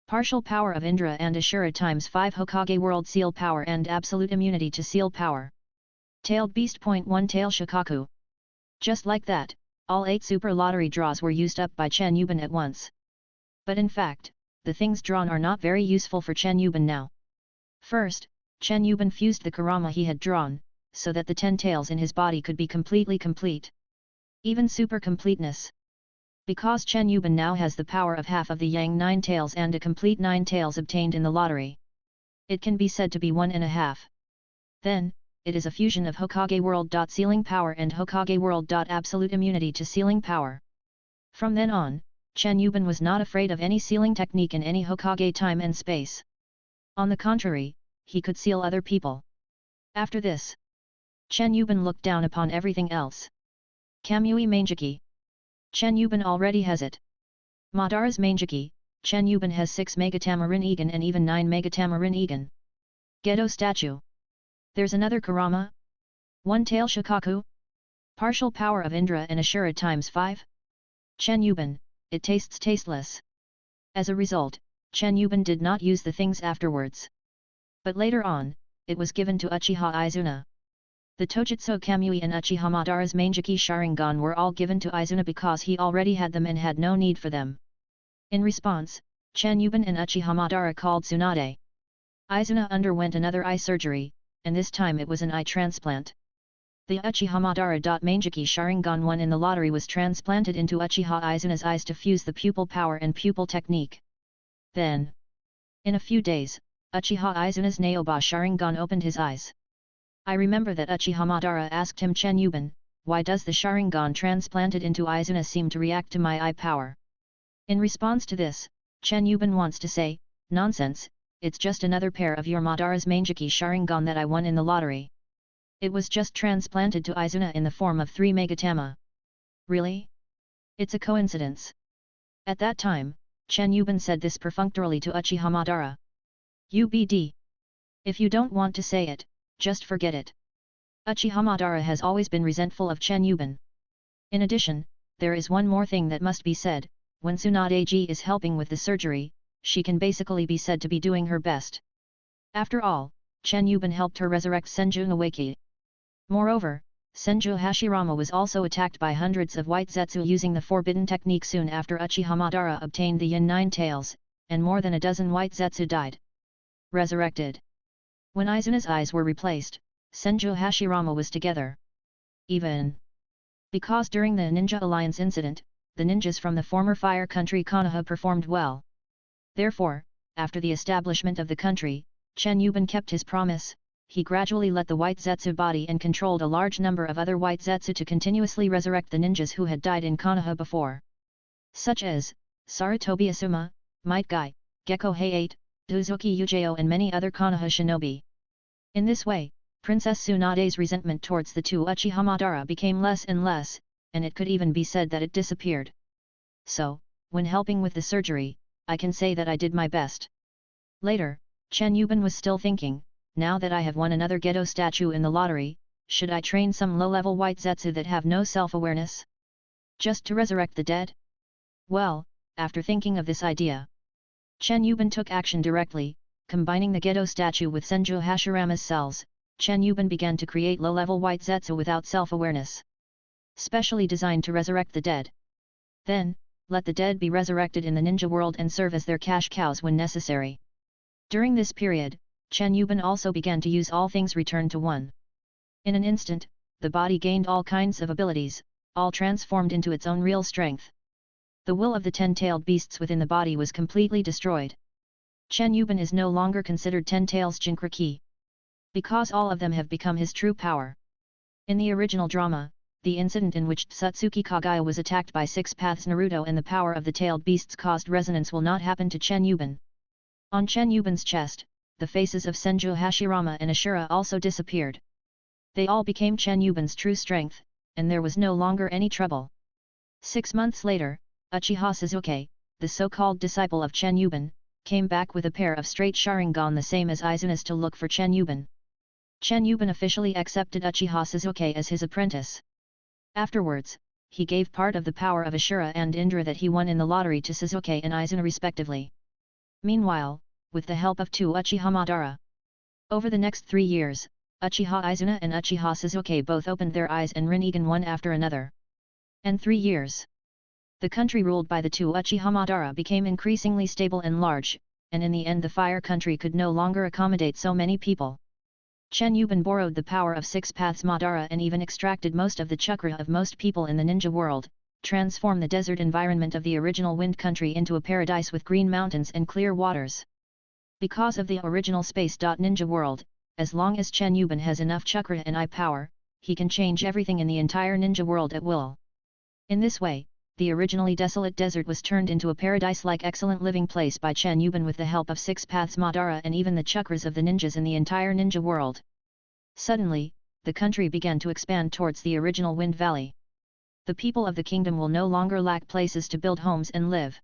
partial power of Indra and Ashura times 5 Hokage world seal power and absolute immunity to seal power, Tailed Beast. 1 tail Shikaku. Just like that, all 8 super lottery draws were used up by Chen Yiban at once. But in fact, the things drawn are not very useful for Chen Yiban now. First, Chen Yiban fused the Kurama he had drawn, so that the 10 tails in his body could be completely complete. Even super completeness. Because Chen Yiban now has the power of half of the Yang 9 tails and a complete 9 tails obtained in the lottery. It can be said to be 1.5. Then, it is a fusion of Hokage World. Sealing power and Hokage World. Absolute immunity to sealing power. From then on, Chen Yiban was not afraid of any sealing technique in any Hokage time and space. On the contrary, he could seal other people. After this, Chen Yiban looked down upon everything else. Kamui Mangekyō. Chen Yiban already has it. Madara's Mangekyō, Chen Yiban has 6 Megatamarin Egan and even 9 Megatamarin Egan. Gedo statue. There's another Kurama? 1 tail Shikaku? Partial power of Indra and Ashura times 5? Chen Yiban, it tastes tasteless. As a result, Chen Yiban did not use the things afterwards. But later on, it was given to Uchiha Izuna. The Tojutsu Kamui and Uchiha Madara's Mangekyō Sharingan were all given to Izuna because he already had them and had no need for them. In response, Chen Yiban and Uchiha Madara called Tsunade. Izuna underwent another eye surgery, and this time it was an eye transplant. The Uchiha Madara. Mangekyō Sharingan 1 in the lottery was transplanted into Uchiha Izuna's eyes to fuse the pupil power and pupil technique. Then, in a few days, Uchiha Izuna's Naoba Sharingan opened his eyes. I remember that Uchiha Madara asked him, Chen Yiban, why does the Sharingan transplanted into Izuna seem to react to my eye power? In response to this, Chen Yiban wants to say, nonsense, it's just another pair of your Madara's Mangekyō Sharingan that I won in the lottery. It was just transplanted to Izuna in the form of 3 Megatama. Really? It's a coincidence. At that time, Chen Yiban said this perfunctorily to Uchiha Madara. UBD. If you don't want to say it, just forget it. Uchiha Madara has always been resentful of Chen Yiban. In addition, there is one more thing that must be said, when Tsunade is helping with the surgery, she can basically be said to be doing her best. After all, Chen Yiban helped her resurrect Senju Awakens. Moreover, Senju Hashirama was also attacked by hundreds of white Zetsu using the forbidden technique soon after Uchiha Madara obtained the Yin 9 tails, and more than a dozen white Zetsu died. Resurrected. When Izuna's eyes were replaced, Senju Hashirama was together. Even because during the Ninja Alliance incident, the ninjas from the former fire country Konoha performed well. Therefore, after the establishment of the country, Chen Yiban kept his promise. He gradually let the white Zetsu body and controlled a large number of other white Zetsu to continuously resurrect the ninjas who had died in Konoha before. Such as, Sarutobi Asuma, Might Guy, Gekko Heiate, Uzuki Ujeo and many other Konoha shinobi. In this way, Princess Tsunade's resentment towards the two Uchiha Madara became less and less, and it could even be said that it disappeared. So, when helping with the surgery, I can say that I did my best. Later, Chen Yiban was still thinking, now that I have won another Gedo statue in the lottery, should I train some low-level white Zetsu that have no self-awareness? Just to resurrect the dead? Well, after thinking of this idea, Chen Yiban took action directly, combining the Gedo statue with Senju Hashirama's cells. Chen Yiban began to create low-level white Zetsu without self-awareness, specially designed to resurrect the dead. Then, let the dead be resurrected in the ninja world and serve as their cash cows when necessary. During this period, Chen Yiban also began to use all things return to one. In an instant, the body gained all kinds of abilities, all transformed into its own real strength. The will of the 10-tailed beasts within the body was completely destroyed. Chen Yiban is no longer considered 10 tails Jinchuriki, because all of them have become his true power. In the original drama, the incident in which Satsuki Kagaya was attacked by Six Paths Naruto and the power of the tailed beasts caused resonance will not happen to Chen Yiban. On Chen Yiban's chest, the faces of Senju Hashirama and Ashura also disappeared. They all became Chen Yiban's true strength, and there was no longer any trouble. 6 months later, Uchiha Sasuke, the so-called disciple of Chen Yiban, came back with a pair of straight Sharingan the same as Izuna's to look for Chen Yiban. Chen Yiban officially accepted Uchiha Sasuke as his apprentice. Afterwards, he gave part of the power of Ashura and Indra that he won in the lottery to Sasuke and Izuna respectively. Meanwhile, with the help of two Uchiha Madara, over the next 3 years, Uchiha Izuna and Uchiha Sasuke both opened their eyes and Rinnegan one after another. And 3 years. The country ruled by the two Uchiha Madara became increasingly stable and large, and in the end the fire country could no longer accommodate so many people. Chen Yiban borrowed the power of Six Paths Madara and even extracted most of the chakra of most people in the ninja world, transformed the desert environment of the original wind country into a paradise with green mountains and clear waters. Because of the original Space Ninja world, as long as Chen Yiban has enough chakra and eye power, he can change everything in the entire ninja world at will. In this way, the originally desolate desert was turned into a paradise-like excellent living place by Chen Yiban with the help of Six Paths Madara and even the chakras of the ninjas in the entire ninja world. Suddenly, the country began to expand towards the original Wind Valley. The people of the kingdom will no longer lack places to build homes and live.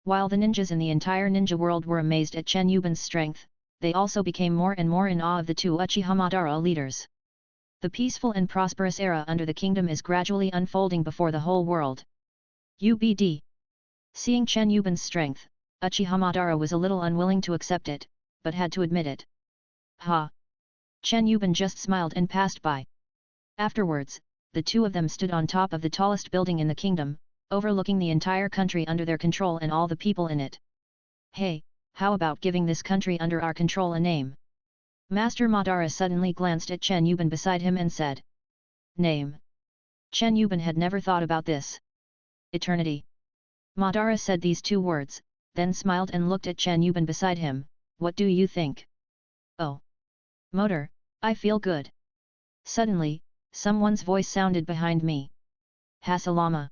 While the ninjas in the entire ninja world were amazed at Chen Yiban's strength, they also became more and more in awe of the two Uchiha Madara leaders. The peaceful and prosperous era under the kingdom is gradually unfolding before the whole world. UBD. Seeing Chen Yiban's strength, Uchiha Madara was a little unwilling to accept it, but had to admit it. Ha! Chen Yiban just smiled and passed by. Afterwards, the two of them stood on top of the tallest building in the kingdom, overlooking the entire country under their control and all the people in it. Hey, how about giving this country under our control a name? Master Madara suddenly glanced at Chen Yiban beside him and said. Name. Chen Yiban had never thought about this. Eternity. Madara said these 2 words, then smiled and looked at Chen Yiban beside him. What do you think? Oh. Motor, I feel good. Suddenly, someone's voice sounded behind me. Hashirama.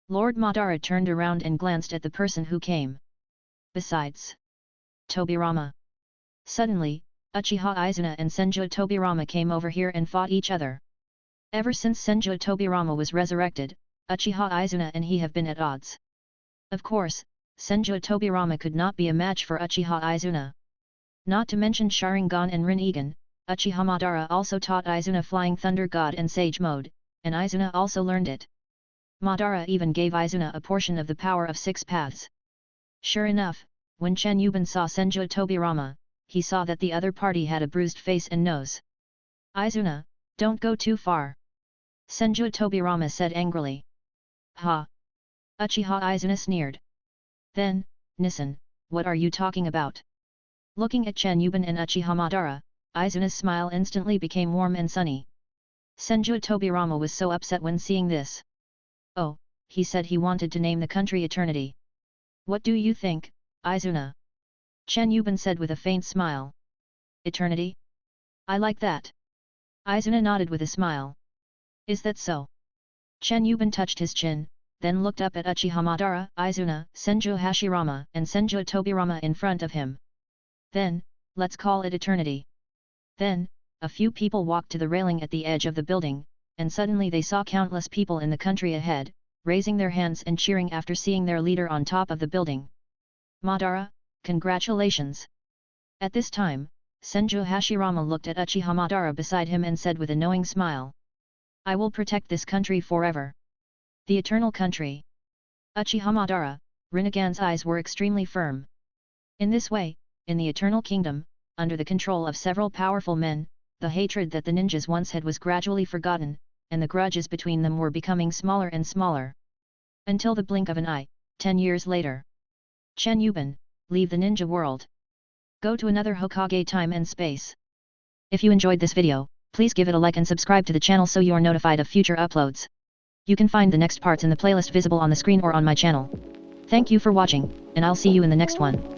Lord Madara turned around and glanced at the person who came. Besides. Tobirama. Suddenly, Uchiha Izuna and Senju Tobirama came over here and fought each other. Ever since Senju Tobirama was resurrected, Uchiha Izuna and he have been at odds. Of course, Senju Tobirama could not be a match for Uchiha Izuna. Not to mention Sharingan and Rinnegan, Uchiha Madara also taught Izuna Flying Thunder God and Sage Mode, and Izuna also learned it. Madara even gave Izuna a portion of the power of 6 paths. Sure enough, when Chen Yiban saw Senju Tobirama, he saw that the other party had a bruised face and nose. Izuna, don't go too far. Senju Tobirama said angrily. Ha! Uchiha Izuna sneered. Then, Nissen, what are you talking about? Looking at Chen Yiban and Uchiha Madara, Izuna's smile instantly became warm and sunny. Senju Tobirama was so upset when seeing this. Oh, he said he wanted to name the country Eternity. What do you think, Izuna? Chen Yiban said with a faint smile. Eternity? I like that. Izuna nodded with a smile. Is that so? Chen Yiban touched his chin, then looked up at Uchiha Madara, Izuna, Senju Hashirama and Senju Tobirama in front of him. Then, let's call it Eternity. Then, a few people walked to the railing at the edge of the building, and suddenly they saw countless people in the country ahead, raising their hands and cheering after seeing their leader on top of the building. Madara, congratulations! At this time, Senju Hashirama looked at Uchiha Madara beside him and said with a knowing smile. I will protect this country forever. The eternal country. Uchiha Madara, Rinnegan's eyes were extremely firm. In this way, in the Eternal Kingdom, under the control of several powerful men, the hatred that the ninjas once had was gradually forgotten, and the grudges between them were becoming smaller and smaller. Until the blink of an eye, 10 years later. Chen Yiban, leave the ninja world. Go to another Hokage time and space. If you enjoyed this video, please give it a like and subscribe to the channel so you are notified of future uploads. You can find the next parts in the playlist visible on the screen or on my channel. Thank you for watching, and I'll see you in the next one.